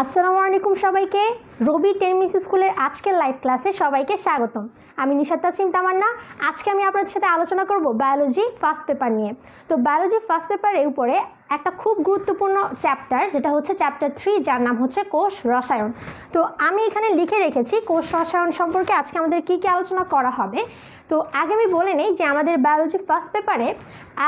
আসসালামু আলাইকুম সবাইকে। রবি টেনিস স্কুলের আজকের লাইভ ক্লাসে সবাইকে স্বাগতম। আমি নিশাত তাসনিম তামান্না। আজকে আমি আপনাদের সাথে আলোচনা করব বায়োলজি ফার্স্ট পেপার নিয়ে। তো বায়োলজি ফার্স্ট পেপারের উপরে একটা খুব গুরুত্বপূর্ণ চ্যাপ্টার, যেটা হচ্ছে চ্যাপ্টার 3, যার নাম হচ্ছে কোষ রসায়ন। তো আমি এখানে লিখে রেখেছি কোষ রসায়ন সম্পর্কে আজকে আমাদের কী কী আলোচনা করা হবে। তো আগে আমি বলে নেই যে আমাদের বায়োলজি ফার্স্ট পেপারে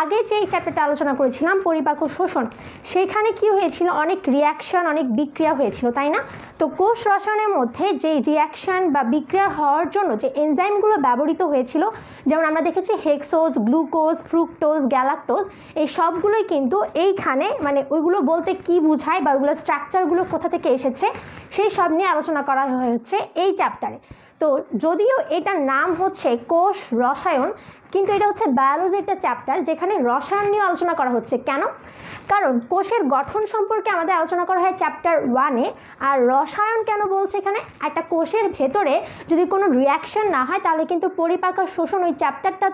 আগে যে চ্যাপ্টারটা আলোচনা করেছিলাম পরিপাক ও শোষণ, সেইখানে কি হয়েছিল, অনেক রিয়াকশন, অনেক বিক্রিয়া হয়েছিল, তাই না? তো কোষ রসায়নের মধ্যে যে রিয়াকশন বা বিক্রিয়া হওয়ার জন্য যে এনজাইমগুলো ব্যবহৃত হয়েছিল, যেমন আমরা দেখেছি হেক্সোজ, গ্লুকোজ, ফ্রুক্টোজ, গ্যালাক্টোজ, এই সবগুলোই কিন্তু এইখানে, মানে ওইগুলো বলতে কি বোঝায় বা ওইগুলো স্ট্রাকচারগুলো কোথা থেকে এসেছে সেই সব নিয়ে আলোচনা করা হয়েছে এই চ্যাপ্টারে। তো যদিও এটার নাম হচ্ছে কোষ রসায়ন, কিন্তু এটা হচ্ছে বায়োলজির একটা চ্যাপ্টার যেখানে রসায়ন নিয়ে আলোচনা করা হচ্ছে। কেন? কারণ কোষের গঠন সম্পর্কে আমাদের আলোচনা করা হয় চ্যাপ্টার 1-এ, আর রসায়ন কেন বলছে এখানে, একটা কোষের ভেতরে যদি কোনো রিয়াকশন না হয় তাহলে কিন্তু পরিপাক আর শোষণ ওই চ্যাপ্টারটা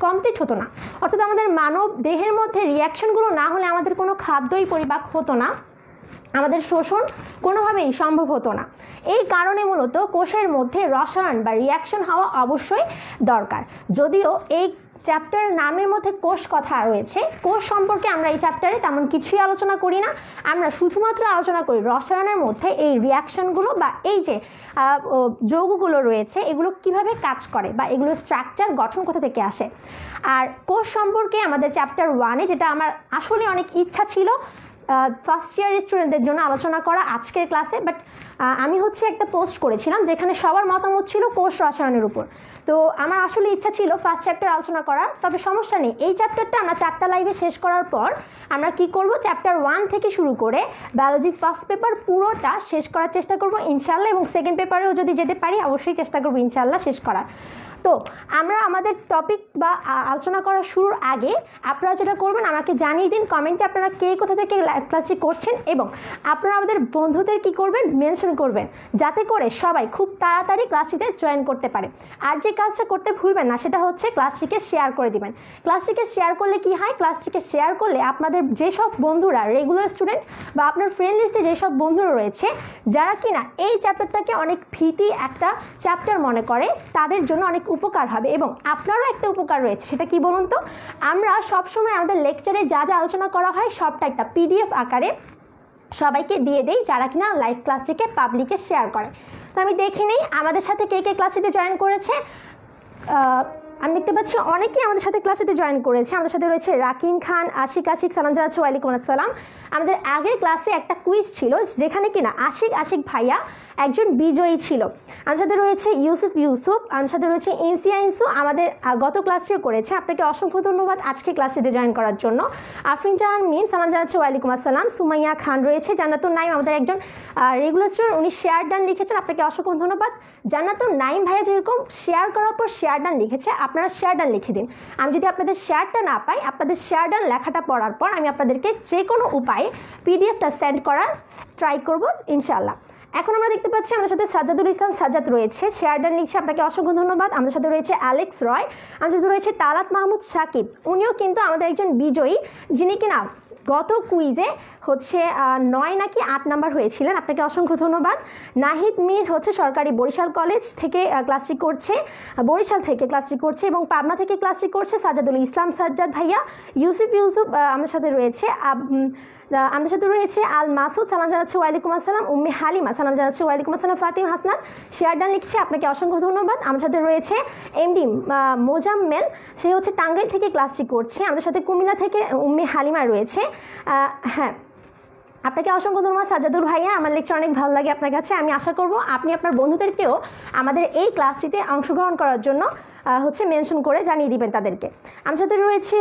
কমপ্লিট হতো না। অর্থাৎ আমাদের মানব দেহের মধ্যে রিয়াকশনগুলো না হলে আমাদের কোনো খাদ্যই পরিপাক হতো না, আমাদের শোষণ কোনোভাবেই সম্ভব হতো না। এই কারণে মূলত কোষের মধ্যে রসায়ন বা রিয়াকশন হওয়া অবশ্যই দরকার। যদিও এই চ্যাপ্টারের নামের মধ্যে কোষ কথা রয়েছে, কোষ সম্পর্কে আমরা এই চ্যাপ্টারে তেমন কিছুই আলোচনা করি না। আমরা শুধুমাত্র আলোচনা করি রসায়নের মধ্যে এই রিয়াকশনগুলো বা এই যে যৌগগুলো রয়েছে এগুলো কিভাবে কাজ করে বা এগুলো স্ট্রাকচার গঠন কোথা থেকে আসে। আর কোষ সম্পর্কে আমাদের চ্যাপ্টার 1-এ, যেটা আমার আসলে অনেক ইচ্ছা ছিল ফার্স্ট ইয়ার স্টুডেন্টদের জন্য আলোচনা করা আজকের ক্লাসে, বাট আমি একটা পোস্ট করেছিলাম যেখানে সবার মতামত ছিল কোষ রসায়নের উপর। তো আমার আসলে ইচ্ছা ছিল ফার্স্ট চ্যাপ্টার আলোচনা করার, তবে সমস্যা নেই, এই চ্যাপ্টারটা আমরা 4টা লাইভে শেষ করার পর আমরা কি করব, চ্যাপ্টার 1 থেকে শুরু করে বায়োলজি ফার্স্ট পেপার পুরোটা শেষ করার চেষ্টা করব ইনশাল্লাহ, এবং সেকেন্ড পেপারেও যদি যেতে পারি অবশ্যই চেষ্টা করব ইনশাল্লাহ শেষ করার। তো আমরা আমাদের টপিক বা আলোচনা করা শুরুর আগে আপনারা যেটা করবেন আমাকে জানিয়ে দিন কমেন্টে আপনারা কে কোথা থেকে লাইভ ক্লাসটি করছেন, এবং আপনারা আমাদের বন্ধুদের কি করবেন, মেনশন করবেন, যাতে করে সবাই খুব তাড়াতাড়ি ক্লাসটিতে জয়েন করতে পারে। আর যে কাজটা করতে ভুলবেন না সেটা হচ্ছে ক্লাসটিকে শেয়ার করে দিবেন। ক্লাসটিকে শেয়ার করলে কি হয়, ক্লাসটিকে শেয়ার করলে আপনাদের যেসব বন্ধুরা রেগুলার স্টুডেন্ট বা আপনার ফ্রেন্ড লিস্টে যেসব বন্ধুরা রয়েছে যারা কিনা এই চ্যাপ্টারটাকে অনেক ভীতি একটা চ্যাপ্টার মনে করে, তাদের জন্য অনেক উপকার হবে। এবং আপনারও একটা উপকার রয়েছে, সেটা কি বলুন তো, আমরা সবসময় আমাদের লেকচারে যা যা আলোচনা করা হয় সবটা একটা পিডিএফ আকারে সবাইকে দিয়ে দেই যারা কিনা লাইভ ক্লাসটিকে পাবলিকে শেয়ার করে। তো আমি দেখে নেই আমাদের সাথে কে কে ক্লাসটিতে জয়েন করেছে। আমি দেখতে পাচ্ছি অনেকেই আমাদের সাথে ক্লাসেতে জয়েন করেছে। আমাদের সাথে রয়েছে রাকিন খান, আশিক সালাম জানাচ্ছি, ওয়ালাইকুম আসসালাম। আমাদের আগের ক্লাসে একটা কুইজ ছিল যেখানে কিনা আশিক ভাইয়া একজন বিজয়ী ছিল। আমার সাথে রয়েছে ইউসুফ, আমার সাথে রয়েছে ইনসু, আমাদের গত ক্লাসটিও করেছে। আপনাকে অসংখ্য ধন্যবাদ আজকে ক্লাসটিতে জয়েন করার জন্য। আফরিন জাহান মিম সালাম জানাচ্ছি, ওয়ালাইকুম আসসালাম। সুমাইয়া খান রয়েছে, জান্নাতুন নাইম আমাদের একজন রেগুলার স্টুডেন্ট, উনি শেয়ার ডান লিখেছেন, আপনাকে অসংখ্য ধন্যবাদ। জান্নাতুন নাইম ভাইয়া যেরকম শেয়ার করার পর শেয়ার ডান লিখেছে, আপনারা শেয়ার ডান লিখে দিন। আমি যদি আপনাদের শেয়ারটা না পাই, আপনাদের শেয়ার ডান লেখাটা পড়ার পর আমি আপনাদেরকে যে কোনো উপায়ে পিডিএফটা সেন্ড করার ট্রাই করব ইনশাআল্লাহ। এখন আমরা দেখতে পাচ্ছি আমাদের সাথে সাজ্জাদুল ইসলাম সাজ্জাদ রয়েছে, শেয়ার ডান লিখছে, আপনাকে অসংখ্য ধন্যবাদ। আমাদের সাথে রয়েছে অ্যালেক্স রয়, আমাদের সাথে রয়েছে তালাত মাহমুদ সাকিব, উনিও কিন্তু আমাদের একজন বিজয়ী, যিনি কিনা গত কুইজে 9 নাকি 8 নাম্বার হয়েছিলেন, আপনাকে অসংখ্য ধন্যবাদ। নাহিদ মির সরকারি বরিশাল কলেজ থেকে ক্লাসটি করছে, বরিশাল থেকে ক্লাসটি করছে, এবং পাবনা থেকে ক্লাসটি করছে সাজ্জাদুল ইসলাম সাজ্জাদ ভাইয়া। ইউসুফ আমাদের সাথে রয়েছে, আমাদের সাথে রয়েছে আল মাসুদ, সালাম জানাচ্ছে, ওয়ালাইকুম আসসালাম। উম্মে হালিমা সালাম জানাচ্ছে, ওয়ালাইকুম আসসালাম। ফাতিম হাসনাত শেয়ার ডান লিখছে, আপনাকে অসংখ্য ধন্যবাদ। আমাদের সাথে রয়েছে এমডি মোজাম্মেল, সে টাঙ্গাইল থেকে ক্লাসটি করছে। আমাদের সাথে কুমিল্লা থেকে উম্মে হালিমা রয়েছে। হ্যাঁ, আপনাকে অসংখ্য ধন্যবাদ সাজ্জাদুল ভাইয়া, আমার লেকচার অনেক ভালো লাগে আপনার কাছে। আমি আশা করব আপনি আপনার বন্ধুদেরকেও আমাদের এই ক্লাসটিতে অংশগ্রহণ করার জন্য মেনশন করে জানিয়ে দিবেন তাদেরকে। আমার সাথে রয়েছে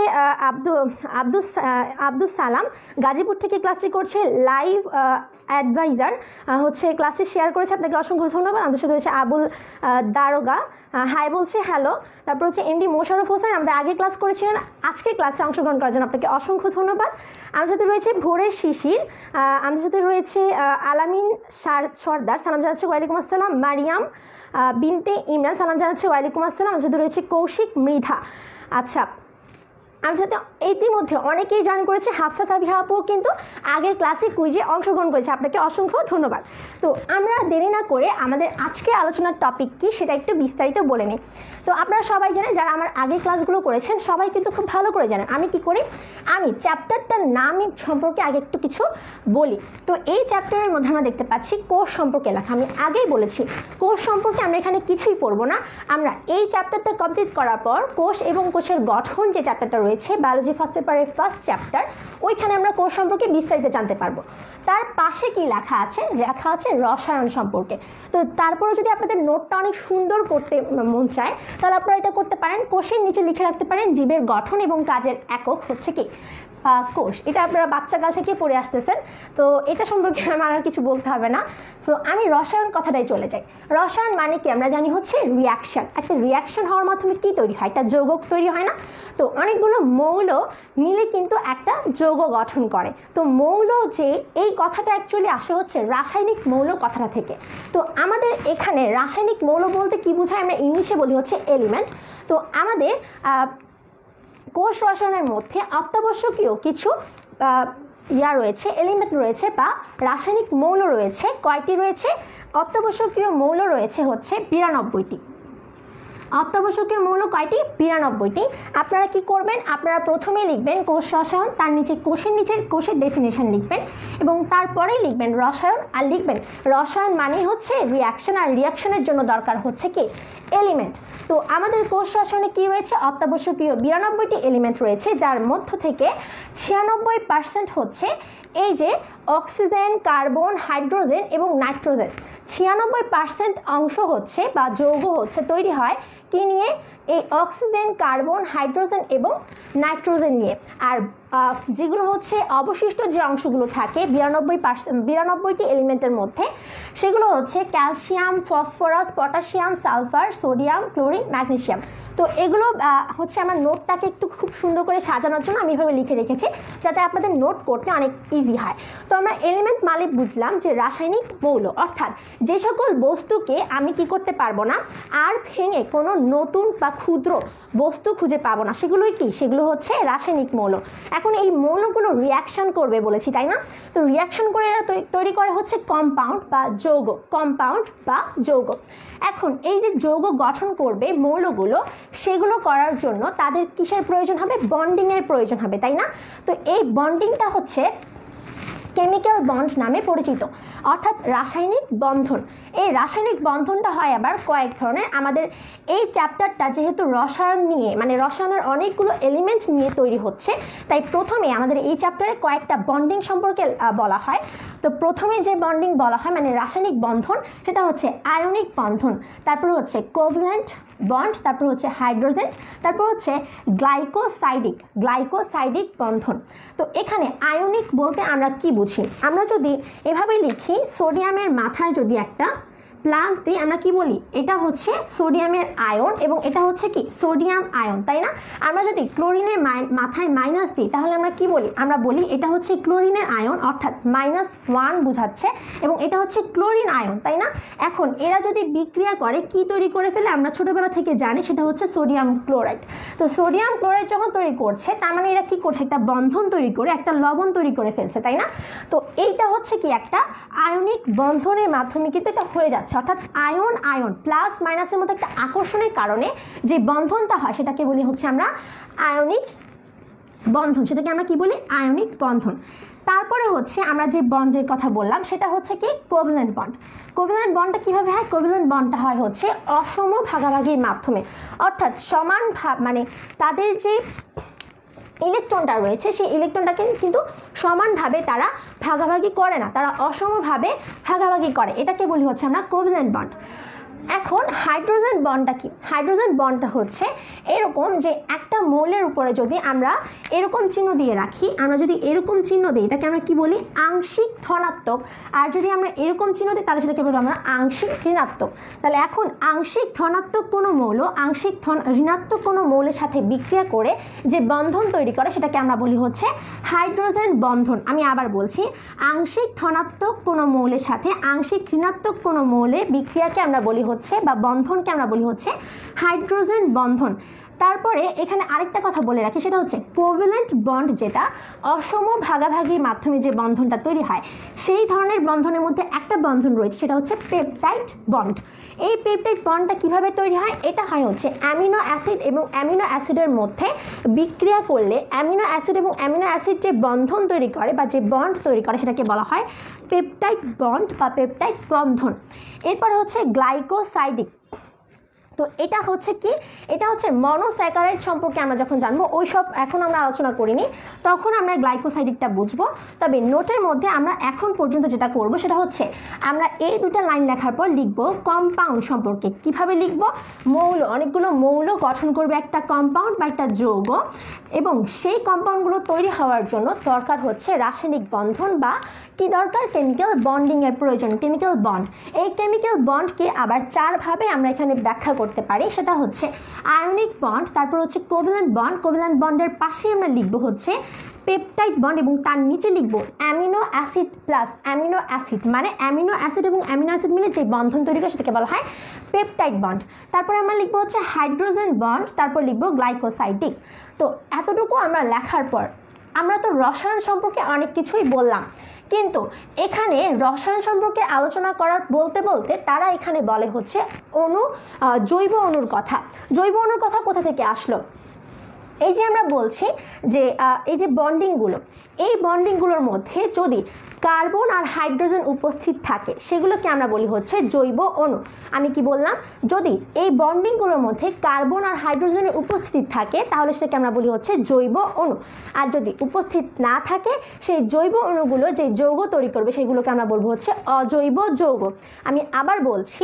আব্দুস সালাম, গাজীপুর থেকে ক্লাসটি করছে, লাইভ অ্যাডভাইজার ক্লাসটি শেয়ার করেছে, আপনাকে অসংখ্য ধন্যবাদ। আমাদের সাথে রয়েছে আবুল দারোগা, হাই বলছে, হ্যালো। তারপর হচ্ছে এমডি মোশাররফ হোসেন, আমাদের আগে ক্লাস করেছিলেন, আজকে ক্লাসে অংশগ্রহণ করার জন্য আপনাকে অসংখ্য ধন্যবাদ। আমার সাথে রয়েছে ভোরের শিশির, আমাদের সাথে রয়েছে আলামিন সর্দার, সালাম জানাচ্ছে, ওয়ালাইকুম আসসালাম। মারিয়াম বিনতে ইমরান, সালাম জানাচ্ছে, ওয়ালাইকুম আসসালাম। আমাদের সাথে রয়েছে কৌশিক মৃধা। আচ্ছা, আমার সাথে ইতিমধ্যে অনেকেই জয়েন করেছে। হাফসা সাবিহা আপু কিন্তু আগের ক্লাসে কুইজে অংশগ্রহণ করেছে, আপনাকে অসংখ্য ধন্যবাদ। তো আমরা দেরি না করে আমাদের আজকে আলোচনার টপিক কি সেটা একটু বিস্তারিত বলে নিই। তো আপনারা সবাই জানেন, যারা আমার আগের ক্লাসগুলো করেছেন সবাই কিন্তু খুব ভালো করে জানেন আমি কি করি, আমি চ্যাপ্টারটার নাম সম্পর্কে আগে একটু কিছু বলি। তো এই চ্যাপ্টারের মধ্যে আমরা দেখতে পাচ্ছি কোষ সম্পর্কে লেখা। আমি আগেই বলেছি কোষ সম্পর্কে আমরা এখানে কিছুই পড়বো না। আমরা এই চ্যাপ্টারটা কমপ্লিট করার পর কোষ এবং কোষের গঠন যে চ্যাপ্টারটা রয়েছে বায়োলজি ফার্স্ট পেপারের ফার্স্ট চ্যাপ্টার, ওইখানে আমরা কোষ সম্পর্কে বিস্তারিত জানতে পারবো। তার পাশে কি লেখা আছে, লেখা আছে রসায়ন সম্পর্কে। তো তারপরে যদি আপনাদের নোটটা অনেক সুন্দর করতে মন চায় তাহলে আপনারা এটা করতে পারেন, কোষের নিচে লিখে রাখতে পারেন জীবের গঠন এবং কাজের একক হচ্ছে কি কোষ। এটা আপনারা বাচ্চাকাল থেকে পড়ে আসতেছেন, তো এটা সম্পর্কে আমার আর কিছু বলতে হবে না। সো আমি রসায়ন কথাটাই চলে যাই। রসায়ন মানে কি আমরা জানি হচ্ছে রিয়াকশন। একটা রিয়াকশন হওয়ার মাধ্যমে কি তৈরি হয়, একটা যৌগ তৈরি হয় না। তো অনেকগুলো মৌল মিলে কিন্তু একটা যৌগ গঠন করে। তো মৌল যে এই কথাটা অ্যাকচুয়ালি আসে হচ্ছে রাসায়নিক মৌল কথাটা থেকে। তো আমাদের এখানে রাসায়নিক মৌল বলতে কি বোঝায়, আমরা ইংলিশে বলি হচ্ছে এলিমেন্ট। তো আমাদের কোষ রসায়নের মধ্যে অত্যাবশ্যকীয় কিছু রয়েছে, এলিমেন্ট রয়েছে বা রাসায়নিক মৌল রয়েছে। কয়টি রয়েছে? অত্যাবশ্যকীয় মৌল রয়েছে হচ্ছে 92টি। অত্যাবশ্যকীয় মৌল কয়টি? 92টি। আপনারা কি করবেন, আপনারা প্রথমে লিখবেন কোষ রসায়ন, তার নিচে কোষের ডেফিনেশন লিখবেন এবং তারপরেই লিখবেন রসায়ন, আর লিখবেন রসায়ন মানে হচ্ছে রিয়াকশন, আর রিয়াকশনের জন্য দরকার হচ্ছে কি এলিমেন্ট। তো আমাদের কোষ রসায়নে কি রয়েছে, অত্যাবশ্যকীয় 92টি এলিমেন্ট রয়েছে, যার মধ্য থেকে 96% হচ্ছে এই যে অক্সিজেন, কার্বন, হাইড্রোজেন এবং নাইট্রোজেন। 96% অংশ হচ্ছে বা যৌগ হচ্ছে তৈরি হয় কি নিয়ে, এই অক্সিজেন, কার্বন, হাইড্রোজেন এবং নাইট্রোজেন নিয়ে। আর যেগুলো হচ্ছে অবশিষ্ট যে অংশগুলো থাকে 92টি এলিমেন্টের মধ্যে, সেগুলো হচ্ছে calcium, phosphorus, potassium, sulphur, sodium, chlorine, magnesium. তো এগুলো হচ্ছে আমার নোটটাকে একটু খুব সুন্দর করে সাজানোর জন্য আমি এভাবে লিখে রেখেছি, যাতে আপনাদের নোট করতে অনেক ইজি হয়। তো আমরা এলিমেন্ট মানে বুঝলাম যে রাসায়নিক মৌল, অর্থাৎ যে সকল বস্তুকে আমি কি করতে পারবো না আর ভেঙে কোনো নতুন বা ক্ষুদ্র বস্তু খুঁজে পাবো না, সেগুলোই কি, সেগুলো হচ্ছে রাসায়নিক মৌল। এখন এই মৌলগুলো রিয়াকশন করবে বলেছি, তাই না? তো রিয়াকশন করে এরা তৈরি করে হচ্ছে কম্পাউন্ড বা যৌগ, কম্পাউন্ড বা যৌগ। এখন এই যে যৌগ গঠন করবে মৌলগুলো, সেগুলো করার জন্য তাদের কিসের প্রয়োজন হবে, বন্ডিংয়ের প্রয়োজন হবে, তাই না? তো এই বন্ডিংটা হচ্ছে কেমিক্যাল বন্ড নামে পরিচিত, অর্থাৎ রাসায়নিক বন্ধন। এই রাসায়নিক বন্ধনটা হয় আবার কয়েক ধরনের। আমাদের এই চ্যাপ্টারটা যেহেতু রসায়ন নিয়ে, মানে রসায়নের অনেকগুলো এলিমেন্ট নিয়ে তৈরি হচ্ছে, তাই প্রথমে আমাদের এই চ্যাপ্টারে কয়েকটা বন্ডিং সম্পর্কে বলা হয়। তো প্রথমে যে বন্ডিং বলা হয় মানে রাসায়নিক বন্ধন, সেটা হচ্ছে আয়নিক বন্ধন, তারপর হচ্ছে কোভ্যালেন্ট বন্ড, তারপর হচ্ছে হাইড্রোজেন, তারপর হচ্ছে গ্লাইকোসাইডিক বন্ধন। তো এখানে আয়নিক বলতে আমরা কি বুঝি, আমরা যদি এভাবে লিখি, সোডিয়ামের মাথায় যদি একটা প্লাস দিই, আমরা কি বলি, এটা হচ্ছে সোডিয়ামের আয়ন এবং এটা হচ্ছে কি সোডিয়াম আয়ন, তাই না? আমরা যদি ক্লোরিনের মাথায় মাইনাস দিই তাহলে আমরা কি বলি, আমরা বলি এটা হচ্ছে ক্লোরিনের আয়ন, অর্থাৎ -1 বোঝাচ্ছে, এবং এটা হচ্ছে ক্লোরিন আয়ন, তাই না? এখন এরা যদি বিক্রিয়া করে কি তৈরি করে ফেলে আমরা ছোটবেলা থেকে জানি, সেটা হচ্ছে সোডিয়াম ক্লোরাইড। তো সোডিয়াম ক্লোরাইড যখন তৈরি করছে, তার মানে এরা কি করছে, একটা বন্ধন তৈরি করে একটা লবণ তৈরি করে ফেলছে, তাই না? তো এইটা হচ্ছে কি একটা আয়নিক বন্ধনের মাধ্যমে কিন্তু এটা হয়ে যাচ্ছে, অর্থাৎ আয়ন আয়ন প্লাস মাইনাসের মধ্যে একটা আকর্ষণের কারণে যে বন্ধনটা হয় সেটাকে বলি হচ্ছে আমরা আয়নিক বন্ধন, সেটাকে আমরা কি বলি, আয়নিক বন্ধন। তারপরে হচ্ছে আমরা যে বন্ডের কথা বললাম সেটা হচ্ছে কি কোভ্যালেন্ট বন্ড। কোভ্যালেন্ট বন্ডটা কীভাবে হয়, কোভ্যালেন্ট বন্ডটা হয় হচ্ছে অসম ভাগাভাগির মাধ্যমে, অর্থাৎ সমান মানে তাদের যে ইলেকট্রনটা রয়েছে সেই ইলেকট্রনটাকে কিন্তু সমানভাবে তারা ভাগাভাগি করে না, তারা অসমভাবে ভাগাভাগি করে, এটাকে বলি হচ্ছে আমরা কোভ্যালেন্ট বন্ড। এখন হাইড্রোজেন বন্ডটা কি, হাইড্রোজেন বন্ডটা হচ্ছে এরকম যে একটা মৌলের উপরে যদি আমরা এরকম চিহ্ন দিয়ে রাখি, আমরা যদি এরকম চিহ্ন দিই এটাকে আমরা কি বলি, আংশিক ধনাত্মক, আর যদি আমরা এরকম চিহ্ন দিই তাহলে সেটাকে বলবো আমরা আংশিক ঋণাত্মক। তাহলে এখন আংশিক ধনাত্মক কোনো মৌল আংশিক ঋণাত্মক কোনো মৌলের সাথে বিক্রিয়া করে যে বন্ধন তৈরি করে সেটাকে আমরা বলি হচ্ছে হাইড্রোজেন বন্ধন। আমি আবার বলছি, আংশিক ধনাত্মক কোনো মৌলের সাথে আংশিক ঋণাত্মক কোনো মৌলের বিক্রিয়াকে আমরা বলি হচ্ছে বা বন্ধনকে আমরা বলি হচ্ছে হাইড্রোজেন বন্ধন। তারপরে এখানে আরেকটা কথা বলে রাখি, সেটা হচ্ছে কোভ্যালেন্ট বন্ড, যেটা অসম ভাগাভাগির মাধ্যমে যে বন্ধনটা তৈরি হয় সেই ধরনের বন্ধনের মধ্যে একটা বন্ধন রয়েছে, সেটা হচ্ছে পেপটাইড বন্ড। এই পেপটাইড বন্ডটা কিভাবে তৈরি হয়? এটা হয় হচ্ছে অ্যামিনো অ্যাসিড এবং অ্যামিনো অ্যাসিডের মধ্যে বিক্রিয়া করলে অ্যামিনো অ্যাসিড এবং অ্যামিনো অ্যাসিড যে বন্ধন তৈরি করে বা যে বন্ড তৈরি করে সেটাকে বলা হয় পেপটাইড বন্ড বা পেপটাইড বন্ধন। এরপর হচ্ছে গ্লাইকোসাইডিক। তো এটা হচ্ছে কি, এটা হচ্ছে মনোস্যাকারাইড সম্পর্কে আমরা যখন জানবো, ওই সব এখন আমরা আলোচনা করিনি, তখন আমরা গ্লাইকোসাইডিকটা বুঝবো। তবে নোটের মধ্যে আমরা এখন পর্যন্ত যেটা করব সেটা হচ্ছে আমরা এই দুটো লাইন লেখার পর লিখব কম্পাউন্ড সম্পর্কে। কিভাবে লিখব? মৌল, অনেকগুলো মৌল গঠন করবে একটা কম্পাউন্ড বা একটা যৌগ, এবং সেই কম্পাউন্ডগুলো তৈরি হওয়ার জন্য দরকার হচ্ছে রাসায়নিক বন্ধন বা কি দরকার? কেমিক্যাল বন্ডিংয়ের প্রয়োজন, কেমিক্যাল বন্ড। এই কেমিক্যাল বন্ডকে আবার চারভাবে আমরা এখানে ব্যাখ্যা করতে পারি, সেটা হচ্ছে আয়নিক বন্ড, তারপর হচ্ছে কোভ্যালেন্ট বন্ড, কোভ্যালেন্ট বন্ডের পাশেই আমরা লিখবো হচ্ছে পেপটাইড বন্ড, এবং তার নিচে লিখবো amino acid plus amino acid, মানে অ্যামিনো অ্যাসিড এবং অ্যামিনো অ্যাসিড মিলে যে বন্ধন তৈরি করে সেটাকে বলা হয় পেপটাইড বন্ড। তারপরে আমরা লিখবো হচ্ছে হাইড্রোজেন বন্ড, তারপর লিখবো গ্লাইকোসাইডিক। তো এতটুকু আমরা লেখার পর আমরা তো রসায়ন সম্পর্কে অনেক কিছুই বললাম, কিন্তু এখানে রসায়ন সম্পর্কে আলোচনা করার বলতে বলতে তারা এখানে বলে হচ্ছে জৈব অণুর কথা। জৈব অণুর কথা কোথা থেকে আসলো? এই যে আমরা বলছি যে এই যে বন্ডিংগুলো, এই বন্ডিংগুলোর মধ্যে যদি কার্বন আর হাইড্রোজেন উপস্থিত থাকে সেগুলোকে আমরা বলি হচ্ছে জৈব অণু। আমি কি বললাম? যদি এই বন্ডিংগুলোর মধ্যে কার্বন আর হাইড্রোজেনের উপস্থিতি থাকে তাহলে সেটাকে আমরা বলি হচ্ছে জৈব অণু। আর যদি উপস্থিত না থাকে সেই জৈব অণুগুলো যে যৌগ তৈরি করবে সেগুলোকে আমরা বলবো হচ্ছে অজৈব যৌগ। আমি আবার বলছি,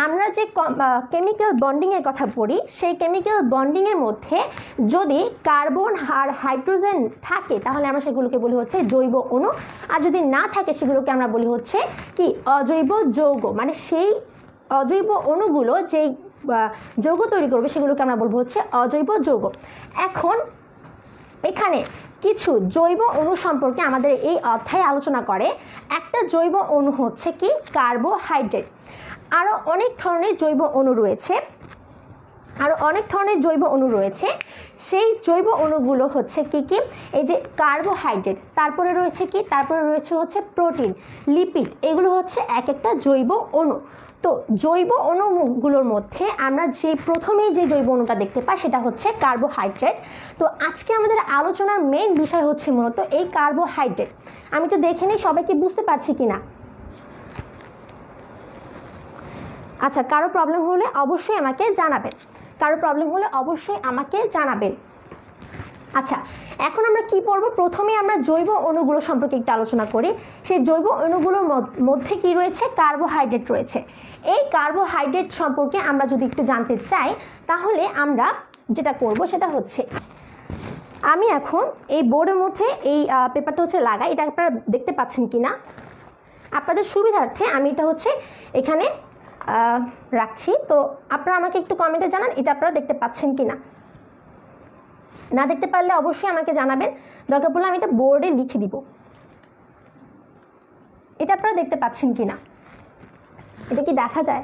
আমরা যে কেমিক্যাল বন্ডিংয়ের কথা পড়ি সেই কেমিক্যাল বন্ডিংয়ের মধ্যে যদি কার্বন আর হাইড্রোজেন থাকে তাহলে আমরা সেগুলোকে বলি হচ্ছে জৈব অণু, আর যদি না থাকে সেগুলোকে আমরা বলি হচ্ছে কি অজৈব যৌগ। মানে সেই অজৈব অণুগুলো যেই যৌগ তৈরি করবে সেগুলোকে আমরা বলবো হচ্ছে অজৈব যৌগ। এখন এখানে কিছু জৈব অণু সম্পর্কে আমাদের এই অধ্যায়ে আলোচনা করে। একটা জৈব অণু হচ্ছে কি কার্বোহাইড্রেট। আরও অনেক ধরনের জৈব অণু রয়েছে, সেই জৈব অণুগুলো হচ্ছে কি কি? এই যে কার্বোহাইড্রেট, তারপরে রয়েছে কি? তারপরে রয়েছে হচ্ছে প্রোটিন, লিপিড, এগুলো হচ্ছে এক একটা জৈব অণু। তো জৈব অণুগুলোর মধ্যে আমরা যে প্রথমেই যে জৈব অণুটা দেখতে পাই সেটা হচ্ছে কার্বোহাইড্রেট। তো আজকে আমাদের আলোচনার মেইন বিষয় হচ্ছে মূলত এই কার্বোহাইড্রেট। আমি তো দেখে নিই সবাইকে বুঝতে পারছি কিনা। আচ্ছা, কারো প্রবলেম হলে অবশ্যই আমাকে জানাবেন। আচ্ছা, এখন আমরা কি পড়ব? প্রথমে আমরা জৈব অণুগুলো সম্পর্কে একটু আলোচনা করি। সেই জৈব অণুগুলোর মধ্যে কি রয়েছে? কার্বোহাইড্রেট রয়েছে। এই কার্বোহাইড্রেট সম্পর্কে আমরা যদি একটু জানতে চাই তাহলে আমরা যেটা করব সেটা হচ্ছে, আমি এখন এই বোর্ডের মধ্যে এই পেপারটা হচ্ছে লাগাই, এটা আপনারা দেখতে পাচ্ছেন কিনা। আপনাদের সুবিধার্থে আমি এটা হচ্ছে এখানে রাখছি, তো আপনারা আমাকে একটু কমেন্টে জানান এটা আপনারা দেখতে পাচ্ছেন কিনা। না দেখতে পারলে অবশ্যই আমাকে জানাবেন, দরকার পড়লে আমি এটা বোর্ডে লিখে দিব। এটা আপনারা দেখতে পাচ্ছেন কিনা? এটা কি দেখা যায়?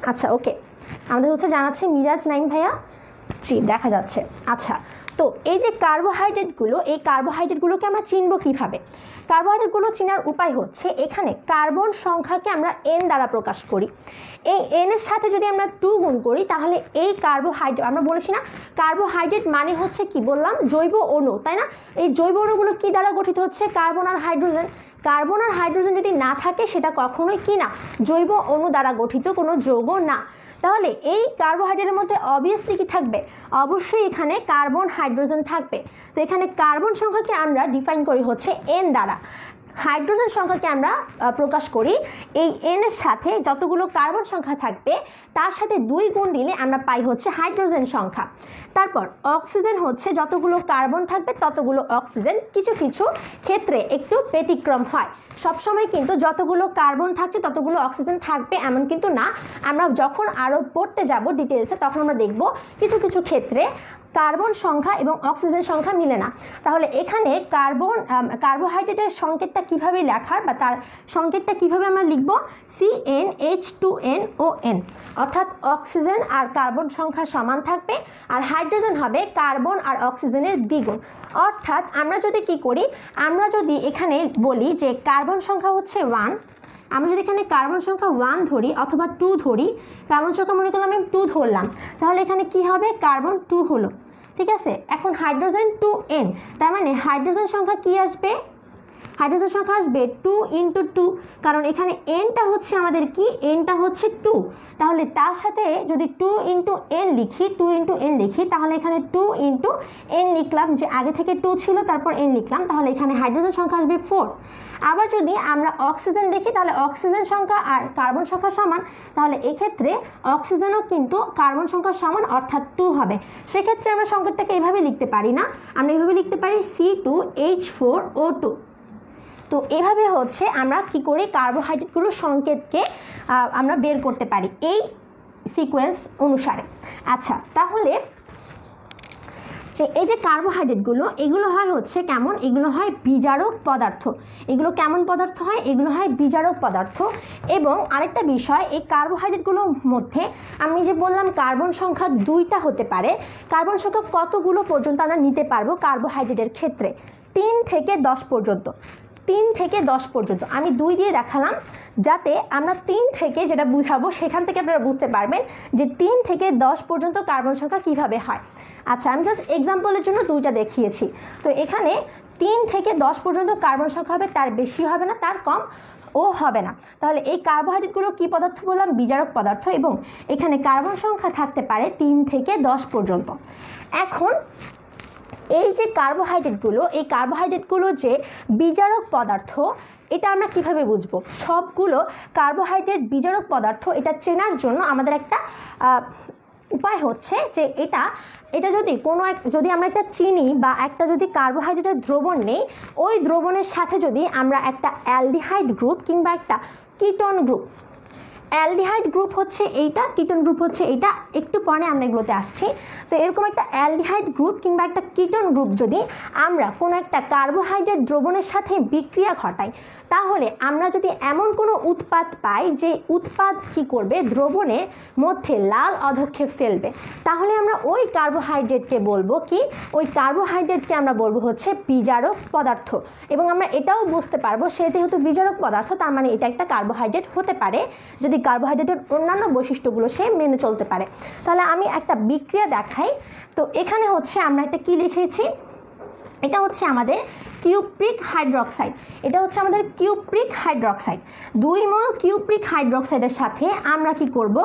আচ্ছা, ওকে, আমাদের হচ্ছে জানাচ্ছে মিরাজ নাইম ভাইয়া, জি দেখা যাচ্ছে। আচ্ছা, তো এই যে কার্বোহাইড্রেটগুলো, এই কার্বোহাইড্রেটগুলোকে আমরা চিনব কিভাবে? কার্বোহাইড্রেটগুলো চেনার উপায় হচ্ছে, এখানে কার্বন সংখ্যাকে আমরা n দ্বারা প্রকাশ করি। এই n এর সাথে যদি আমরা 2 গুণ করি তাহলে এই কার্বোহাইড্রেট, আমরা বলেছি না কার্বোহাইড্রেট মানে হচ্ছে কি বললাম? জৈব অণু, তাই না? এই জৈব অণুগুলো কি দ্বারা গঠিত হচ্ছে? কার্বন আর হাইড্রোজেন। কার্বন আর হাইড্রোজেন যদি না থাকে সেটা কখনোই কি না? জৈব অণু দ্বারা গঠিত কোনো যৌগ না। তাহলে এই কার্বোহাইড্রেটের মধ্যে অবভিয়াসলি কি থাকবে? অবশ্যই এখানে কার্বন হাইড্রোজেন থাকবে। তো এখানে কার্বন সংখ্যাকে আমরা ডিফাইন করি হচ্ছে n দ্বারা, হাইড্রোজেন সংখ্যাকে আমরা প্রকাশ করি এই n এর সাথে যতগুলো কার্বন সংখ্যা থাকবে তার সাথে 2 গুণ দিলে আমরা পাই হচ্ছে হাইড্রোজেন সংখ্যা। তারপর অক্সিজেন হচ্ছে যতগুলো কার্বন থাকবে ততগুলো অক্সিজেন। কিছু কিছু ক্ষেত্রে একটু ব্যতিক্রম হয়, সবসময় কিন্তু যতগুলো কার্বন থাকছে ততগুলো অক্সিজেন থাকবে এমন কিন্তু না। আমরা যখন আরও পড়তে যাব ডিটেলসে তখন আমরা দেখব কিছু কিছু ক্ষেত্রে কার্বন সংখ্যা এবং অক্সিজেন সংখ্যা মিলে না। তাহলে এখানে কার্বোহাইড্রেটের সংকেতটা কিভাবে লেখার বা তার সংকেতটা কিভাবে আমরা লিখব, CnH2nOn, অর্থাৎ অক্সিজেন আর কার্বন সংখ্যা সমান থাকবে আর হাইড্রোজেন হবে কার্বন আর অক্সিজেনের দ্বিগুণ। অর্থাৎ আমরা যদি কি করি, আমরা যদি এখানে বলি যে কার্বন সংখ্যা হচ্ছে 1, আমরা যদি এখানে কার্বন সংখ্যা 1 ধরি অথবা 2 ধরি, কার্বন সংখ্যা মনে করলাম আমি 2 ধরলাম, তাহলে এখানে কি হবে, কার্বন 2 হলো, ঠিক আছে। এখন হাইড্রোজেন 2n, তার মানে হাইড্রোজেন সংখ্যা কি আসবে, হাইড্রোজেন সংখ্যা আসবে 2 × 2, কারণ এখানে nটা হচ্ছে আমাদের কি, nটা হচ্ছে 2, তাহলে তার সাথে যদি 2 × n লিখি তাহলে এখানে 2 × n লিখলাম, যে আগে থেকে 2 ছিল তারপর n লিখলাম, তাহলে এখানে হাইড্রোজেন সংখ্যা আসবে 4। আবার যদি আমরা অক্সিজেন দেখি তাহলে অক্সিজেন সংখ্যা আর কার্বন সংখ্যা সমান, তাহলে এক্ষেত্রে অক্সিজেনও কিন্তু কার্বন সংখ্যা সমান, অর্থাৎ 2 হবে। সেক্ষেত্রে আমরা সংকেতটাকে এইভাবে লিখতে পারি না, আমরা এইভাবে লিখতে পারি C2H4O2। তো এভাবে হচ্ছে আমরা কি করি, কার্বোহাইড্রেটগুলোর সংকেতকে আমরা বের করতে পারি এই সিকোয়েন্স অনুসারে। আচ্ছা, তাহলে যে এই যে কার্বোহাইড্রেটগুলো, এগুলো হয় হচ্ছে কেমন, এগুলো হয় বিজারক পদার্থ। এগুলো কেমন পদার্থ হয়, এগুলো হয় বিজারক পদার্থ। এবং আরেকটা বিষয়, এই কার্বোহাইড্রেটগুলোর মধ্যে আমি যে বললাম কার্বন সংখ্যা 2টা হতে পারে, কার্বন সংখ্যা কতগুলো পর্যন্ত আমরা নিতে পারবো কার্বোহাইড্রেটের ক্ষেত্রে, 3 থেকে 10 পর্যন্ত। 3 থেকে 10 পর্যন্ত আমি 2 দিয়ে দেখালাম, যাতে আমরা 3 থেকে যেটা বুঝাবো সেখান থেকে আপনারা বুঝতে পারবেন যে 3 থেকে 10 পর্যন্ত কার্বন সংখ্যা কিভাবে হয়। আচ্ছা, আমি জাস্ট এক্সাম্পলের জন্য 2টা দেখিয়েছি। তো এখানে 3 থেকে 10 পর্যন্ত কার্বন সংখ্যা হবে, তার বেশি হবে না, তার কম ও হবে না। তাহলে এই কার্বোহাইড্রেটগুলো কি পদার্থ বললাম, বিজারক পদার্থ, এবং এখানে কার্বন সংখ্যা থাকতে পারে 3 থেকে 10 পর্যন্ত। এখন এই যে কার্বোহাইড্রেটগুলো, এই কার্বোহাইড্রেটগুলো যে বিজারক পদার্থ, এটা আমরা কিভাবে বুঝবো, সবগুলো কার্বোহাইড্রেট বিজারক পদার্থ, এটা চেনার জন্য আমাদের একটা উপায় হচ্ছে যে এটা যদি আমরা একটা চিনি বা একটা যদি কার্বোহাইড্রেটের দ্রবণ নেই, ওই দ্রবণের সাথে যদি আমরা একটা অ্যালডিহাইড গ্রুপ কিংবা একটা কিটোন গ্রুপ, অ্যালডিহাইড গ্রুপ হচ্ছে এইটা, কিটোন গ্রুপ হচ্ছে এইটা, একটু পরে আমরা এগুলোতে আসছি। তো এরকম একটা অ্যালডিহাইড গ্রুপ কিংবা একটা কিটোন গ্রুপ যদি আমরা কোনো একটা কার্বোহাইড্রেট দ্রবণের সাথে বিক্রিয়া ঘটাই, তাহলে আমরা যদি এমন কোনো উৎপাদ পাই যে উৎপাদ কি করবে, দ্রবণের মধ্যে লাল অধক্ষেপ ফেলবে, তাহলে আমরা ওই কার্বোহাইড্রেটকে বলবো কি, ওই কার্বোহাইড্রেটকে আমরা বলবো হচ্ছে বিজারক পদার্থ। এবং আমরা এটাও বুঝতে পারবো সে যেহেতু বিজারক পদার্থ, তার মানে এটা একটা কার্বোহাইড্রেট হতে পারে, যদি কার্বোহাইড্রেটের অন্যান্য বৈশিষ্ট্যগুলো সে মেনে চলতে পারে। তাহলে আমি একটা বিক্রিয়া দেখাই। তো এখানে হচ্ছে আমরা একটা কি লিখেছি, এটা হচ্ছে আমাদের কিউপ্রিক হাইড্রোক্সাইড, এটা হচ্ছে আমাদের কিউপ্রিক হাইড্রোক্সাইড। 2 মোল কিউপ্রিক হাইড্রোক্সাইডের সাথে আমরা কি করব,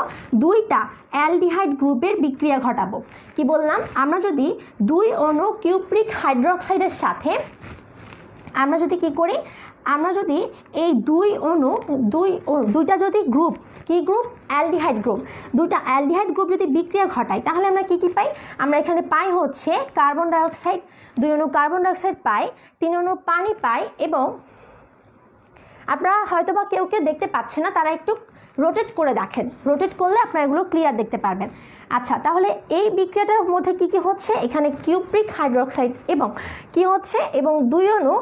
2টা অ্যালডিহাইড গ্রুপের বিক্রিয়া ঘটাবো। কি বললাম, আমরা যদি 2 অণু কিউপ্রিক হাইড্রোক্সাইডের সাথে আমরা যদি কি করি, আমরা যদি এই 2টা যদি গ্রুপ, কি গ্রুপ, অ্যালডিহাইড গ্রুপ, 2টা অ্যালডিহাইড গ্রুপ যদি বিক্রিয়া ঘটাই, তাহলে আমরা কি পাই, আমরা এখানে পাই হচ্ছে কার্বন ডাইঅক্সাইড, 2 অণু কার্বন ডাইঅক্সাইড পাই, 3 অণু পানি পাই। এবং আপনারা হয়তো বা কেউ দেখতে পাচ্ছে না, তারা একটু রোটেট করে দেখেন, রোটেট করলে আপনারা এগুলো ক্লিয়ার দেখতে পারবেন। আচ্ছা, তাহলে এই বিক্রিয়াটার মধ্যে কি কি হচ্ছে, এখানে কিউপ্রিক হাইড্রোক্সাইড এবং কি হচ্ছে, এবং 2 অণু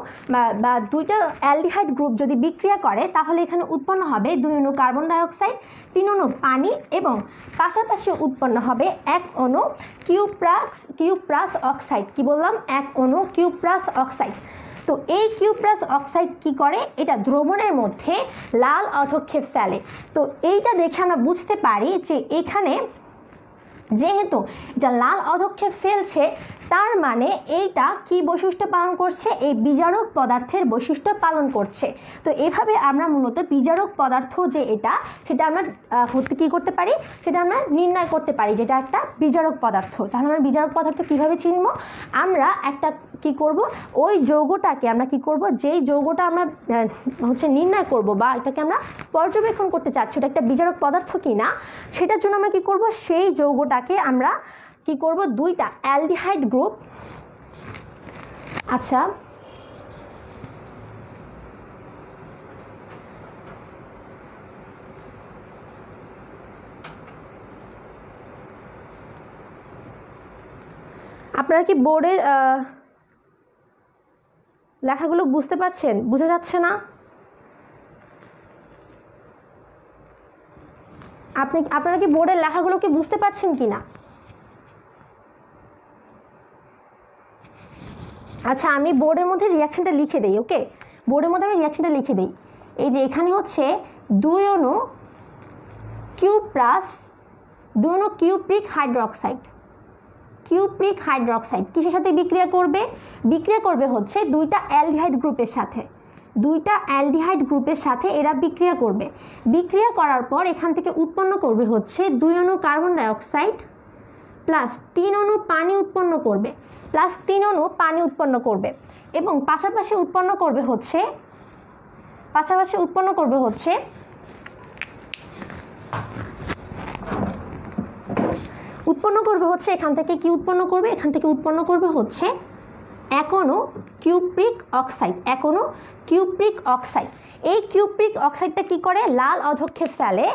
বা 2টা অ্যালডিহাইড গ্রুপ যদি বিক্রিয়া করে, তাহলে এখানে উৎপন্ন হবে 2 অণু কার্বন ডাইঅক্সাইড, 3 অণু পানি, এবং পাশাপাশি উৎপন্ন হবে 1 অণু কিউপ্রাস অক্সাইড। কি বললাম, 1 অণু কিউপ্রাস অক্সাইড। তো এই কিউপ্রাস অক্সাইড কি করে, এটা দ্রবণের মধ্যে লাল অধক্ষেপ ফেলে। তো এইটা দেখে আমরা বুঝতে পারি যে এখানে যেহেতু এটা লাল অধক্ষেপ ফেলছে, তার মানে এইটা কি বৈশিষ্ট্য পালন করছে, এই বিজারক পদার্থের বৈশিষ্ট্য পালন করছে। তো এভাবে আমরা মূলত বিজারক পদার্থ যে এটা, সেটা আমরা কি করতে পারি, সেটা আমরা নির্ণয় করতে পারি যেটা একটা বিজারক পদার্থ। তাহলে আমরা বিজারক পদার্থ কিভাবে চিনব, আমরা একটা কি করব, ওই যৌগটাকে আমরা কি করব, যেই যৌগটা আমরা হচ্ছে নির্ণয় করব বা এটাকে আমরা পর্যবেক্ষণ করতে চাচ্ছি ওটা একটা বিজারক পদার্থ কিনা, সেটার জন্য আমরা কি করব, সেই যৌগটাকে আমরা কি করব, 2টা অ্যালডিহাইড গ্রুপ, আচ্ছা আপনারা কি বোর্ডের লেখাগুলো বুঝতে পারছেন? বোঝা যাচ্ছে না? আপনারা কি বোর্ডের লেখাগুলো কি বুঝতে পারছেন কি না? আচ্ছা, আমি বোর্ডের মধ্যে রিয়াকশনটা লিখে দেই। ওকে, বোর্ডের মধ্যে আমি রিয়াকশনটা লিখে দিই। এই যে এখানে হচ্ছে 2 অণু কিউব প্লাস 2 অণু কিউপ্রিক হাইড্রোক্সাইড। কিউপ্রিক হাইড্রোক্সাইড কিসের সাথে বিক্রিয়া করবে? বিক্রিয়া করবে হচ্ছে 2টা অ্যালডিহাইড গ্রুপের সাথে। 2টা অ্যালডিহাইড গ্রুপের সাথে এরা বিক্রিয়া করবে। বিক্রিয়া করার পর এখান থেকে উৎপন্ন করবে হচ্ছে 2 অণু কার্বন ডাইঅক্সাইড প্লাস 3 অণু পানি উৎপন্ন করবে, প্লাস 3 অণু পানি উৎপন্ন করবে, এবং পাশাপাশি উৎপন্ন করবে হচ্ছে এখান থেকে কি উৎপন্ন করবে? এখান থেকে উৎপন্ন করবে হচ্ছে 1 অণু কিউপ্রিক অক্সাইড। 1 অণু কিউপ্রিক অক্সাইড। এই কিউপ্রিক অক্সাইডটা কি করে? লাল অধক্ষেপ ফেলে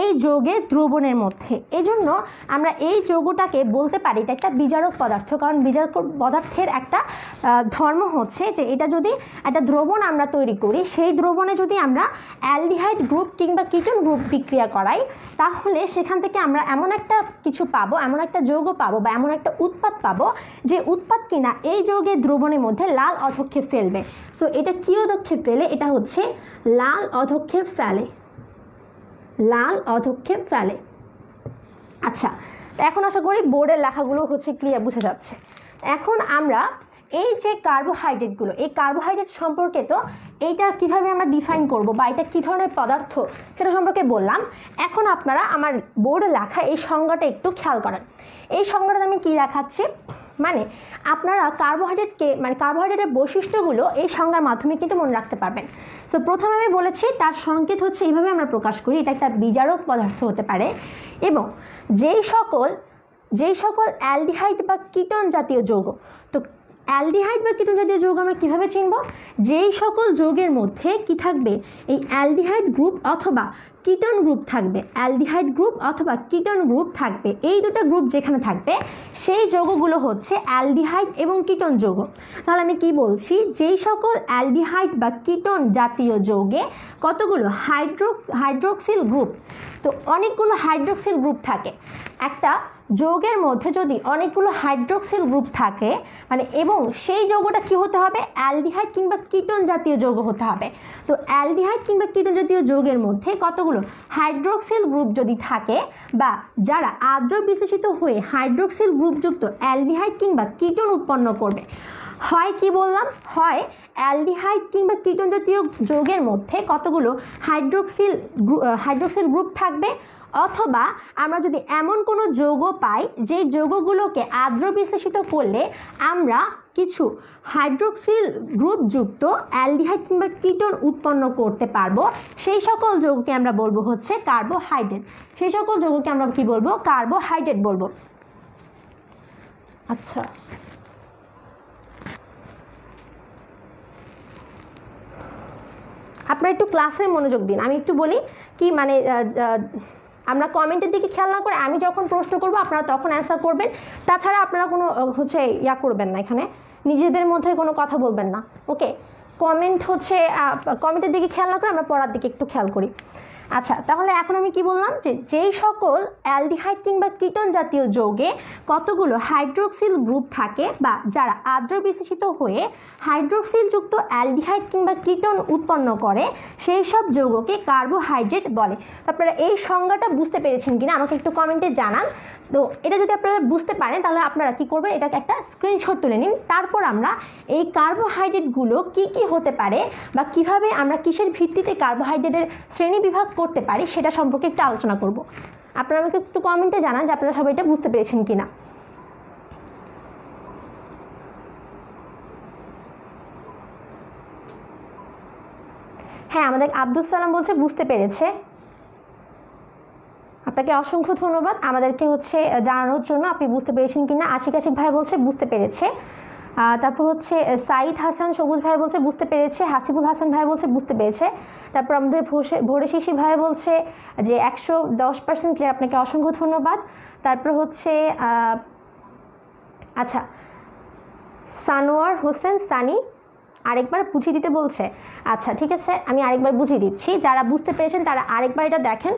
এই যৌগের দ্রবণের মধ্যে। এজন্য আমরা এই যৌগটাকে বলতে পারি এটা একটা বিজারক পদার্থ, কারণ বিজারক পদার্থের একটা ধর্ম হচ্ছে যে এটা যদি একটা দ্রবণ আমরা তৈরি করি, সেই দ্রবণে যদি আমরা অ্যালডিহাইড গ্রুপ কিংবা কিটোন গ্রুপ বিক্রিয়া করাই, তাহলে সেখান থেকে আমরা এমন একটা কিছু পাবো, এমন একটা যৌগ পাবো বা এমন একটা উৎপাদ পাবো যে উৎপাদ কিনা এই যৌগের দ্রবণের মধ্যে লাল অধক্ষেপ ফেলবে। সো এটা কি অধক্ষেপ ফেলে? এটা হচ্ছে লাল অধক্ষেপ ফেলে। লাল অধক্ষেপ ফেলে। আচ্ছা, এখন আশা করি বোর্ডের লেখাগুলো হচ্ছে ক্লিয়ার বোঝা যাচ্ছে। এখন আমরা এই যে কার্বোহাইড্রেটগুলো, এই কার্বোহাইড্রেট সম্পর্কে তো এইটা কিভাবে আমরা ডিফাইন করব বা এটা কী ধরনের পদার্থ সেটা সম্পর্কে বললাম। এখন আপনারা আমার বোর্ডে লেখা এই সংজ্ঞাটা একটু খেয়াল করেন। এই সংজ্ঞাটা আমি কী দেখাচ্ছি, মানে আপনারা কার্বোহাইড্রেটের বৈশিষ্ট্যগুলো এই সংজ্ঞার মাধ্যমে কিন্তু মনে রাখতে পারবেন। তো প্রথমে আমি বলেছি তার সংকেত হচ্ছে এইভাবে আমরা প্রকাশ করি, এটা একটা বিজারক পদার্থ হতে পারে, এবং যেই সকল অ্যালডিহাইড বা কিটোন জাতীয় যৌগ, তো অ্যালডিহাইড বা কিটোন জাতীয় যৌগ আমরা কীভাবে চিনব? যেই সকল যৌগের মধ্যে কি থাকবে? এই অ্যালডিহাইড গ্রুপ অথবা কিটোন গ্রুপ থাকবে। অ্যালডিহাইড গ্রুপ অথবা কিটোন গ্রুপ থাকবে, এই দুটো গ্রুপ যেখানে থাকবে সেই যৌগগুলো হচ্ছে অ্যালডিহাইড এবং কিটোন যৌগ। তাহলে আমি কি বলছি? যেই সকল অ্যালডিহাইড বা কিটোন জাতীয় যৌগে কতগুলো হাইড্রোক্সিল গ্রুপ, তো অনেকগুলো হাইড্রোক্সিল গ্রুপ থাকে। একটা যৌগের মধ্যে যদি অনেকগুলো হাইড্রোক্সিল গ্রুপ থাকে মানে, এবং সেই যৌগটা কি হতে হবে? অ্যালডিহাইড কিংবা কিটোন জাতীয় যৌগ হতে হবে। তো অ্যালডিহাইড কিংবা কিটোন জাতীয় যৌগের মধ্যে কতগুলো হাইড্রোক্সিল গ্রুপ যদি থাকে, বা যারা আদ্র বিশেষিত হয়ে হাইড্রোক্সিল গ্রুপযুক্ত অ্যালডিহাইড কিংবা কিটোন উৎপন্ন করবে, হয় কি বললাম, হয় অ্যালডিহাইড কিংবা কিটোন জাতীয় যৌগের মধ্যে কতগুলো হাইড্রোক্সিল গ্রুপ থাকবে, অথবা আমরা যদি এমন কোনো যৌগ পাই যে যৌগগুলোকে আদ্র বিশ্লেষিত করলে আমরা কিছু হাইড্রোক্সিল গ্রুপযুক্ত অ্যালডিহাইড কিংবা কিটোন উৎপন্ন করতে পারবো, সেই সকল যৌগকে আমরা বলবো হচ্ছে কার্বোহাইড্রেট। সেই সকল যৌগকে আমরা কি বলবো? কার্বোহাইড্রেট বলবো। আচ্ছা, আপনারা একটু ক্লাসে মনোযোগ দিন। আমি একটু বলি কি, মানে আমরা কমেন্টের দিকে খেয়াল না করে আমি যখন প্রশ্ন করব আপনারা তখন অ্যান্সার করবেন। তাছাড়া আপনারা কোনো হচ্ছে করবেন না, এখানে নিজেদের মধ্যে কোনো কথা বলবেন না। ওকে, কমেন্টের দিকে খেয়াল না করে আমরা পড়ার দিকে একটু খেয়াল করি। আচ্ছা, তাহলে এখন আমি কি বললাম যে যেই সকল অ্যালডিহাইড কিংবা কিটোন জাতীয় যৌগে কতগুলো হাইড্রোক্সিল গ্রুপ থাকে, বা যারা আদ্র বিশেষিত হয়ে হাইড্রোক্সিলযুক্ত অ্যালডিহাইড কিংবা কিটোন উৎপন্ন করে, সেই সব যৌগকে কার্বোহাইড্রেট বলে। আপনারা এই সংজ্ঞাটা বুঝতে পেরেছেন কিনা আমাকে একটু কমেন্টে জানান। তো এটা যদি আপনারা বুঝতে পারেন তাহলে আপনারা কি করবেন? এটাকে একটা স্ক্রিনশট তুলে নিন। তারপর আমরা এই কার্বোহাইড্রেটগুলো কি কি হতে পারে বা কিভাবে আমরা কিসের ভিত্তিতে কার্বোহাইড্রেটের শ্রেণী বিভাগ করতে পারি সেটা সম্পর্কে একটু আলোচনা করব। আপনারা আমাকে একটু কমেন্টে জানান যে আপনারা সবাই এটা বুঝতে পেরেছেন কিনা। হ্যাঁ, আমাদের আব্দুল সালাম বলছে বুঝতে পেরেছে। আপনাকে অসংখ্য ধন্যবাদ আমাদেরকে হচ্ছে জানানোর জন্য আপনি বুঝতে পেরেছেন কিনা। আশিক ভাই বলছে বুঝতে পেরেছে। তারপর হচ্ছে সাইদ হাসান সবুজ ভাই বলছে বুঝতে পেরেছে। হাসিবুল হাসান ভাই বলছে বুঝতে পেরেছে। তারপর আমাদের ভোরে শিশি ভাই বলছে যে 110% ক্লিয়ার, আপনাকে অসংখ্য ধন্যবাদ। তারপর হচ্ছে আচ্ছা, সানোয়ার হোসেন সানি আরেকবার বুঝিয়ে দিতে বলছে। আচ্ছা ঠিক আছে, আমি আরেকবার বুঝিয়ে দিচ্ছি, যারা বুঝতে পেরেছেন তারা আরেকবার এটা দেখেন,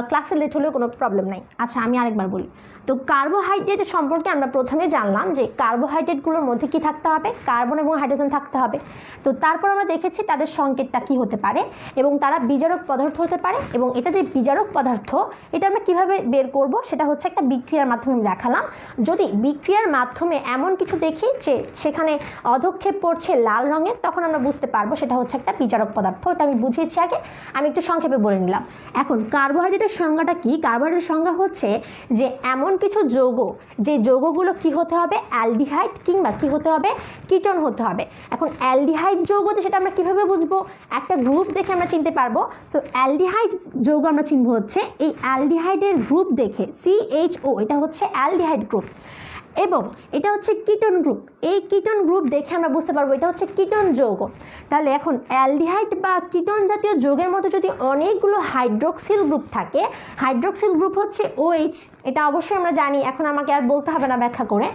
ক্লাসে লেট হলেও কোনো প্রবলেম নাই। আচ্ছা আমি আরেকবার বলি। তো কার্বোহাইড্রেট সম্পর্কে আমরা প্রথমে জানলাম যে কার্বোহাইড্রেটগুলোর মধ্যে কি থাকতে হবে, কার্বন এবং হাইড্রোজেন থাকতে হবে। তো তারপর আমরা দেখেছি তাদের সংকেতটা কি হতে পারে এবং তারা বিজারক পদার্থ হতে পারে, এবং এটা যে বিজারক পদার্থ এটা আমরা কিভাবে বের করব সেটা হচ্ছে একটা বিক্রিয়ার মাধ্যমে আমি দেখালাম। যদি বিক্রিয়ার মাধ্যমে এমন কিছু দেখি যে সেখানে অধক্ষেপ পড়ছে লাল রঙের, তখন আমরা বুঝতে পারবো সেটা হচ্ছে একটা বিজারক পদার্থ। এটা আমি বুঝিয়েছি আগে, আমি একটু সংক্ষেপে বলে নিলাম। এখন কার্বোহাইড্রেটের সংজ্ঞাটা কি? কার্বোহাইড্রেটের সংজ্ঞা হচ্ছে যে এমন কিছু যৌগ, যে যৌগগুলো কি হতে হবে, অ্যালডিহাইড কিংবা কি হতে হবে, কিটোন হতে হবে। এখন অ্যালডিহাইড যৌগতে সেটা আমরা কিভাবে বুঝবো, একটা গ্রুপ দেখে আমরা চিনতে পারবো। সো অ্যালডিহাইড যৌগ আমরা চিনব হচ্ছে এই অ্যালডিহাইডের গ্রুপ দেখে, CHO, এটা হচ্ছে অ্যালডিহাইড গ্রুপ, এবং এটা হচ্ছে কিটোন গ্রুপ। এই কিটোন গ্রুপ দেখে আমরা বুঝতে পারবো এটা হচ্ছে কিটোন যৌগ। তাহলে এখন অ্যালডিহাইড বা কিটোন জাতীয় যৌগের মধ্যে যদি অনেকগুলো হাইড্রোক্সিল গ্রুপ থাকে, হাইড্রোক্সিল গ্রুপ হচ্ছে OH, এটা অবশ্যই আমরা জানি, এখন আমাকে আর বলতে হবে না ব্যাখ্যা করে।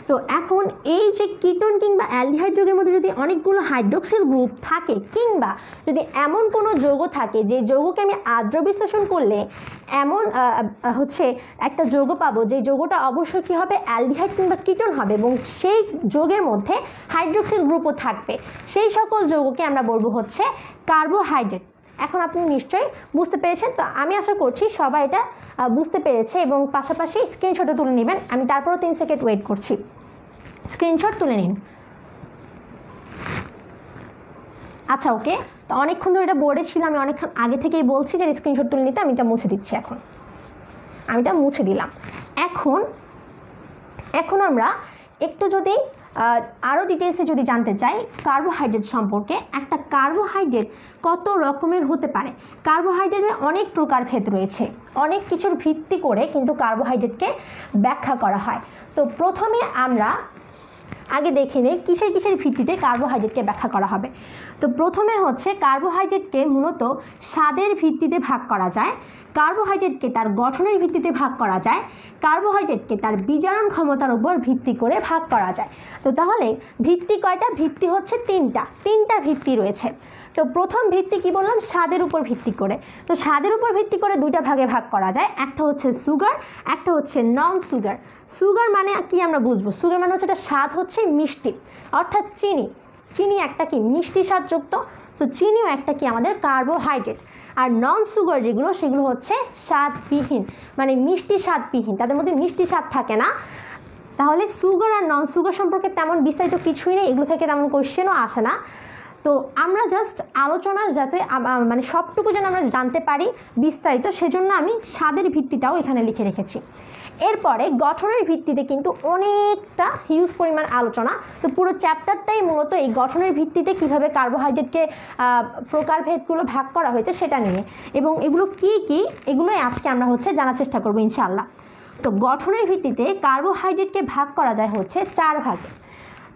তো এখন এই যে কিটোন কিংবা অ্যালডিহাইড যৌগের মধ্যে যদি অনেকগুলো হাইড্রোক্সিল গ্রুপ থাকে, কিংবা যদি এমন কোনো যৌগ থাকে যে যৌগকে আমি আদ্র বিশ্লেষণ করলে এমন হচ্ছে একটা যৌগ পাবো, যে যৌগটা অবশ্যই কী হবে, অ্যালডিহাইড কিংবা কিটোন হবে, এবং সেই যৌগের মধ্যে হাইড্রোক্সিল গ্রুপও থাকবে, সেই সকল যৌগকে আমরা বলবো হচ্ছে কার্বোহাইড্রেট। এখন আপনি নিশ্চয়ই বুঝতে পেরেছেন। তো আমি আশা করছি সবাই এটা বুঝতে পেরেছে, এবং পাশাপাশি স্ক্রিনশটও তুলে নেবেন। আমি তারপরও 3 সেকেন্ড ওয়েট করছি, স্ক্রিনশট তুলে নিন। আচ্ছা ওকে, তো অনেকক্ষণ ধরে এটা বোর্ডে ছিল, আমি অনেকক্ষণ আগে থেকেই বলছি যে স্ক্রিনশট তুলে নিতে। আমি এটা মুছে দিচ্ছি, এখন আমি এটা মুছে দিলাম। এখন আমরা একটু যদি আরও ডিটেলসে যদি জানতে চাই কার্বোহাইড্রেট সম্পর্কে, একটা কার্বোহাইড্রেট কত রকমের হতে পারে। কার্বোহাইড্রেটের অনেক প্রকারভেদ রয়েছে, অনেক কিছুর ভিত্তি করে কিন্তু কার্বোহাইড্রেটকে ব্যাখ্যা করা হয়। তো প্রথমে আমরা আগে দেখে নেই কিসের কিসের ভিত্তিতে কার্বোহাইড্রেটকে ব্যাখ্যা করা হবে। তো প্রথমে হচ্ছে কার্বোহাইড্রেটকে মূলত স্বাদের ভিত্তিতে ভাগ করা যায়, কার্বোহাইড্রেটকে তার গঠনের ভিত্তিতে ভাগ করা যায়, কার্বোহাইড্রেটকে তার বিজারণ ক্ষমতার উপর ভিত্তি করে ভাগ করা যায়। তো তাহলে ভিত্তি কয়টা? ভিত্তি হচ্ছে তিনটা ভিত্তি রয়েছে। তো প্রথম ভিত্তি কি বললাম, স্বাদের উপর ভিত্তি করে। তো স্বাদের উপর ভিত্তি করে দুইটা ভাগে ভাগ করা যায়, একটা হচ্ছে সুগার, একটা হচ্ছে নন সুগার। সুগার মানে কি আমরা বুঝবো, সুগার মানে হচ্ছে এটা স্বাদ হচ্ছে মিষ্টি, অর্থাৎ চিনি একটা কি মিষ্টি স্বাদযুক্ত। তো চিনিও একটা কি আমাদের কার্বোহাইড্রেট। আর নন সুগার যেগুলো, সেগুলো হচ্ছে স্বাদবিহীন, মানে মিষ্টি স্বাদবিহীন, তাদের মধ্যে মিষ্টি স্বাদ থাকে না। তাহলে সুগার আর নন সুগার সম্পর্কে তেমন বিস্তারিত কিছুই নেই, এগুলো থেকে তেমন কোয়েশ্চেনও আসে না। তো আমরা জাস্ট আলোচনা যাতে মানে সবটুকু যেন আমরা জানতে পারি বিস্তারিত, সেজন্য আমি স্বাদের ভিত্তিটাও এখানে লিখে রেখেছি। এরপরে গঠনের ভিত্তিতে কিন্তু অনেকটা হিউজ পরিমাণ আলোচনা। তো পুরো চ্যাপ্টারটাই মূলত এই গঠনের ভিত্তিতে কিভাবে কার্বোহাইড্রেটকে প্রকারভেদগুলো ভাগ করা হয়েছে সেটা নিয়ে, এবং এগুলো কি কি এগুলোই আজকে আমরা হচ্ছে জানার চেষ্টা করবো ইনশাআল্লাহ। তো গঠনের ভিত্তিতে কার্বোহাইড্রেটকে ভাগ করা যায় হচ্ছে 4 ভাগে।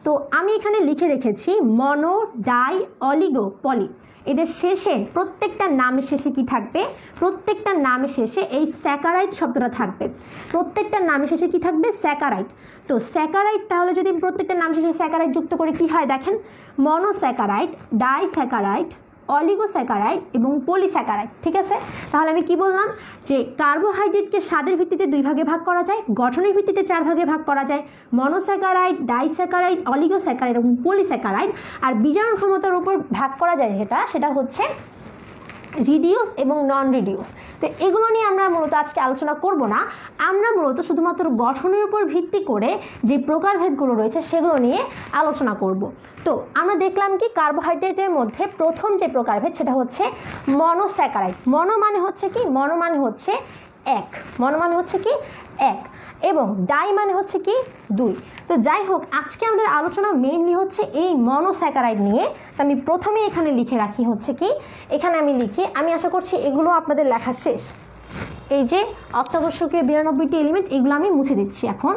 তো আমি এখানে লিখে রেখেছি মনো, ডাই, অলিগো, পলি। এদের শেষে প্রত্যেকটা নামের শেষে কি থাকবে, প্রত্যেকটা নামের শেষে এই স্যাকারাইড শব্দটা থাকবে। প্রত্যেকটা নামের শেষে কি থাকবে, স্যাকারাইড। তো স্যাকারাইড, তাহলে যদি প্রত্যেকটা নাম শেষে স্যাকারাইড যুক্ত করে কি হয় দেখেন, মনোস্যাকারাইড, ডাইস্যাকারাইড, অলিগোস্যাকারাইড এবং পলিস্যাকারাইড। ঠিক আছে, তাহলে আমি কি বললাম যে কার্বোহাইড্রেটকে স্বাদের ভিত্তিতে 2 ভাগে ভাগ করা যায়, গঠনের ভিত্তিতে 4 ভাগে ভাগ করা যায়, মনোস্যাকারাইড, ডাইস্যাকারাইড, অলিগোস্যাকারাইড এবং পলিস্যাকারাইড। আর বিজারণ ক্ষমতার উপর ভাগ করা যায় সেটা হচ্ছে রিডিউস এবং নন রিডিউস। তো এগুলো নিয়ে আমরা মূলত আজকে আলোচনা করব না, আমরা মূলত শুধুমাত্র গঠনের উপর ভিত্তি করে যে প্রকারভেদগুলো রয়েছে সেগুলো নিয়ে আলোচনা করব। তো আমরা দেখলাম কি কার্বোহাইড্রেটের মধ্যে প্রথম যে প্রকারভেদ সেটা হচ্ছে মনোস্যাকারাইড। মনো মানে হচ্ছে কি, মনো মানে হচ্ছে এক, মনো মানে হচ্ছে কি এক, এবং ডাই মানে হচ্ছে কি 2। তো যাই হোক, আজকে আমাদের আলোচনা মেইনলি হচ্ছে এই মনোস্যাকারাইড নিয়ে। তো আমি প্রথমে এখানে লিখে রাখি হচ্ছে কি, এখানে আমি লিখি, আমি আশা করছি এগুলো আপনাদের লেখা শেষ। এই যে অত্যাবশ্যকীয় 92টি এলিমেন্ট, এগুলো আমি মুছে দিচ্ছি। এখন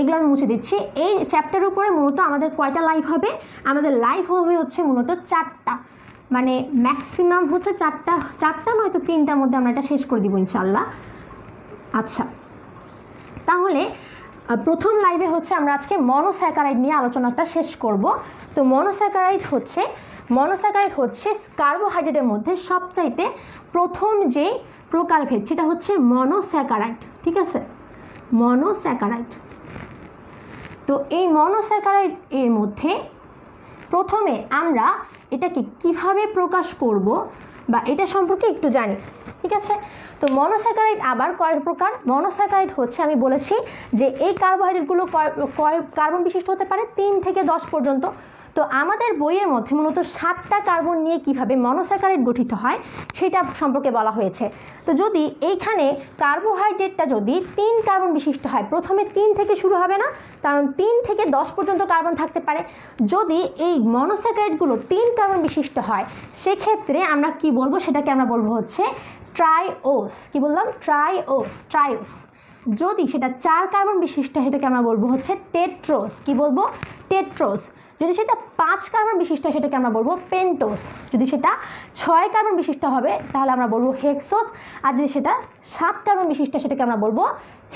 এগুলো আমি মুছে দিচ্ছি। এই চ্যাপ্টারের উপরে মূলত আমাদের কয়টা লাইভ হবে, আমাদের লাইভ হবে হচ্ছে মূলত 4টা, মানে ম্যাক্সিমাম হচ্ছে 4টা নয়তো 3টার মধ্যে আমরা এটা শেষ করে দিব ইনশাআল্লাহ। আচ্ছা, তাহলে প্রথম লাইভে হচ্ছে আমরা আজকে মনোস্যাকারাইড নিয়ে আলোচনাটা শেষ করব। তো মনোস্যাকারাইড হচ্ছে কার্বোহাইড্রেটের মধ্যে সবচাইতে প্রথম যে প্রকারভেদ সেটা হচ্ছে মনোস্যাকারাইড, ঠিক আছে, মনোস্যাকারাইড। তো এই মনোস্যাকারাইড এর মধ্যে প্রথমে আমরা এটাকে কিভাবে প্রকাশ করব বা এটা সম্পর্কে একটু জানি, ঠিক আছে। তো মনোস্যাকারাইড আবার কয় প্রকার? মনোস্যাকারাইড হচ্ছে, আমি বলেছি যে এই কার্বোহাইড্রেটগুলো কয় কার্বন বিশিষ্ট হতে পারে? 3 থেকে 10 পর্যন্ত। তো আমাদের বইয়ের মধ্যে মূলত 7টা কার্বন নিয়ে কিভাবে মনোস্যাকারাইড গঠিত হয় সেটা সম্পর্কে বলা হয়েছে। তো যদি এইখানে কার্বোহাইড্রেটটা যদি 3 কার্বন বিশিষ্ট হয়, প্রথমে 3 থেকে শুরু হবে না, কারণ 3 থেকে 10 পর্যন্ত কার্বন থাকতে পারে। যদি এই মনোস্যাকারাইডগুলো 3 কার্বন বিশিষ্ট হয় সেক্ষেত্রে আমরা কি বলবো? সেটাকে আমরা বলবো হচ্ছে ট্রাইওস। কি বললাম? ট্রাইওস। যদি সেটা 4 কার্বন বিশিষ্ট সেটাকে আমরা বলবো হচ্ছে টেট্রোস। কি বলবো? টেট্রোস। যদি সেটা 5 কার্বন বিশিষ্ট সেটাকে আমরা বলবো পেন্টোস। যদি সেটা 6 কার্বন বিশিষ্ট হবে তাহলে আমরা বলবো হেক্সোস। আর যদি সেটা 7 কার্বন বিশিষ্ট সেটাকে আমরা বলবো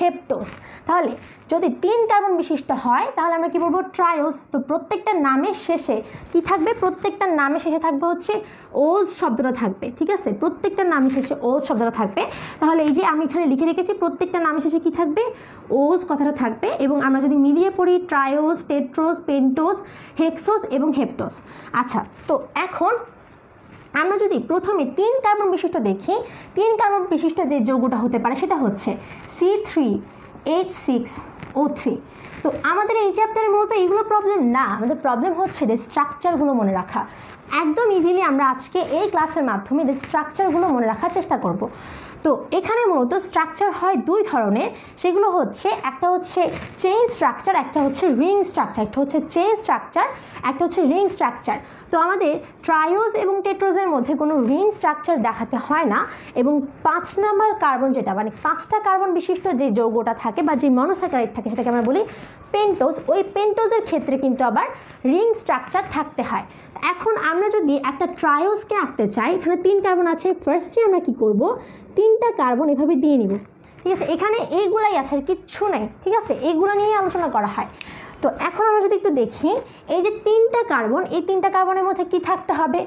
হেপ্টোস। তাহলে যদি 3 কার্বন বিশিষ্ট হয় তাহলে আমরা কি বলবো? ট্রাইওস। তো প্রত্যেকটা নামের শেষে কি থাকবে? প্রত্যেকটা নামের শেষে থাকবে হচ্ছে ওজ শব্দটা থাকবে, ঠিক আছে, প্রত্যেকটা নামের শেষে ওজ শব্দটা থাকবে। তাহলে এই যে আমি এখানে লিখে রেখেছি প্রত্যেকটা নামের শেষে কি থাকবে? ওজ কথাটা থাকবে। এবং আমরা যদি মিলিয়ে পড়ি ট্রাইওস, টেট্রোস, পেন্টোস, হেক্সোস এবং হেপ্টোস। আচ্ছা, তো এখন আমরা যদি প্রথমে 3 কার্বন বিশিষ্ট দেখি, 3 কার্বন বিশিষ্ট যে যৌগটা হতে পারে সেটা হচ্ছে C3H6O3। তো আমাদের এই চ্যাপ্টারে মূলত এইগুলো প্রবলেম না, আমাদের প্রবলেম হচ্ছে যে স্ট্রাকচারগুলো মনে রাখা। একদম ইজিলি আমরা আজকে এই ক্লাসের মাধ্যমে যে স্ট্রাকচারগুলো মনে রাখার চেষ্টা করব। তো এখানে মূলত স্ট্রাকচার হয় 2 ধরনের, সেগুলো হচ্ছে একটা হচ্ছে চেইন স্ট্রাকচার, একটা হচ্ছে রিং স্ট্রাকচার। একটা হচ্ছে চেইন স্ট্রাকচার, একটা হচ্ছে রিং স্ট্রাকচার। তো আমাদের ট্রাইওস এবং টেট্রোসের মধ্যে কোনো রিং স্ট্রাকচার দেখাতে হয় না। এবং 5 নাম্বার কার্বন যেটা, মানে 5টা কার্বন বিশিষ্ট যে যৌগটা থাকে বা যে মনোস্যাকারাইড থাকে সেটাকে আমরা বলি পেন্টোস। ওই পেন্টোসের ক্ষেত্রে কিন্তু আবার রিং স্ট্রাকচার থাকতে হয়। এখন আমরা যদি একটা ট্রাইওসকে আঁকতে চাই, এখানে 3 কার্বন আছে, ফার্স্টে আমরা কি করব? 3টা কার্বন এভাবে দিয়ে নিব, ঠিক আছে। এখানে এইগুলাই আছে, আর কিচ্ছু নেই, ঠিক আছে, এইগুলো নিয়েই আলোচনা করা হয়। তো এখন আমরা যদি একটু দেখি এই যে 3টা কার্বন, এই 3টা কার্বনের মধ্যে কি থাকতে হবে?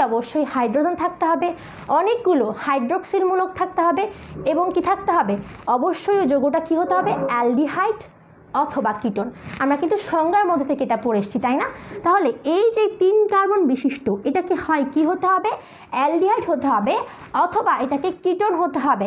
অবশ্যই হাইড্রোজেন থাকতে হবে, অনেকগুলো হাইড্রোক্সিল মূলক থাকতে হবে, এবং কি থাকতে হবে? অবশ্যই ওই যৌগটা কি হতে হবে? অ্যালডিহাইড অথবা কিটোন। আমরা কিন্তু সংজ্ঞার মধ্যে থেকে এটা পড়ে এসেছি, তাই না? তাহলে এই যে 3 কার্বন বিশিষ্ট এটাকে হয় কি হতে হবে? অ্যালডিহাইড হতে হবে অথবা এটাকে কিটোন হতে হবে।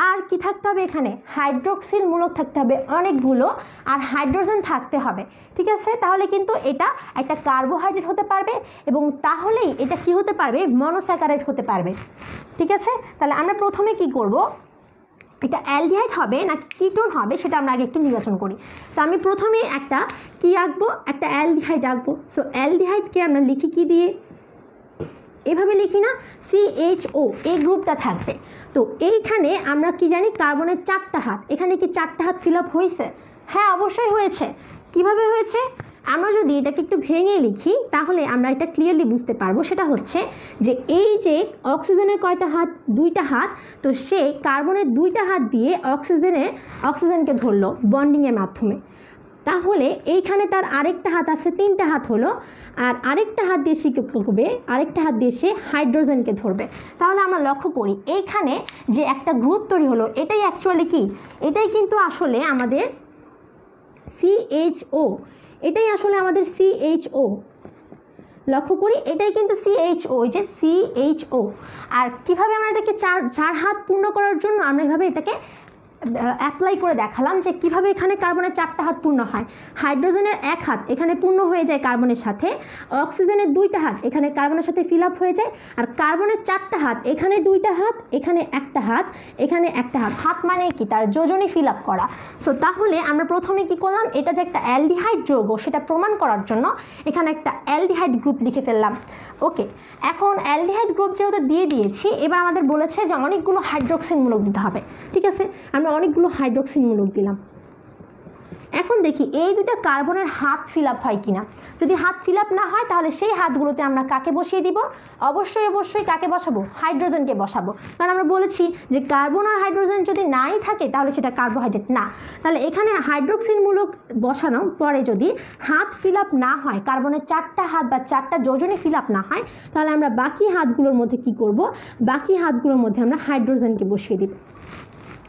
আর কি থাকতে হবে? এখানে হাইড্রোক্সিল মূলক থাকতে হবে অনেকগুলো, আর হাইড্রোজেন থাকতে হবে, ঠিক আছে। তাহলে কিন্তু এটা একটা কার্বোহাইড্রেট হতে পারবে, এবং তাহলেই এটা কি হতে পারবে? মনোস্যাকারাইড হতে পারবে, ঠিক আছে। তাহলে আমরা প্রথমে কি করব? এটা অ্যালডিহাইড হবে নাকি কিটোন হবে সেটা আমরা আগে একটু নির্বাচন করি। তো আমি প্রথমে একটা কি আঁকবো? একটা অ্যালডিহাইড আঁকবো। সো অ্যালডিহাইডকে আমরা লিখি কি দিয়ে? এভাবে লিখি না, CHO, এই গ্রুপটা থাকবে। তো এইখানে আমরা কি জানি? কার্বনের 4টা হাত। এখানে কি 4টা হাত ফিল আপ হয়েছে? হ্যাঁ, অবশ্যই হয়েছে। কিভাবে হয়েছে? আমরা যদি এটাকে একটু ভেঙে লিখি তাহলে আমরা এটা ক্লিয়ারলি বুঝতে পারবো। সেটা হচ্ছে যে এই যে অক্সিজেনের কয়টা হাত? 2টা হাত। তো সে কার্বনের 2টা হাত দিয়ে অক্সিজেনকে ধরলো বন্ডিংয়ের মাধ্যমে। তাহলে এইখানে তার আরেকটা হাত আছে, 3টা হাত হলো, আর আরেকটা হাত দিয়ে সে করবে, আরেকটা হাত দিয়ে সে হাইড্রোজেনকে ধরবে। তাহলে আমরা লক্ষ্য করি এইখানে যে একটা গ্রুপ তৈরি হলো, এটাই অ্যাকচুয়ালি কি? এটাই কিন্তু আসলে আমাদের CHO, এটাই আসলে আমাদের CHO। লক্ষ্য করি এটাই কিন্তু CHO, এই যে CHO। আর কিভাবে আমরা এটাকে 4 হাত পূর্ণ করার জন্য আমরা এভাবে এটাকে অ্যাপ্লাই করে দেখালাম যে কিভাবে এখানে কার্বনের 4টা হাত পূর্ণ হয়। হাইড্রোজেনের 1 হাত এখানে পূর্ণ হয়ে যায় কার্বনের সাথে, অক্সিজেনের 2টা হাত এখানে কার্বনের সাথে ফিল আপ হয়ে যায়, আর কার্বনের 4টা হাত এখানে 2টা হাত, এখানে 1টা হাত, এখানে 1টা হাত। হাত মানে কি? তার যোজনী ফিল আপ করা। সো তাহলে আমরা প্রথমে কি করলাম? এটা যে একটা অ্যালডিহাইড যৌগ সেটা প্রমাণ করার জন্য এখানে একটা অ্যালডিহাইড গ্রুপ লিখে ফেললাম। ওকে, এখন অ্যালডিহাইড গ্রুপ যেহেতু দিয়ে দিয়েছি, এবার আমাদের বলেছে যে অনেকগুলো হাইড্রোক্সিন মূলক দিতে হবে, ঠিক আছে। আমরা অনেকগুলো হাইড্রোক্সিন মূলক দিলাম। এখন দেখি এই দুটো কার্বনের হাত ফিল আপ হয় কিনা। যদি হাত ফিল আপ না হয় তাহলে সেই হাতগুলোতে আমরা কাকে বসিয়ে দিব? অবশ্যই কাকে বসাবো? হাইড্রোজেনকে বসাবো। কারণ আমরা বলেছি যে কার্বন আর হাইড্রোজেন যদি নাই থাকে তাহলে সেটা কার্বোহাইড্রেট না। তাহলে এখানে হাইড্রোক্সিল মূলক বসানোর পরে যদি হাত ফিল আপ না হয়, কার্বনের 4টা হাত বা 4টা যোজনী ফিল আপ না হয়, তাহলে আমরা বাকি হাতগুলোর মধ্যে কি করব? বাকি হাতগুলোর মধ্যে আমরা হাইড্রোজেনকে বসিয়ে দিব।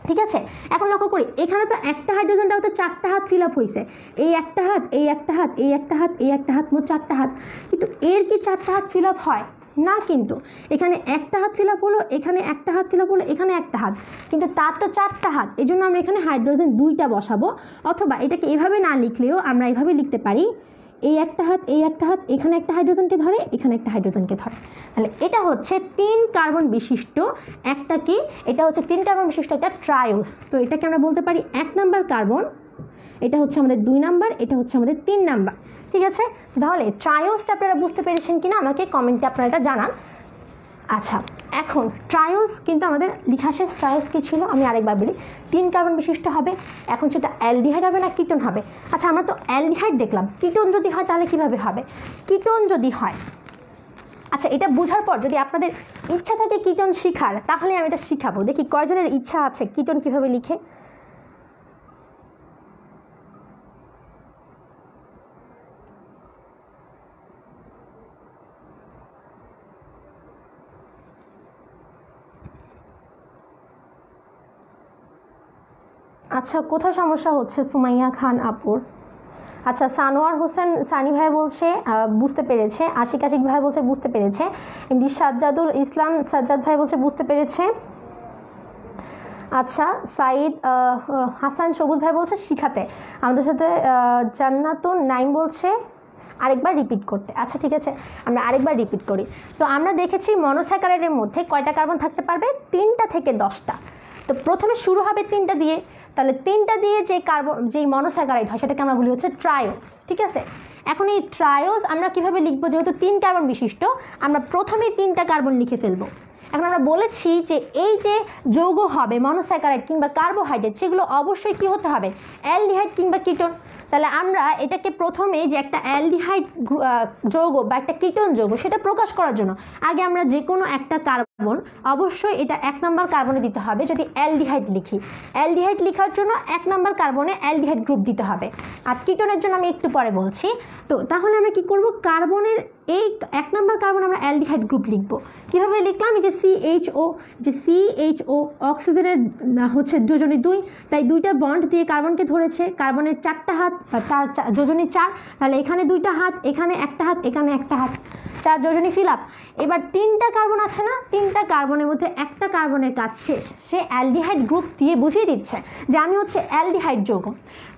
ঠিক আছে, এখন লক্ষ্য করি এখানে তো একটা হাইড্রোজেন দেওয়াতে 4টা হাত ফিল আপ হয়েছে। এই একটা হাত, এই একটা হাত, এই একটা হাত, এই একটা হাত, মোট 4টা হাত। কিন্তু এর কি 4টা হাত ফিল আপ হয় না? কিন্তু এখানে একটা হাত ফিল আপ হলো, এখানে একটা হাত ফিল আপ হলো, এখানে একটা হাত, কিন্তু তার তো 4টা হাত। এই জন্য আমরা এখানে হাইড্রোজেন 2টা বসাবো। অথবা এটাকে এভাবে না লিখলেও আমরা এভাবে লিখতে পারি, এই একটা হাত, এই একটা হাত, এখানে একটা হাইড্রোজেনকে ধরে, এখানে একটা হাইড্রোজেনকে ধরে। তাহলে এটা হচ্ছে 3 কার্বন বিশিষ্ট একটা কি, এটা হচ্ছে 3 কার্বন বিশিষ্ট একটা ট্রায়োস। তো এটাকে আমরা বলতে পারি 1 নাম্বার কার্বন, এটা হচ্ছে আমাদের 2 নাম্বার, এটা হচ্ছে আমাদের 3 নাম্বার। ঠিক আছে, তাহলে ট্রায়োসটা আপনারা বুঝতে পেরেছেন কিনা আমাকে কমেন্টে আপনারা এটা জানান। আচ্ছা, এখন ট্রায়োস কিন্তু আমাদের লেখা শেষ। ট্রায়োস কী ছিল আমি আরেকবার বলি, 3 কার্বন বিশিষ্ট হবে। এখন সেটা অ্যালডিহাইড হবে না কিটোন হবে? আচ্ছা, আমরা তো অ্যালডিহাইড দেখলাম, কিটোন যদি হয় তাহলে কিভাবে হবে? কিটোন যদি হয়, আচ্ছা এটা বোঝার পর যদি আপনাদের ইচ্ছা থাকে কিটোন শেখার, তাহলে আমি এটা শিখাবো। দেখি কয়জনের ইচ্ছা আছে কিটোন কিভাবে লিখে। আচ্ছা, কোথায় সমস্যা হচ্ছে সুমাইয়া খান আপুর? আচ্ছা, সানোয়ার হোসেন সানি ভাই বলছে বুঝতে পেরেছে। আশিক ভাই বলছে বুঝতে পেরেছে। এমডি সাজ্জাদুল ইসলাম সাজ্জাদ ভাই বলছে বুঝতে পেরেছে। আচ্ছা, সাইদ হাসান সবুজ ভাই বলছে শিখাতে। আমাদের সাথে জান্নাতুন নাইম বলছে আরেকবার রিপিট করতে। আচ্ছা ঠিক আছে, আমরা আরেকবার রিপিট করি। তো আমরা দেখেছি মনোস্যাকারাইডের মধ্যে কয়টা কার্বন থাকতে পারবে? 3টা থেকে 10টা। তো প্রথমে শুরু হবে 3টা দিয়ে, তাহলে 3টা দিয়ে যে কার্বন যেই মনোস্যাকারাইড হয় সেটাকে আমরা বলি হচ্ছে ট্রায়োস। ঠিক আছে, এখন এই ট্রায়োস আমরা কিভাবে লিখবো? যেহেতু 3 কার্বন বিশিষ্ট, আমরা প্রথমেই 3টা কার্বন লিখে ফেলবো। এখন আমরা বলেছি যে এই যে যৌগ হবে মনোস্যাকারাইড কিংবা কার্বোহাইড্রেট, সেগুলো অবশ্যই কি হতে হবে? অ্যালডিহাইড কিংবা কিটোন। তাহলে আমরা এটাকে প্রথমে যে একটা অ্যালডিহাইড যৌগ বা একটা কিটোন যৌগ সেটা প্রকাশ করার জন্য আগে আমরা যে কোনো একটা কার্বন অবশ্যই এটা 1 নাম্বার কার্বনে দিতে হবে। যদি অ্যালডিহাইড লিখি, অ্যালডিহাইড লেখার জন্য 1 নাম্বার কার্বনে অ্যালডিহাইড গ্রুপ দিতে হবে। আর কিটোনের জন্য আমি একটু পরে বলছি। তো তাহলে আমরা কি করব? কার্বনের এই 1 নাম্বার কার্বন আমরা অ্যালডিহাইড গ্রুপ লিখব। কিভাবে লিখলাম? এই যে CHO, যে CHO অক্সিজেনের হচ্ছে যোজনী 2, তাই 2টা বন্ড দিয়ে কার্বনকে ধরেছে। কার্বনের 4টা হাত বা 4 যোজনী 4, তাহলে এখানে 2টা হাত, এখানে একটা হাত, এখানে একটা হাত, 4 যোজনী ফিল আপ। এবার 3টা কার্বন আছে না, 3টা কার্বনের মধ্যে একটা কার্বনের কাজ শেষ, সে অ্যালডিহাইড গ্রুপ দিয়ে বুঝিয়ে দিচ্ছে যে আমি হচ্ছে অ্যালডিহাইড যৌগ।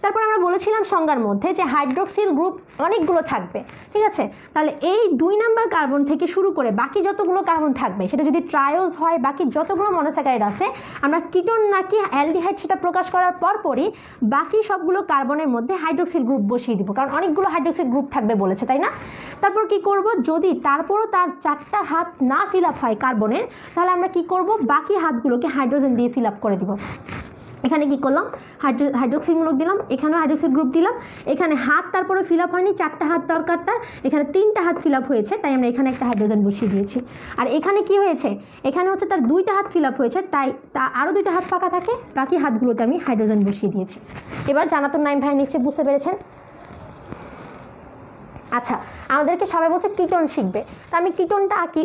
তারপর আমরা বলেছিলাম সংজ্ঞার মধ্যে যে হাইড্রোক্সিল গ্রুপ অনেকগুলো থাকবে। ঠিক আছে, তাহলে এই 2 নাম্বার কার্বন থেকে শুরু করে বাকি যতগুলো কার্বন থাকবে সেটা যদি ট্রায়োস হয়, বাকি যতগুলো মনোস্যাকারাইড আছে, আমরা কিটোন নাকি অ্যালডিহাইড সেটা প্রকাশ করার পরপরই বাকি সবগুলো কার্বনের মধ্যে হাইড্রোক্সিল গ্রুপ বসিয়ে দিব, কারণ অনেকগুলো হাইড্রোক্সিল গ্রুপ থাকবে বলেছে, তাই না? তারপর কি করব? যদি তারপরও তার 4টা হাত না ফিল আপ হয় কার্বনের, তাহলে আমরা কি করব? বাকি হাতগুলোকে হাইড্রোজেন দিয়ে ফিল আপ করে দিব। এখানে কি করলাম? হাইড্রোক্সিল মূলক দিলাম, এখানেও হাইড্রোক্সিল গ্রুপ দিলাম। এখানে হাত তারপরে ফিল আপ হয়নি, 4টা হাত দরকার তার, এখানে 3টা হাত ফিল আপ হয়েছে, তাই আমরা এখানে একটা হাইড্রোজেন বসিয়ে দিয়েছি। আর এখানে কি হয়েছে? এখানে হচ্ছে তার 2টা হাত ফিল আপ হয়েছে, তাই আরও 2টা হাত ফাঁকা থাকে, বাকি হাতগুলোতে আমি হাইড্রোজেন বসিয়ে দিয়েছি। এবার জানাতুন নাইম ভাই নিশ্চয়ই বুঝতে পেরেছেন। আচ্ছা, আমাদেরকে সবাই বলছে কিটোন শিখবে, তা আমি কিটোনটা আঁকি।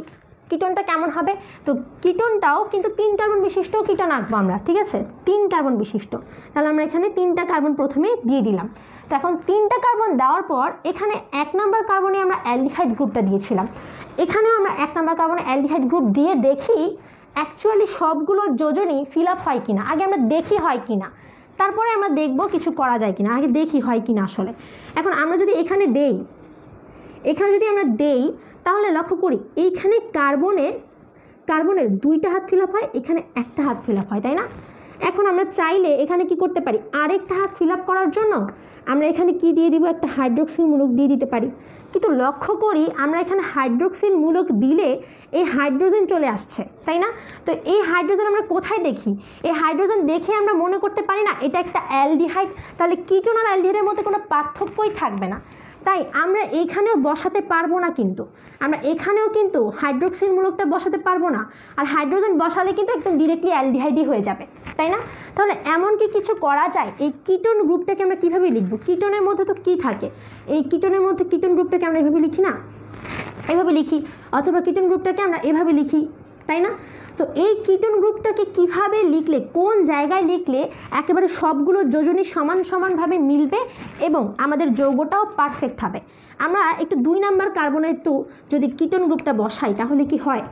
কিটোনটা কেমন হবে? তো কিটোনটাও কিন্তু 3 কার্বন বিশিষ্ট কিটোন আঁকবো আমরা। ঠিক আছে, 3 কার্বন বিশিষ্ট। তাহলে আমরা এখানে 3টা কার্বন প্রথমে দিয়ে দিলাম। তো এখন 3টা কার্বন দেওয়ার পর এখানে 1 নাম্বার কার্বনে আমরা অ্যালডিহাইড গ্রুপটা দিয়েছিলাম। এখানেও আমরা 1 নাম্বার কার্বনে অ্যালডিহাইড গ্রুপ দিয়ে দেখি অ্যাকচুয়ালি সবগুলো যোজনী ফিল আপ হয় কিনা। আগে আমরা দেখি হয় কিনা, তারপরে আমরা দেখব কিছু করা যায় কিনা। আগে দেখি হয় কিনা আসলে। এখন আমরা যদি এখানে দেই, যদি আমরা দেই, তাহলে লক্ষ্য করি এইখানে কার্বনের 2টা হাত ফিল আপ হয়, এখানে একটা হাত ফিল আপ হয়, তাই না? এখন আমরা চাইলে এখানে কি করতে পারি, আরেকটা হাত ফিল আপ করার জন্য আমরা এখানে কি দিয়ে দিব, একটা হাইড্রোক্সিল মূলক দিয়ে দিতে পারি। কিন্তু লক্ষ্য করি আমরা এখানে হাইড্রোক্সিল মূলক দিলে এই হাইড্রোজেন চলে আসছে, তাই না? তো এই হাইড্রোজেন আমরা কোথায় দেখি? এই হাইড্রোজেন দেখে আমরা মনে করতে পারি না এটা একটা অ্যালডিহাইড, তাহলে কিটোন আর অ্যালডিহাইডের মধ্যে কোনো পার্থক্যই থাকবে না। তাই আমরা এইখানেও বসাতে পারবো না, কিন্তু আমরা এখানেও কিন্তু হাইড্রোক্সিল মূলকটা বসাতে পারবো না। আর হাইড্রোজেন বসালে কিন্তু একদম ডিরেক্টলি অ্যালডিহাইডই হয়ে যাবে, তাই না? তাহলে এমন কি কিছু করা যায়? এই কিটোন গ্রুপটাকে আমরা কীভাবে লিখবো? কিটোনের মধ্যে তো কী থাকে, এই কিটোনের মধ্যে কিটোন গ্রুপটাকে আমরা এভাবে লিখি না, এভাবে লিখি, অথবা কিটোন গ্রুপটাকে আমরা এভাবে লিখি, তাই না? তো এই কিটোন গ্রুপটাকে কিভাবে লিখলে, কোন জায়গায় লিখলে একেবারে সবগুলো যোজনী সমান সমানভাবে মিলবে এবং আমাদের যৌগটাও পারফেক্ট হবে? আমরা একটু 2 নম্বর কার্বনের তো যদি কিটোন গ্রুপটা বসাই তাহলে কি হয়?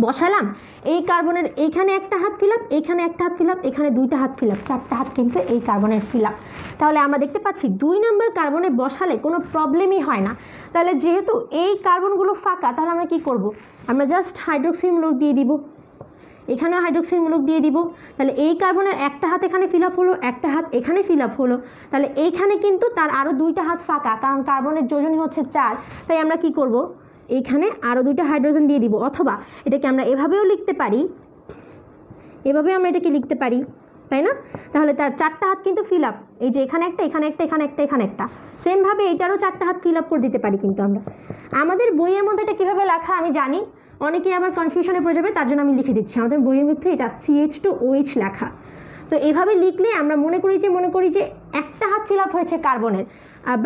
বসালাম, এই কার্বনের এইখানে একটা হাত ফিল আপ, এইখানে একটা হাত ফিল আপ, এখানে 2টা হাত ফিল আপ, 4টা হাত কিন্তু এই কার্বনের ফিল আপ। তাহলে আমরা দেখতে পাচ্ছি 2 নম্বর কার্বনে বসালে কোনো প্রবলেমই হয় না। তাহলে যেহেতু এই কার্বনগুলো ফাঁকা, তাহলে আমরা কি করব? আমরা জাস্ট হাইড্রোক্সিল মূলক দিয়ে দিব, এখানেও হাইড্রোক্সিল মূলক দিয়ে দিব। তাহলে এই কার্বনের একটা হাত এখানে ফিল আপ হলো, একটা হাত এখানে ফিল আপ হলো। তাহলে এইখানে কিন্তু তার আরও 2টা হাত ফাঁকা, কারণ কার্বনের যোজনী হচ্ছে 4। তাই আমরা কি করব? এইখানে আরও 2টা হাইড্রোজেন দিয়ে দিব, অথবা এটাকে আমরা এভাবেও লিখতে পারি, এভাবে আমরা এটাকে লিখতে পারি, তাই না? তাহলে তার 4টা হাত কিন্তু ফিল আপ, এই যে এখানে একটা, এখানে একটা, এখানে একটা, এখানে একটা, সেমভাবে এটারও 4টা হাত ফিল আপ করে দিতে পারি। কিন্তু আমরা আমাদের বইয়ের মধ্যে এটা কীভাবে লেখা আমি জানি, অনেকেই আবার কনফিউশনে পড়ে যাবে, তার জন্য আমি লিখে দিচ্ছি। আমাদের বইয়ের মধ্যে এটা CH2OH লেখা। তো এভাবে লিখলে আমরা মনে করি যে একটা হাত ফিল আপ হয়েছে কার্বনের,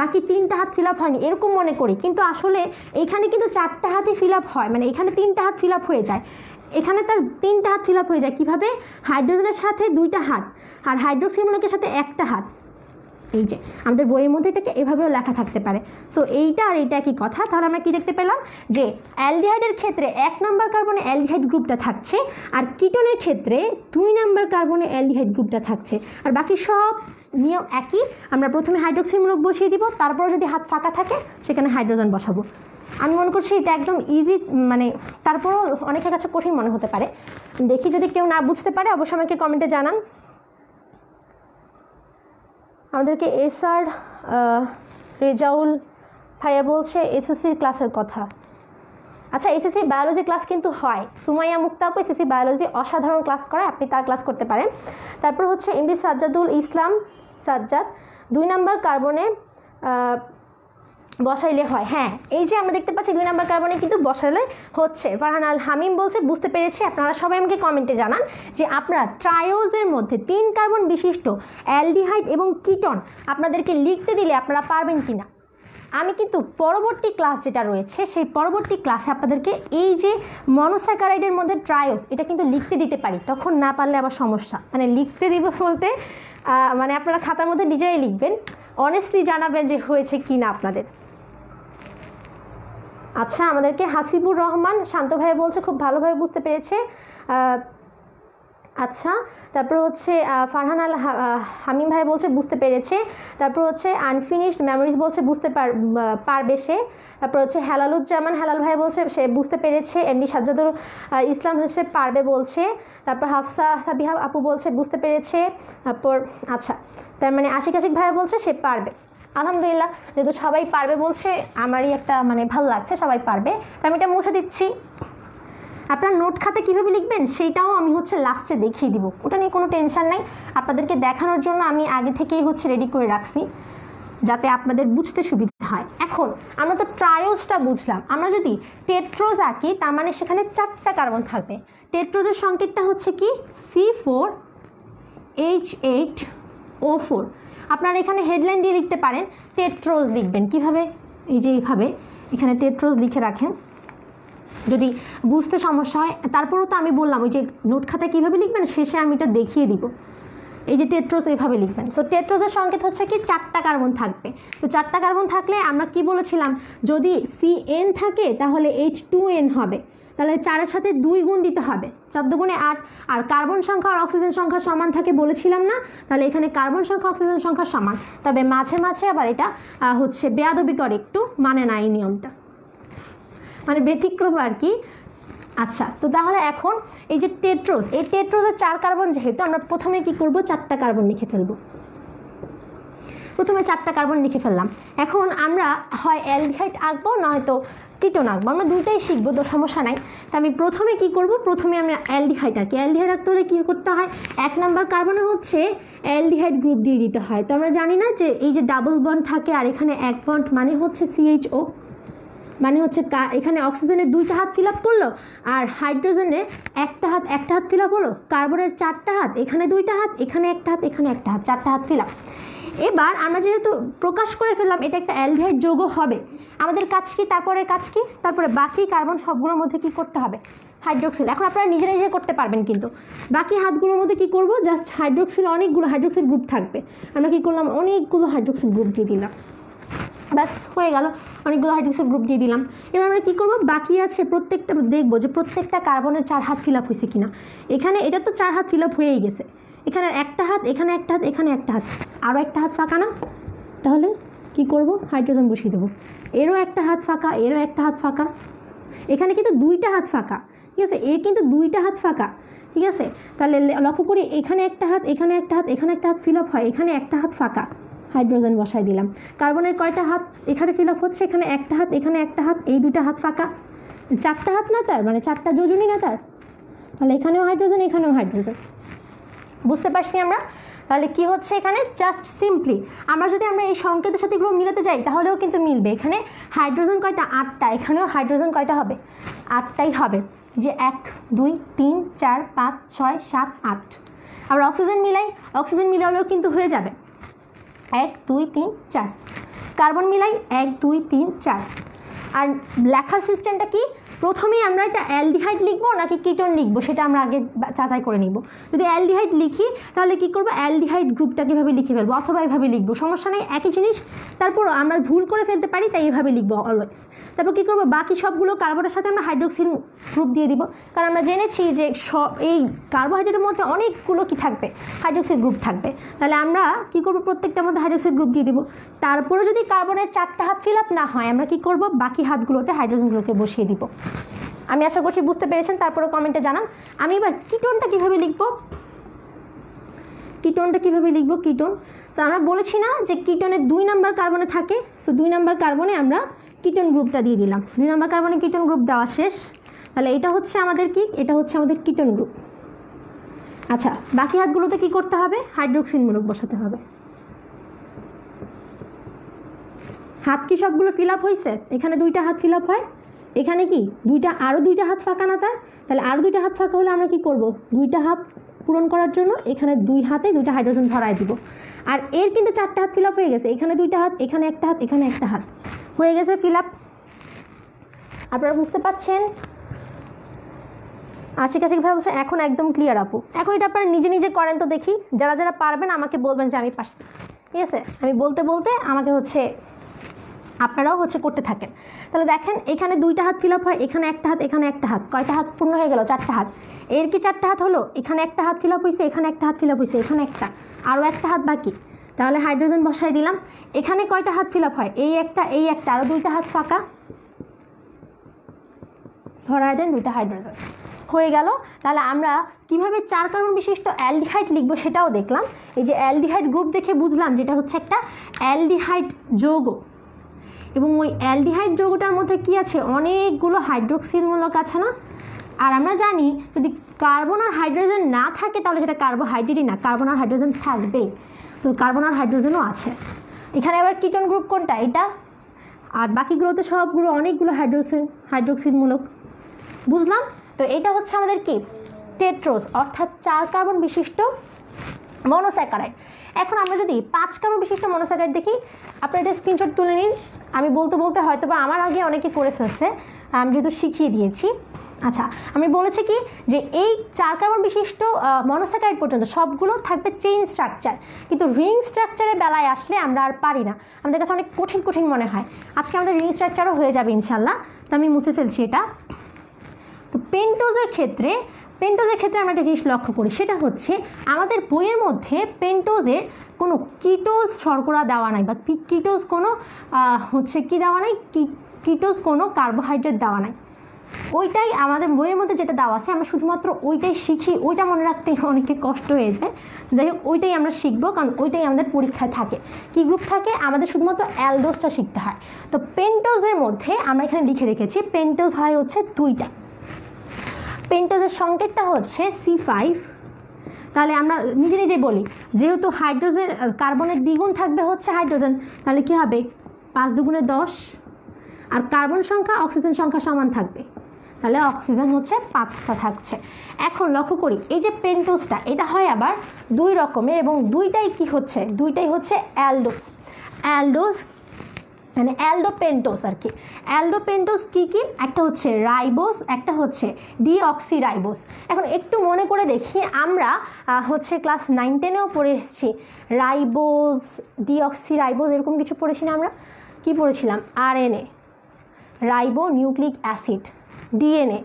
বাকি 3টা হাত ফিল আপ হয়নি, এরকম মনে করি। কিন্তু আসলে এইখানে কিন্তু 4টা হাতই ফিল আপ হয়, মানে এখানে 3টা হাত ফিল আপ হয়ে যায়, এখানে তার 3টা হাত ফিল আপ হয়ে যায়। কীভাবে? হাইড্রোজেনের সাথে 2টা হাত আর হাইড্রোক্সিল মূলকের সাথে একটা হাত। এই যে আমাদের বইয়ের মধ্যে এটাকে এভাবেও লেখা থাকতে পারে। সো এইটা আর এইটা কি কথা? তাহলে আমরা কি দেখতে পেলাম যে অ্যালডিহাইডের ক্ষেত্রে 1 নম্বর কার্বনে অ্যালডিহাইড গ্রুপটা থাকছে, আর কিটোনের ক্ষেত্রে 2 নম্বর কার্বনে অ্যালডিহাইড গ্রুপটা থাকছে। আর বাকি সব নিয়ম একই। আমরা প্রথমে হাইড্রোক্সিল মূলক বসিয়ে দিব, তারপরে যদি হাত ফাঁকা থাকে সেখানে হাইড্রোজেন বসাবো। আমি মনে করছি এটা একদম ইজি, মানে তারপরও অনেকের কাছে কঠিন মনে হতে পারে। দেখি যদি কেউ না বুঝতে পারে অবশ্যই আমাকে কমেন্টে জানান। আমাদেরকে SR রেজাউল ভাইয়া বলছে SSC ক্লাসের কথা। আচ্ছা, SSC বায়োলজি ক্লাস কিন্তু হয়। সুমাইয়া মুক্তা আপু SSC বায়োলজি অসাধারণ ক্লাস করে, আপনি তার ক্লাস করতে পারেন। তারপর হচ্ছে MD সাজ্জাদুল ইসলাম সাজ্জাদ 2 নম্বর কার্বনে বসাইলে হয়। হ্যাঁ, এই যে আমরা দেখতে পাচ্ছি 2 নম্বর কার্বনে কিন্তু বসালে হচ্ছে। ফারহান আল হামিম বলছে বুঝতে পেরেছি। আপনারা সবাই আমাকে কমেন্টে জানান যে আপনারা ট্রায়োজের মধ্যে 3 কার্বন বিশিষ্ট অ্যালডিহাইড এবং কিটোন আপনাদেরকে লিখতে দিলে আপনারা পারবেন কিনা। আমি কিন্তু পরবর্তী ক্লাস যেটা রয়েছে সেই পরবর্তী ক্লাসে আপনাদেরকে এই যে মনোস্যাকারাইডের মধ্যে ট্রায়োজ এটা কিন্তু লিখতে দিতে পারি, তখন না পারলে আবার সমস্যা। মানে লিখতে দিব বলতে মানে আপনারা খাতার মধ্যে নিজেরাই লিখবেন, অনেস্টলি জানাবেন যে হয়েছে কি না আপনাদের। আচ্ছা, আমাদেরকে হাসিবুর রহমান শান্ত ভাই বলছে খুব ভালোভাবে বুঝতে পেরেছে। আচ্ছা, তারপর হচ্ছে ফারহান আল হামিম ভাই বলছে বুঝতে পেরেছে। তারপর হচ্ছে আনফিনিশড মেমোরিজ বলছে বুঝতে পারবে সে। তারপর হচ্ছে হেলালুজ্জামান হেলাল ভাই বলছে সে বুঝতে পেরেছে। এমডি সাজ্জাদুল ইসলাম হচ্ছে পারবে বলছে। তারপর হাফসা সাবিহা আপু বলছে বুঝতে পেরেছে। তারপর আচ্ছা, তার মানে আশিক ভাইয়া বলছে সে পারবে। আলহামদুলিল্লাহ, যেহেতু সবাই পারবে বলছে আমারই একটা মানে ভালো লাগছে, সবাই পারবে। তো আমি এটা মুছে দিচ্ছি। আপনার নোট খাতে কীভাবে লিখবেন সেইটাও আমি হচ্ছে লাস্টে দেখিয়ে দিব, ওটা নিয়ে কোনো টেনশন নাই। আপনাদেরকে দেখানোর জন্য আমি আগে থেকেই হচ্ছে রেডি করে রাখছি যাতে আপনাদের বুঝতে সুবিধা হয়। এখন আমরা তো ট্রায়োজটা বুঝলাম, আমরা যদি টেট্রোজ আঁকি তার মানে সেখানে 4টা কার্বন থাকবে। টেট্রোজের সংকেতটা হচ্ছে কি C4H8O4। আপনারা এখানে হেডলাইন দিয়ে লিখতে পারেন, টেট্রোজ লিখবেন কিভাবে, এই যে এইভাবে এখানে টেট্রোজ লিখে রাখেন যদি বুঝতে সমস্যা হয়। তারপরেও তো আমি বললাম ওই যে নোট খাতায় কীভাবে লিখবেন শেষে আমি এটা দেখিয়ে দিব। এই যে টেট্রোজ এইভাবে লিখবেন। সো টেট্রোজের সংকেত হচ্ছে কি 4টা কার্বন থাকবে। তো 4টা কার্বন থাকলে আমরা কি বলেছিলাম, যদি CN থাকে তাহলে H2N হবে, তাহলে 4-এর সাথে 2 গুণ দিতে হবে, 4 দুগুণে 8। আর কার্বন সংখ্যা আর অক্সিজেন সংখ্যা সমান থাকে বলেছিলাম না, তাহলে এখানে কার্বন সংখ্যা অক্সিজেন সংখ্যা সমান। তবে মাঝে মাঝে আবার এটা হচ্ছে বেয়াদবি করে, একটু মানে না এই নিয়মটা, মানে ব্যতিক্রম আর কি। আচ্ছা, তো তাহলে এখন এই যে টেট্রোজ, এই টেট্রোজের 4 কার্বন যেহেতু, আমরা প্রথমে কি করব, 4টা কার্বন লিখে ফেলবো। প্রথমে 4টা কার্বন লিখে ফেললাম। এখন আমরা হয় অ্যালডিহাইড আঁকবো, নয়তো কিটোন আঁকবো, আমরা দুইটাই শিখবো, তো সমস্যা নাই। তো আমি প্রথমে কি করব, প্রথমে আমরা অ্যালডিহাইড আঁকি। অ্যালডিহাইড আঁকতে হলে কী করতে হয়, 1 নাম্বার কার্বনে হচ্ছে অ্যালডিহাইড গ্রুপ দিয়ে দিতে হয়। তো আমরা জানি না যে এই যে ডাবল বন্ড থাকে আর এখানে 1 বন্ড মানে হচ্ছে CHO, মানে হচ্ছে এখানে অক্সিজেনের 2টা হাত ফিল আপ করলো আর হাইড্রোজেনে একটা হাত ফিল আপ হলো। কার্বনের 4টা হাত, এখানে 2টা হাত, এখানে একটা হাত, এখানে একটা হাত, 4টা হাত ফিল আপ। এবার আমরা যেহেতু প্রকাশ করে ফেললাম এটা একটা অ্যালডিহাইড যৌগ হবে, আমাদের কাজ কি, তারপরে কাজ কি, তারপরে বাকি কার্বন সবগুলোর মধ্যে কি করতে হবে, হাইড্রোক্সিল। এখন আপনারা নিজে নিজে করতে পারবেন, কিন্তু বাকি হাতগুলোর মধ্যে কি করব, জাস্ট হাইড্রোক্সিল, অনেকগুলো হাইড্রোক্সিল গ্রুপ থাকবে, আমরা কি করলাম, অনেকগুলো হাইড্রোক্সিল গ্রুপ দিয়ে দিলাম, ব্যাস হয়ে গেল, অনেকগুলো হাইড্রোক্সিল গ্রুপ দিয়ে দিলাম। এবার আমরা কী করবো, বাকি আছে প্রত্যেকটা দেখবো যে প্রত্যেকটা কার্বনের 4 হাত ফিল আপ হয়েছে কিনা। এখানে এটা তো 4 হাত ফিল আপ হয়েই গেছে, এখানে একটা হাত, এখানে একটা হাত, এখানে একটা হাত, আরও একটা হাত ফাঁকা না, তাহলে কি করব, হাইড্রোজেন বসিয়ে দেবো। এরও একটা হাত ফাঁকা, এরও একটা হাত ফাঁকা, এখানে কিন্তু 2টা হাত ফাঁকা, ঠিক আছে, এর কিন্তু 2টা হাত ফাঁকা, ঠিক আছে। তাহলে লক্ষ্য করি, এখানে একটা হাত, এখানে একটা হাত, এখানে একটা হাত ফিল আপ হয়, এখানে একটা হাত ফাঁকা, হাইড্রোজেন বসাই দিলাম। কার্বনের কয়টা হাত এখানে ফিল আপ হচ্ছে, এখানে একটা হাত, এখানে একটা হাত, এই 2টা হাত ফাঁকা, 4টা হাত না তার, মানে 4টা যোজনী না তার, তাহলে এখানেও হাইড্রোজেন, এখানেও হাইড্রোজেন। বুঝতে পারছি আমরা? তাহলে কি হচ্ছে এখানে, জাস্ট সিম্পলি আমরা যদি আমরা এই সংকেতের সাথে এগুলো মিলাতে যাই তাহলেও কিন্তু মিলবে। এখানে হাইড্রোজেন কয়টা, 8টা, এখানেও হাইড্রোজেন কয়টা হবে, 8টাই হবে, যে 1 2 3 4 5 6 7 8। আমরা অক্সিজেন মিলাই, অক্সিজেন মিলালেও কিন্তু হয়ে যাবে 1 2 3 4। কার্বন মিলাই 1 2 3 4। আর লেখার সিস্টেমটা কি, প্রথমেই আমরা এটা অ্যালডিহাইড লিখবো নাকি কিটোন লিখবো সেটা আমরা আগে যাচাই করে নিব। যদি অ্যালডিহাইড লিখি তাহলে কি করবো, অ্যালডিহাইড গ্রুপটাকে এভাবে লিখে ফেলবো, অথবা এভাবে লিখবো, সমস্যা নেই, একই জিনিস। তারপরও আমরা ভুল করে ফেলতে পারি, তাই এভাবে লিখবো অলওয়েজ। তারপর কী করবো, বাকি সবগুলো কার্বনের সাথে আমরা হাইড্রোক্সিল গ্রুপ দিয়ে দিব, কারণ আমরা জেনেছি যে এই কার্বোহাইড্রেটের মধ্যে অনেকগুলো কি থাকবে, হাইড্রোক্সিল গ্রুপ থাকবে। তাহলে আমরা কি করবো, প্রত্যেকটার মধ্যে হাইড্রোক্সিল গ্রুপ দিয়ে দিব। তারপরে যদি কার্বনের 4টা হাত ফিল আপ না হয়, আমরা কি করব, বাকি হাতগুলোতে হাইড্রোজেনগুলোকে বসিয়ে দিব। আমি আশা করছি বুঝতে পেরেছেন, তারপরে কমেন্টে জানান। আমি এবার কিটোনটা কীভাবে লিখব, কিটোনটা কীভাবে লিখব, কিটোন। সো আমরা বলেছি না যে কিটোনের 2 নাম্বার কার্বনে থাকে, সো 2 নাম্বার কার্বনে আমরা কিটোন গ্রুপটা দিয়ে দিলাম। 2 নাম্বার কার্বনে কিটোন গ্রুপ দেওয়া শেষ। তাহলে এটা হচ্ছে আমাদের কি, এটা হচ্ছে আমাদের কিটোন গ্রুপ। আচ্ছা, বাকি হাতগুলোতে কি করতে হবে, হাইড্রোক্সিল মূলক বসাতে হবে। হাত কি সবগুলো ফিল আপ হয়েছে, এখানে 2টা হাত ফিল আপ হয়, এখানে কি আরও 2টা হাত ফাঁকা না তার, তাহলে আরও 2টা হাত ফাঁকা হলে আমরা কি করব, 2টা হাত পূরণ করার জন্য এখানে 2 হাতে 2টা হাইড্রোজেন ধরায় দিব। আর এর কিন্তু 4টা হাত ফিল আপ হয়ে গেছে, এখানে 2টা হাত, এখানে একটা হাত, এখানে একটা হাত, হয়ে গেছে ফিল আপ। আপনারা বুঝতে পারছেন? আশিক ভাই বলছে এখন একদম ক্লিয়ার আপু। এখন এটা আপনারা নিজে নিজে করেন তো দেখি, যারা যারা পারবেন আমাকে বলবেন যে আমি পারছি, ঠিক আছে। আমি বলতে বলতে আমাকে হচ্ছে আপনারাও হচ্ছে করতে থাকেন। তাহলে দেখেন, এখানে 2টা হাত ফিল আপ হয়, এখানে একটা হাত, এখানে একটা হাত, কয়টা হাত পূর্ণ হয়ে গেল, 4টা হাত। এর কি 4টা হাত হলো, এখানে একটা হাত ফিল আপ হয়েছে, এখানে একটা হাত ফিল আপ হয়েছে, এখানে একটা, আরও একটা হাত বাকি, তাহলে হাইড্রোজেন বসাই দিলাম। এখানে কয়টা হাত ফিল আপ হয়, এই একটা, এই একটা, আরও 2টা হাত ফাঁকা, ধরায় দেন 2টা হাইড্রোজেন, হয়ে গেল। তাহলে আমরা কিভাবে 4 কার্বন বিশিষ্ট অ্যালডিহাইড লিখবো সেটাও দেখলাম। এই যে অ্যালডিহাইড গ্রুপ দেখে বুঝলাম যেটা হচ্ছে একটা অ্যালডিহাইড যৌগ, এবং ওই অ্যালডিহাইড যৌগটার মধ্যে কি আছে, অনেকগুলো হাইড্রোক্সিল মূলক আছে না। আর আমরা জানি যদি কার্বন আর হাইড্রোজেন না থাকে তাহলে সেটা কার্বোহাইড্রেটই না, কার্বন আর হাইড্রোজেন থাকবেই, তো কার্বন আর হাইড্রোজেনও আছে। এখানে আবার কিটোন গ্রুপ কোনটা, এটা, আর বাকিগুলোতে সবগুলো অনেকগুলো হাইড্রোক্সিল মূলক, বুঝলাম। তো এটা হচ্ছে আমাদের কি, টেট্রোজ, অর্থাৎ 4 কার্বন বিশিষ্ট মনোস্যাকারাইড। এখন আমরা যদি 5 কার্বন বিশিষ্ট মনোস্যাকারাইড দেখি, আপনারা এটা স্ক্রিনশট তুলে নিন। আমি বলতে বলতে হয়তো বা আমার আগে অনেকে করে ফেলছে, আমি যেহেতু শিখিয়ে দিয়েছি। আচ্ছা, আমি বলেছি কি যে এই 4 কার্বন বিশিষ্ট মনোস্যাকারাইড পর্যন্ত সবগুলো থাকবে চেইন স্ট্রাকচার, কিন্তু রিং স্ট্রাকচারের বেলায় আসলে আমরা আর পারি না, আমাদের কাছে অনেক কঠিন কঠিন মনে হয়। আজকে আমাদের রিং স্ট্রাকচারও হয়ে যাবে ইনশাল্লাহ, তো আমি মুছে ফেলছি এটা। তো পেন্টোজের ক্ষেত্রে আমরা একটা জিনিস লক্ষ্য করি, সেটা হচ্ছে আমাদের বইয়ের মধ্যে পেন্টোজের কোনো কিটোজ শর্করা দেওয়া নাই, বা কিটোজ কোনো হচ্ছে কি দেওয়া নাই, কিটোজ কোনো কার্বোহাইড্রেট দেওয়া নাই। ওইটাই আমাদের বইয়ের মধ্যে যেটা দেওয়া আছে আমরা শুধুমাত্র ওইটাই শিখি, ওইটা মনে রাখতে অনেকে কষ্ট হয়ে যায়। যাই হোক ওইটাই আমরা শিখবো, কারণ ওইটাই আমাদের পরীক্ষায় থাকে। কি গ্রুপ থাকে? আমাদের শুধুমাত্র অ্যালডোজটা শিখতে হয়। তো পেন্টোজের মধ্যে আমরা এখানে লিখে রেখেছি পেন্টোজ হয় হচ্ছে 2টা। পেন্টোজের সংকেতটা হচ্ছে C5। তাহলে আমরা নিজে নিজে বলি, যেহেতু হাইড্রোজেন কার্বনের দ্বিগুণ থাকবে হচ্ছে হাইড্রোজেন, তাহলে কি হবে 5 দুগুণে 10, আর কার্বন সংখ্যা অক্সিজেন সংখ্যা সমান থাকবে, তাহলে অক্সিজেন হচ্ছে 5টা থাকছে। এখন লক্ষ্য করি এই যে পেন্টোজটা এটা হয় আবার 2 রকমের, এবং দুইটাই কি হচ্ছে? দুইটাই হচ্ছে অ্যালডোজ। অ্যালডোজ মানে অ্যালডোপেন্টোজ আর কি। অ্যালডোপেন্টোজ কি কি? একটা হচ্ছে রাইবোজ, একটা হচ্ছে ডিঅক্সিরাইবোজ। এখন একটু মনে করে দেখি, আমরা হচ্ছে ক্লাস 9-10-এও পড়ে এসেছি রাইবোজ, ডিঅক্সিরাইবোজ, এরকম কিছু পড়েছি না? আমরা কি পড়েছিলাম? RNA ribo nucleic acid, DNA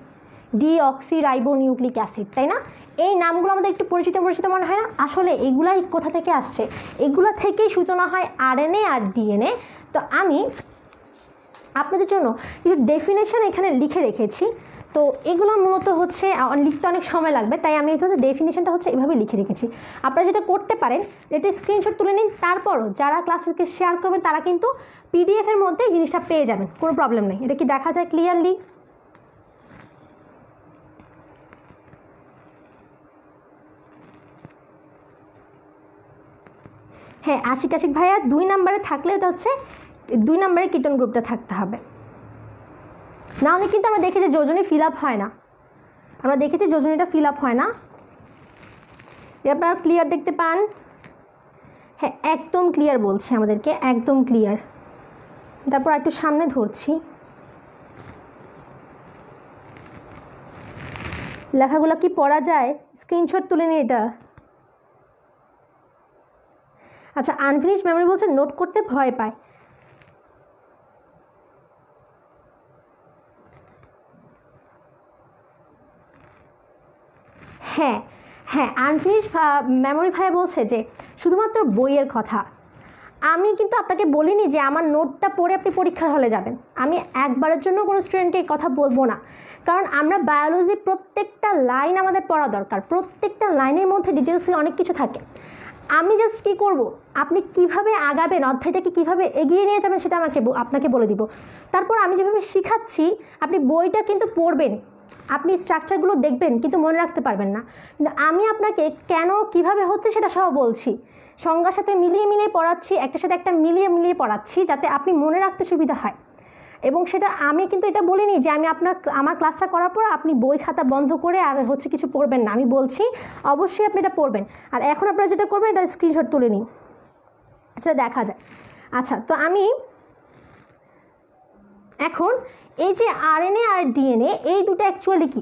deoxyribo nucleic acid, তাই না? এই নামগুলো আমাদের একটু পরিচিত পরিচিত মনে হয় না? আসলে এগুলাই কোথা থেকে আসছে? এগুলো থেকেই সূচনা হয় আরএনএ আর ডিএনএ। তো আমি আপনাদের জন্য কিছু ডেফিনেশন এখানে লিখে রেখেছি। তো এগুলো মূলত হচ্ছে লিখতে অনেক সময় লাগবে, তাই আমি এটা হচ্ছে ডেফিনেশনটা হচ্ছে এভাবে লিখে রেখেছি। আপনারা যেটা করতে পারেন, এটা স্ক্রিনশট তুলে নিন, তারপরও যারা ক্লাসকে শেয়ার করবেন তারা কিন্তু পিডিএফের মধ্যে জিনিসটা পেয়ে যাবেন, কোনো প্রবলেম নেই। এটা কি দেখা যায় ক্লিয়ারলি? হ্যাঁ, আশিক ভাইয়া 2 নম্বরে থাকলে এটা হচ্ছে 2 নম্বরে কিটোন গ্রুপটা থাকতে হবে, না হলে কিন্তু আমরা দেখি যে যোজনী ফিল আপ হয় না। আমরা দেখেছি যোজনীটা ফিল আপ হয় না। আপনারা ক্লিয়ার দেখতে পান? হ্যাঁ, একদম ক্লিয়ার বলছে আমাদেরকে, একদম ক্লিয়ার। তারপর একটু সামনে ধরছি, লেখাগুলো কি পড়া যায়? স্ক্রিনশট তুলে নিই এটা। আচ্ছা, আনফিনিশ মেমোরি বলছে নোট করতে ভয় পায়। হ্যাঁ হ্যাঁ, আনফিনিশ মেমোরি ভাই বলছে যে শুধুমাত্র বইয়ের কথা। আমি কিন্তু আপনাকে বলিনি যে আমার নোটটা পড়ে আপনি পরীক্ষার হলে যাবেন। আমি একবারের জন্য কোনো স্টুডেন্টকে এই কথা বলবো না, কারণ আমরা বায়োলজি প্রত্যেকটা লাইন আমাদের পড়া দরকার, প্রত্যেকটা লাইনের মধ্যে ডিটেলসে অনেক কিছু থাকে। আমি জাস্ট কী করবো, আপনি কিভাবে আগাবেন, অধ্যায়টাকে কীভাবে এগিয়ে নিয়ে যাবেন সেটা আপনাকে বলে দিব। তারপর আমি যেভাবে শিখাচ্ছি আপনি বইটা কিন্তু পড়বেন, আপনি স্ট্রাকচারগুলো দেখবেন কিন্তু মনে রাখতে পারবেন না। কিন্তু আমি আপনাকে কেন কিভাবে হচ্ছে সেটা সব বলছি, সংজ্ঞার সাথে মিলিয়ে মিলিয়ে পড়াচ্ছি, একটার সাথে একটা মিলিয়ে মিলিয়ে পড়াচ্ছি যাতে আপনি মনে রাখতে সুবিধা হয়। এবং সেটা আমি কিন্তু এটা বলিনি যে আমি আমার ক্লাসটা করার পর আপনি বই খাতা বন্ধ করে আর হচ্ছে কিছু পড়বেন না। আমি বলছি অবশ্যই আপনি এটা পড়বেন। আর এখন আপনারা যেটা করবেন এটা স্ক্রিনশট তুলে নিন, সেটা দেখা যায়। আচ্ছা, তো আমি এখন এই যে আরএনএ আর ডিএনএ, এই দুটো অ্যাকচুয়ালি কি?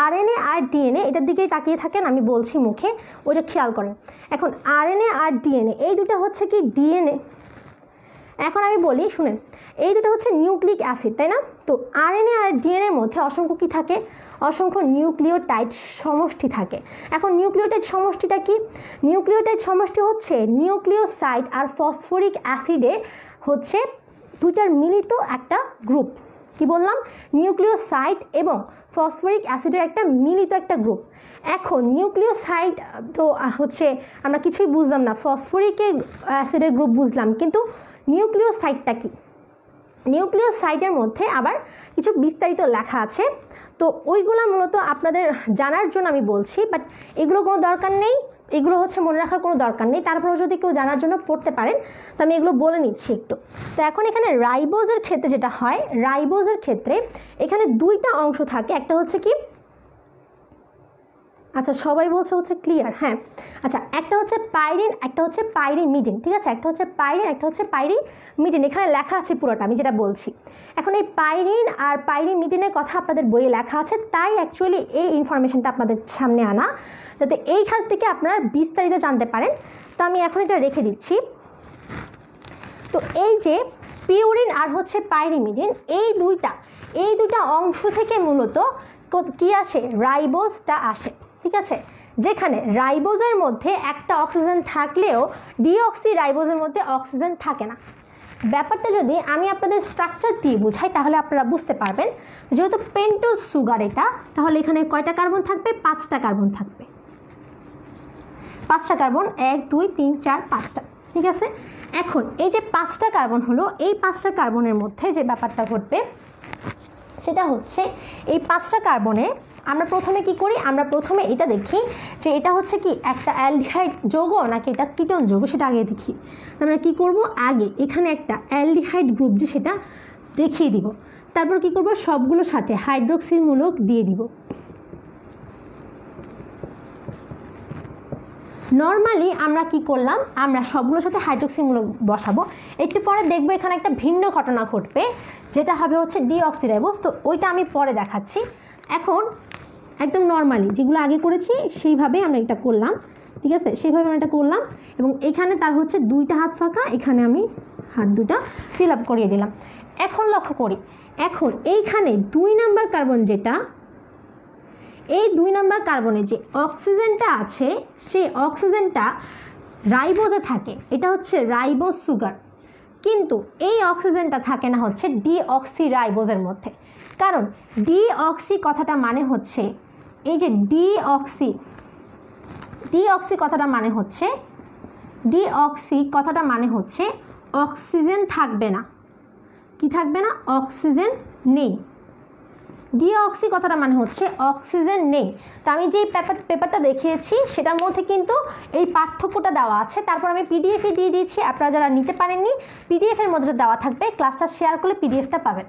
আরএনএ আর ডিএনএ, এটার দিকেই তাকিয়ে থাকেন, আমি বলছি মুখে, ওইটা খেয়াল করেন। এখন আরএনএ আর ডিএনএ এই দুটো হচ্ছে কি ডিএনএ। এখন আমি বলি শুনেন, এই দুটো হচ্ছে নিউক্লিক অ্যাসিড, তাই না? তো আরএনএ আর ডিএনএর মধ্যে অসংখ্য কি থাকে? অসংখ্য নিউক্লিওটাইড সমষ্টি থাকে। এখন নিউক্লিওটাইড সমষ্টিটা কি? নিউক্লিওটাইড সমষ্টি হচ্ছে নিউক্লিওসাইড আর ফসফরিক অ্যাসিডে হচ্ছে দুইটার মিলিত একটা গ্রুপ। কি বললাম? নিউক্লিওসাইড এবং ফসফরিক অ্যাসিডের একটা মিলিত একটা গ্রুপ। এখন নিউক্লিওসাইড তো হচ্ছে আমরা কিছুই বুঝলাম না, ফসফরিকের অ্যাসিডের গ্রুপ বুঝলাম, কিন্তু নিউক্লিওসাইডটা কি? নিউক্লিওসাইডের মধ্যে আবার কিছু বিস্তারিত লেখা আছে, তো ওইগুলো মূলত আপনাদের জানার জন্য আমি বলছি, বাট এগুলো কোনো দরকার নেই, এগুলো হচ্ছে মনে রাখার কোনো দরকার নেই। তারপরেও যদি কেউ জানার জন্য পড়তে পারেন তো আমি এগুলো বলে নিচ্ছি একটু। তো এখন এখানে রাইবোজের ক্ষেত্রে যেটা হয়, রাইবোজের ক্ষেত্রে এখানে দুইটা অংশ থাকে, একটা হচ্ছে কি, আচ্ছা সবাই বলছে হচ্ছে ক্লিয়ার, হ্যাঁ আচ্ছা, একটা হচ্ছে পাইরিন, একটা হচ্ছে পাইরিমিডিন, ঠিক আছে? একটা হচ্ছে পাইরিন, একটা হচ্ছে পাইরিমিডিন, এখানে লেখা আছে পুরোটা আমি যেটা বলছি। এখন এই পাইরিন আর পাইরিমিডিনের কথা আপনাদের বইয়ে লেখা আছে, তাই অ্যাকচুয়ালি এই ইনফরমেশনটা আপনাদের সামনে আনা, যাতে এইখান থেকে আপনারা বিস্তারিত জানতে পারেন। তো আমি এখন এটা রেখে দিচ্ছি। তো এই যে পিউরিন আর হচ্ছে পাইরিমিডিন, এই দুইটা অংশ থেকে মূলত কি আসে? রাইবোজটা আসে, ঠিক আছে? যেখানে রাইবোজের মধ্যে একটা অক্সিজেন থাকলেও ডিঅক্সিরাইবোজের মধ্যে অক্সিজেন থাকে না। ব্যাপারটা যদি আমি আপনাদের স্ট্রাকচার দিয়ে বুঝাই তাহলে আপনারা বুঝতে পারবেন। যেহেতু পেন্টোজ সুগার এটা, তাহলে এখানে কয়টা কার্বন থাকবে? 5টা কার্বন থাকবে। 5টা কার্বন, 1 2 3 4 5টা, ঠিক আছে। এখন এই যে 5টা কার্বন হলো, এই 5টা কার্বনের মধ্যে যে ব্যাপারটা ঘটবে সেটা হচ্ছে এই 5টা কার্বনে আমরা প্রথমে কি করি? আমরা প্রথমে এটা দেখি যে এটা হচ্ছে কি একটা অ্যালডিহাইড যৌগ নাকি এটা কিটোন যৌগ, সেটা আগে দেখি। আমরা কি করব? আগে এখানে একটা অ্যালডিহাইড গ্রুপ যে সেটা দেখিয়ে দিব, তারপর কি করব? সবগুলোর সাথে হাইড্রোক্সিল মূলক দিয়ে দিব। নর্মালি আমরা কি করলাম? আমরা সবগুলোর সাথে হাইড্রোক্সিল মূলক বসাবো। একটু পরে দেখবো এখানে একটা ভিন্ন ঘটনা ঘটবে, যেটা হবে হচ্ছে ডিঅক্সিরাইবোজ। তো ওইটা আমি পরে দেখাচ্ছি। এখন একদম নর্মালি যেগুলো আগে করেছি সেইভাবেই আমরা এটা করলাম, ঠিক আছে। সেইভাবে আমরা এটা করলাম এবং এখানে তার হচ্ছে 2টা হাত ফাঁকা, এখানে আমি হাত 2টা ফিল আপ করিয়ে দিলাম। এখন লক্ষ্য করি, এখন এইখানে 2 নাম্বার কার্বন যেটা, এই 2 নাম্বার কার্বনে যে অক্সিজেনটা আছে সেই অক্সিজেনটা রাইবোজে থাকে, এটা হচ্ছে রাইবোজ সুগার। কিন্তু এই অক্সিজেনটা থাকে না হচ্ছে ডিঅক্সিরাইবোজের মধ্যে। কারণ ডিঅক্সি কথাটা মানে হচ্ছে এই যে ডিঅক্সি কথাটা মানে হচ্ছে অক্সিজেন থাকবে না। কি থাকবে না? অক্সিজেন নেই। ডিঅক্সি কথাটা মানে হচ্ছে অক্সিজেন নেই। তো আমি যেই পেপারটা দেখিয়েছি সেটার মধ্যে কিন্তু এই পার্থক্যটা দেওয়া আছে। তারপর আমি পিডিএফে দিয়ে দিয়েছি, আপনারা যারা নিতে পারেননি পিডিএফের মধ্যে দেওয়া থাকবে, ক্লাসটা শেয়ার করলে পিডিএফটা পাবেন।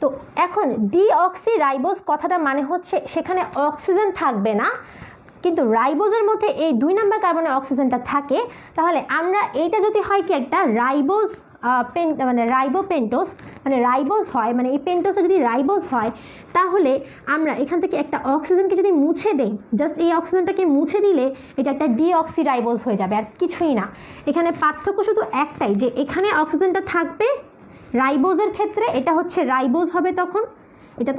তো এখন ডিঅক্সিরাইবোজ কথাটা মানে হচ্ছে সেখানে অক্সিজেন থাকবে না, কিন্তু রাইবোজের মধ্যে এই 2 নাম্বার কার্বনে অক্সিজেনটা থাকে। তাহলে আমরা এইটা যদি হয় কি একটা রাইবোজ মানে রাইবোপেন্টোজ মানে রাইবোজ হয়, মানে এই পেন্টোজটা যদি রাইবোজ হয়, তাহলে আমরা এখান থেকে একটা অক্সিজেনকে যদি মুছে দেই, জাস্ট এই অক্সিজেনটাকে মুছে দিলে এটা একটা ডিঅক্সিরাইবোজ হয়ে যাবে, আর কিছুই না। এখানে পার্থক্য শুধু একটাই, যে এখানে অক্সিজেনটা থাকবে রাইবোজের ক্ষেত্রে, এটা হচ্ছে রাইবোজ হবে,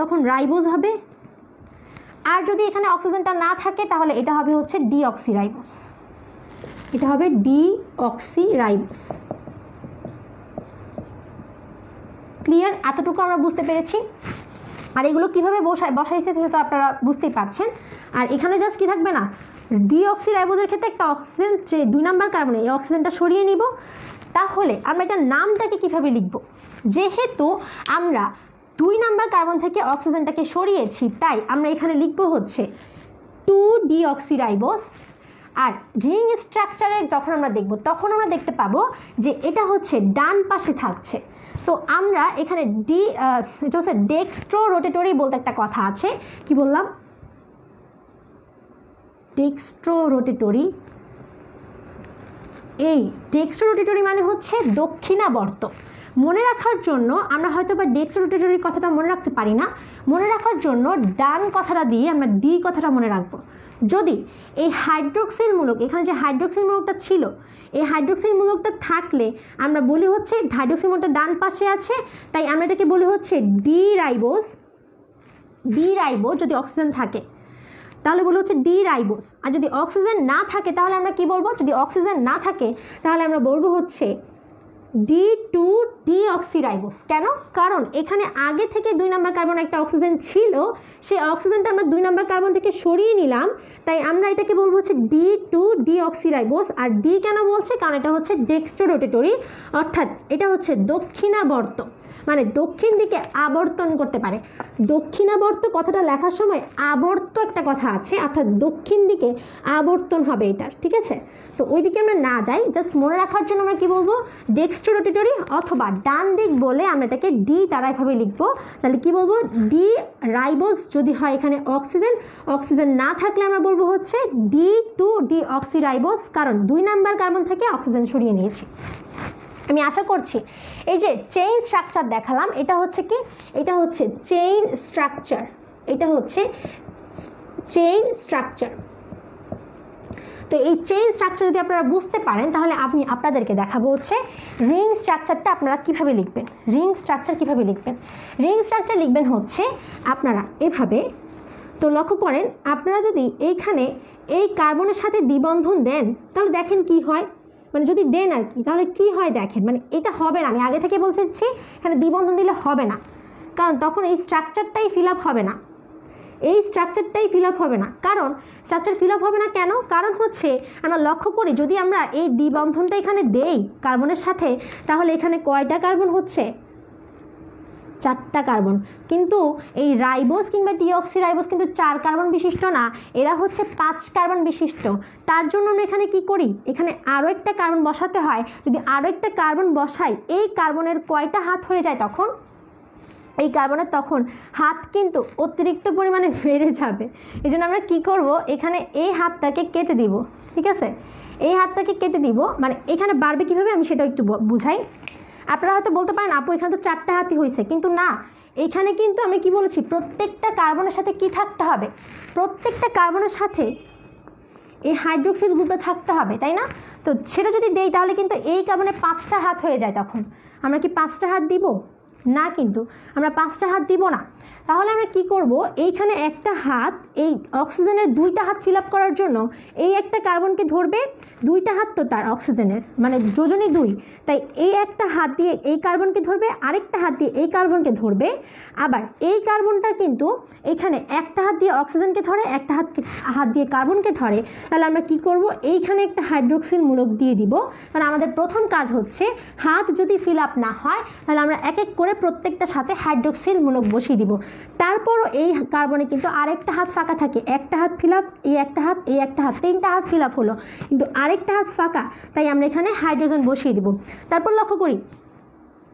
তখন রাইবোজ হবে। আর যদি এখানে অক্সিজেনটা না থাকে তাহলে এটা হবে হচ্ছে ডিঅক্সিরাইবোজ, এটা হবে ডিঅক্সিরাইবোজ। ক্লিয়ার? এতটুকু আমরা বুঝতে পেরেছি। আর এগুলো কীভাবে বসাইছে সেটা তো আপনারা বুঝতেই পারছেন। আর এখানে জাস্ট কি থাকবে না, ডিঅক্সিরাইবোজের ক্ষেত্রে একটা অক্সিজেন যে 2 নাম্বার কার্বনে এই অক্সিজেনটা সরিয়ে নিব। তাহলে আমরা এটার নামটাকে কিভাবে লিখব? যেহেতু আমরা 2 নাম্বার কার্বন থেকে অক্সিজেনটাকে সরিয়েছি, তাই আমরা এখানে লিখব হচ্ছে 2-ডিঅক্সিরাইবোজ। আর রিং স্ট্রাকচারে যখন আমরা দেখব তখন আমরা দেখতে পাবো যে এটা হচ্ছে ডান পাশে থাকছে। তো আমরা এখানে এটা হচ্ছে ডেক্সট্রো রোটেটরি বলতে একটা কথা আছে। কি বললাম? ডেক্সট্রো রোটেটরি। এই ডেক্সট্রো রোটেটরি মানে হচ্ছে দক্ষিণাবর্ত। মনে রাখার জন্য আমরা হয়তো বা ডেক্সট্রো রোটেটরি কথাটা মনে রাখতে পারি না, মনে রাখার জন্য ডান কথাটা দিয়ে আমরা ডি কথাটা মনে রাখবো। যদি এই হাইড্রোক্সিল মূলক, এখানে যে হাইড্রোক্সিল মূলকটা ছিল, এই হাইড্রোক্সিল মূলকটা থাকলে আমরা বলি হচ্ছে হাইড্রোক্সিল মূলকটা ডান পাশে আছে, তাই আমরা এটাকে বলি হচ্ছে ডি রাইবোজ। যদি অক্সিজেন থাকে তাহলে বলি হচ্ছে ডি রাইবোজ। আর যদি অক্সিজেন না থাকে তাহলে আমরা কি বলবো? যদি অক্সিজেন না থাকে তাহলে আমরা বলবো হচ্ছে D2-ডিঅক্সিরাইবোজ। কেন? কারণ এখানে আগে থেকে 2 নাম্বার কার্বন একটা অক্সিজেন ছিল, সেই অক্সিজেনটা আমরা 2 নাম্বার কার্বন থেকে সরিয়ে নিলাম, তাই আমরা এটাকে বলবো হচ্ছে D2-ডিঅক্সিরাইবোজ। আর ডি কেন বলছে? কারণ এটা হচ্ছে ডেক্সট্রো রোটেটরি, অর্থাৎ এটা হচ্ছে দক্ষিণাবর্ত, মানে দক্ষিণ দিকে আবর্তন করতে পারে। দক্ষিণাবর্ত কথাটা লেখার সময় আবর্ত একটা কথা আছে, অর্থাৎ দক্ষিণ দিকে আবর্তন হবে এটার, ঠিক আছে। তো ওই দিকে আমরা না যাই, জাস্ট মনে রাখার জন্য আমরা কি বলবো? ডেক্সট্রো রোটেটরি, অথবা ডান দিক বলে আমরা এটাকে ডি দ্বারা এভাবে লিখবো। তাহলে কি বলবো? ডি রাইবোজ যদি হয় এখানে অক্সিজেন না থাকলে আমরা বলবো হচ্ছে D2-ডিঅক্সিরাইবোজ, কারণ 2 নাম্বার কার্বন থেকে অক্সিজেন সরিয়ে নিয়েছি। আমি আশা করছি এই যে চেইন স্ট্রাকচার দেখালাম, এটা হচ্ছে কি? এটা হচ্ছে চেইন স্ট্রাকচার, এটা হচ্ছে চেইন স্ট্রাকচার। তো এই চেইন স্ট্রাকচার যদি আপনারা বুঝতে পারেন তাহলে আমি আপনাদেরকে দেখাবো হচ্ছে রিং স্ট্রাকচারটা আপনারা কিভাবে লিখবেন। রিং স্ট্রাকচার লিখবেন হচ্ছে আপনারা এভাবে। তো লক্ষ্য করেন, আপনারা যদি এইখানে এই কার্বনের সাথে দ্বিবন্ধন দেন তাহলে দেখেন কি হয়। মানে যদি দেন আর কি, তাহলে কি হয় দেখেন, মানে এটা হবে না, আমি আগে থেকে বলতে দিচ্ছি এখানে দ্বিবন্ধন দিলে হবে না, কারণ তখন এই স্ট্রাকচারটাই ফিল আপ হবে না, এই স্ট্রাকচারটাই ফিল আপ হবে না। কারণ স্ট্রাকচার ফিল আপ হবে না কেন? কারণ হচ্ছে আমরা লক্ষ্য করি যদি আমরা এই দ্বিবন্ধনটা এখানে দেই কার্বনের সাথে, তাহলে এখানে কয়টা কার্বন হচ্ছে? 4টা কার্বন। কিন্তু এই রাইবোজ কিংবা ডিঅক্সিরাইবোজ কিন্তু 4 কার্বন বিশিষ্ট না, এরা হচ্ছে 5 কার্বন বিশিষ্ট। তার জন্য আমরা এখানে কি করি, এখানে আরও একটা কার্বন বসাতে হয়। যদি আরও একটা কার্বন বসাই, এই কার্বনের কয়টা হাত হয়ে যায় তখন? এই কার্বনের তখন হাত কিন্তু অতিরিক্ত পরিমাণে বেড়ে যাবে। এই জন্য আমরা কী করব, এখানে এই হাতটাকে কেটে দিব। ঠিক আছে, এই হাতটাকে কেটে দিব, মানে এখানে বাড়বে কীভাবে আমি সেটা একটু বুঝাই। আপনারা হয়তো বলতে পারেন আপু এখানে তো 4টা হাতই হয়েছে, কিন্তু না, এখানে কিন্তু আমি কি বলেছি, প্রত্যেকটা কার্বনের সাথে কি থাকতে হবে? প্রত্যেকটা কার্বনের সাথে এই হাইড্রোক্সিল গ্রুপটা থাকতে হবে, তাই না? তো সেটা যদি দেই তাহলে কিন্তু এই কার্বনে 5টা হাত হয়ে যায়। তখন আমরা কি 5টা হাত দিব? না, কিন্তু আমরা 5টা হাত দিব না। তাহলে আমরা কি করব, এইখানে একটা হাত, এই অক্সিজেনের 2টা হাত ফিল আপ করার জন্য এই একটা কার্বনকে ধরবে, 2টা হাত তো তার অক্সিজেনের, মানে যোজনী 2, তাই এই একটা হাত দিয়ে এই কার্বনকে ধরবে, আরেকটা হাত দিয়ে এই কার্বনকে ধরবে। আবার এই কার্বনটা কিন্তু এখানে একটা হাত দিয়ে অক্সিজেনকে ধরে, একটা হাত দিয়ে কার্বনকে ধরে। তাহলে আমরা কি করব, এইখানে একটা হাইড্রোক্সিল মূলক দিয়ে দিব। কারণ আমাদের প্রথম কাজ হচ্ছে হাত যদি ফিল আপ না হয়, তাহলে আমরা এক এক করে প্রত্যেকটার সাথে হাইড্রোক্সিল মূলক বসিয়ে দিব। তারপরও এই কার্বনে কিন্তু আরেকটা হাত ফাঁকা থাকে, একটা হাত ফিল আপ, এই একটা হাত, এই একটা হাত, 3টা হাত ফিল আপ হলো, কিন্তু আরেকটা হাত ফাঁকা, তাই আমরা এখানে হাইড্রোজেন বসিয়ে দিব। তারপর লক্ষ্য করি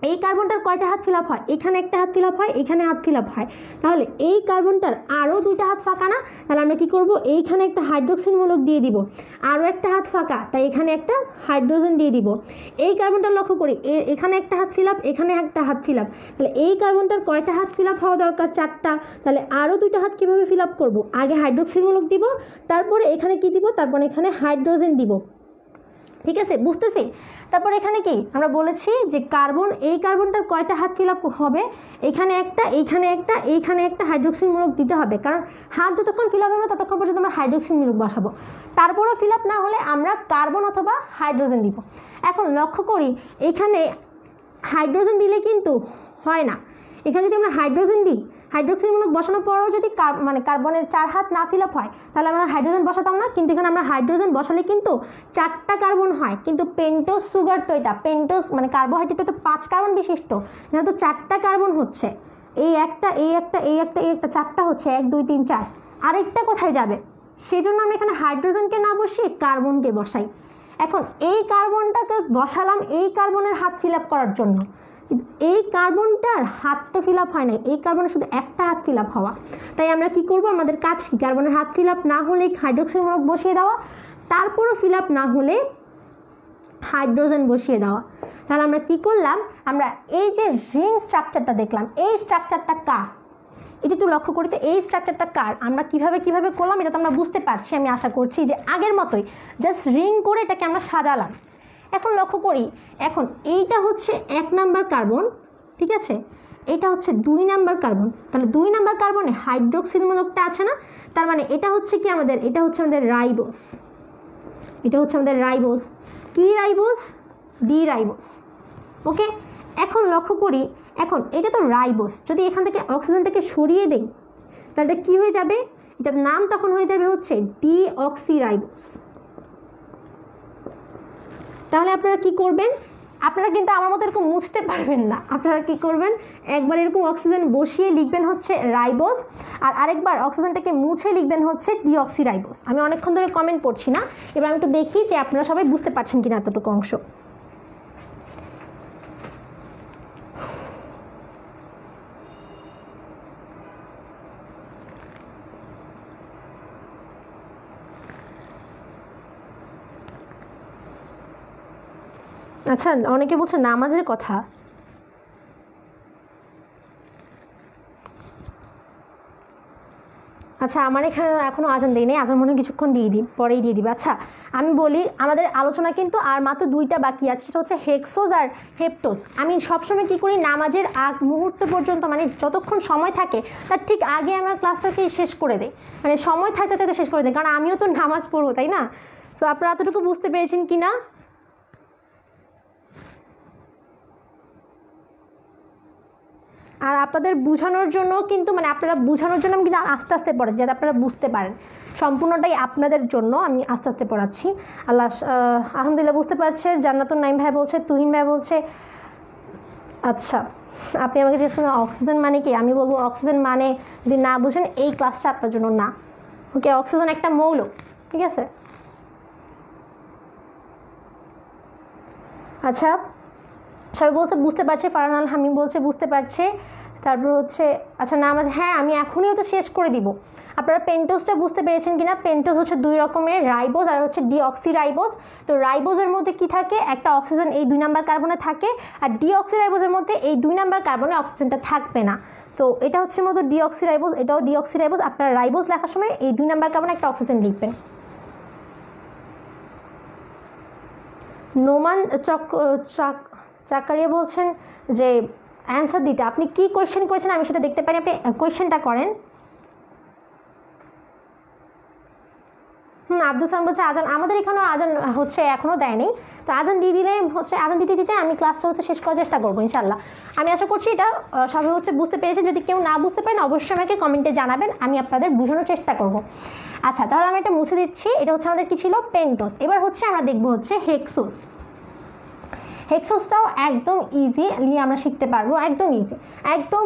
এই কার্বনটার কয়টা হাত ফিল আপ হয়? এখানে একটা হাত ফিল আপ হয়, এখানে হাত ফিল আপ হয়, তাহলে এই কার্বনটার আরও 2টা হাত ফাঁকা না? তাহলে আমরা কি করব, এইখানে একটা হাইড্রোক্সিল মূলক দিয়ে দিব, আরও একটা হাত ফাঁকা, তাই এখানে একটা হাইড্রোজেন দিয়ে দিব। এই কার্বনটার লক্ষ্য করি এখানে একটা হাত ফিল আপ, এখানে একটা হাত ফিল আপ, তাহলে এই কার্বনটার কয়টা হাত ফিল আপ হওয়া দরকার? 4টা। তাহলে আরও 2টা হাত কীভাবে ফিল আপ করবো? আগে হাইড্রোক্সিল মূলক দিব, তারপরে এখানে কি দিব, তারপরে এখানে হাইড্রোজেন দিব। ঠিক আছে, বুঝতেছি? তারপর এখানে কি আমরা বলেছি যে কার্বন, এই কার্বনটার কয়টা হাত ফিল আপ হবে? এখানে একটা, এইখানে একটা, এইখানে একটা হাইড্রোক্সিল মূলক দিতে হবে, কারণ হাত যতক্ষণ ফিল আপ হবে ততক্ষণ পর্যন্ত আমরা হাইড্রোক্সিল মূলক বসাবো। তারপরও ফিল আপ না হলে আমরা কার্বন অথবা হাইড্রোজেন দিব। এখন লক্ষ্য করি এখানে হাইড্রোজেন দিলে কিন্তু হয় না। এখানে যদি আমরা হাইড্রোজেন দিই, হাইড্রোক্সিল মূলক বসানোর পরেও যদি মানে কার্বনের 4 হাত না ফিল আপ হয়, তাহলে আমরা হাইড্রোজেন বসাতাম না। কিন্তু এখানে আমরা হাইড্রোজেন বসালে কিন্তু 4টা কার্বন হয়, কিন্তু পেন্টোজ সুগার তো এটা, পেন্টোজ মানে কার্বোহাইড্রেট তো 5 কার্বন বিশিষ্ট, এখানে তো 4টা কার্বন হচ্ছে, এই একটা, এই একটা, এই একটা, এই একটা, 4টা হচ্ছে, 1 2 3 4। আরেকটা কোথায় যাবে? সেজন্য আমি এখানে হাইড্রোজেনকে না বসিয়ে কার্বনকে বসাই। এখন এই কার্বনটাকে বসালাম এই কার্বনের হাত ফিল আপ করার জন্য, এই কার্বনটার হাত তো ফিল আপ হয় না, এই কার্বনের শুধু একটা হাত ফিল আপ হওয়া। তাই আমরা কি করব, আমাদের কাজ কি, কার্বনের হাত ফিল আপ না হলে হাইড্রোক্সিল মূলক বসিয়ে দেওয়া, তারপরও ফিল আপ না হলে হাইড্রোজেন বসিয়ে দেওয়া। তাহলে আমরা কি করলাম, আমরা এই যে রিং স্ট্রাকচারটা দেখলাম, এই স্ট্রাকচারটা কার? এটা একটু লক্ষ্য করি তো, এই স্ট্রাকচারটা কার? আমরা কিভাবে করলাম এটা তো আমরা বুঝতে পারছি, আমি আশা করছি যে আগের মতোই জাস্ট রিং করে এটাকে আমরা সাজালাম। এখন লক্ষ্য করি, এখন এইটা হচ্ছে 1 নাম্বার কার্বন, ঠিক আছে, এটা হচ্ছে 2 নাম্বার কার্বন। তাহলে 2 নাম্বার কার্বনে হাইড্রোক্সিল মূলকটা আছে না? তার মানে এটা হচ্ছে কি আমাদের, এটা হচ্ছে আমাদের রাইবোজ, এটা হচ্ছে আমাদের রাইবোজ। কি রাইবোজ? D ribose. ওকে, এখন লক্ষ্য করি, এখন এটা তো রাইবোজ, যদি এখান থেকে অক্সিজেনটাকে সরিয়ে দেই তাহলে কি হয়ে যাবে? এটার নাম তখন হয়ে যাবে হচ্ছে ডিঅক্সিরাইবোজ। তাহলে আপনারা কি করবেন, আপনারা কিন্তু আমার মতো এরকম মুছতে পারবেন না, আপনারা কি করবেন, একবার এরকম অক্সিজেন বসিয়ে লিখবেন হচ্ছে রাইবোজ, আর আরেকবার অক্সিজেনটাকে মুছে লিখবেন হচ্ছে ডিঅক্সিরাইবোজ। আমি অনেকক্ষণ ধরে কমেন্ট পড়ছি না, এবার আমি একটু দেখি যে আপনারা সবাই বুঝতে পারছেন কিনা এতটুকু অংশ। আচ্ছা, অনেকে বলছে নামাজের কথা। আচ্ছা, আমার এখানে এখনও আজান দিই নেই, আজান মনে হয় কিছুক্ষণ দিয়ে দিই, পরেই দিয়ে দিবে। আচ্ছা, আমি বলি আমাদের আলোচনা কিন্তু আর মাত্র 2টা বাকি আছে, সেটা হচ্ছে হেক্সোজ আর হেপ্টোজ। আমি সবসময় কী করি, নামাজের আগ মুহূর্ত পর্যন্ত, মানে যতক্ষণ সময় থাকে তার ঠিক আগে আমার ক্লাসটাকে শেষ করে দেয়, মানে সময় থাকতে থাকতে শেষ করে দেয়, কারণ আমিও তো নামাজ পড়বো, তাই না? তো আপনারা এতটুকু বুঝতে পেরেছেন কি না? আর আপনাদের বোঝানোর জন্য কিন্তু মানে আপনারা বোঝানোর জন্য আমি কিন্তু আস্তে আস্তে পড়াচ্ছি যাতে আপনারা বুঝতে পারেন। সম্পূর্ণটাই আপনাদের জন্য আমি আস্তে আস্তে পড়াচ্ছি। আল্লাহ আলহামদুলিল্লাহ বুঝতে পারছে। জান্নাতুন নাইম ভাই বলছে, তুহিন ভাই বলছে। আচ্ছা, আপনি আমাকে জিজ্ঞেস করেন অক্সিজেন মানে কি, আমি বলবো অক্সিজেন মানে যদি না বুঝেন এই ক্লাসটা আপনার জন্য না। ওকে, অক্সিজেন একটা মৌল, ঠিক আছে। আচ্ছা, সবাই বলছে বুঝতে পারছে। ফারহান আল হামিম বলছে বুঝতে পারছে। তারপর হচ্ছে আচ্ছা নামাজ, হ্যাঁ আমি এখনই ওটা শেষ করে দিব। আপনারা পেন্টোজটা বুঝতে পেরেছেন কিনা? পেন্টোজ হচ্ছে 2 রকমের, রাইবোজ আর হচ্ছে ডিঅক্সিরাইবোজ। তো রাইবোজের মধ্যে কি থাকে, একটা অক্সিজেন এই 2 নাম্বার কার্বনে থাকে, আর ডিঅক্সিরাইবোজের মধ্যে এই 2 নাম্বার কার্বনে অক্সিজেনটা থাকবে না। তো এটা হচ্ছে মতো ডিঅক্সিরাইবোজ, এটাও ডিঅক্সিরাইবোজ। আপনারা রাইবোজ লেখার সময় এই 2 নাম্বার কার্বনে একটা অক্সিজেন লিখবেন। নোমান চাকারিয়া বলছেন যে অ্যান্সার দিতে। আপনি কি কোয়েশ্চেন করেছেন আমি সেটা দেখতে পারি, আপনি কোয়েশ্চেনটা করেন। আব্দুল সালাম বলছে আজান, আমাদের এখানেও আজান হচ্ছে এখনও দেয়নি। তো আজান দিয়ে দিলে হচ্ছে আজান দিতে দিতে আমি ক্লাসটা হচ্ছে শেষ করার চেষ্টা করবো ইনশাল্লাহ। আমি আশা করছি এটা সবাই হচ্ছে বুঝতে পেরেছেন। যদি কেউ না বুঝতে পারেন অবশ্যই আমাকে কমেন্টে জানাবেন, আমি আপনাদের বোঝানোর চেষ্টা করব। আচ্ছা, তাহলে আমি এটা মুছে দিচ্ছি। এটা হচ্ছে আমাদের কি ছিল, পেন্টোজ। এবার হচ্ছে আমরা দেখবো হচ্ছে হেক্সোজ। হেক্সোজটাও একদম ইজিলি আমরা শিখতে পারবো, একদম ইজি, একদম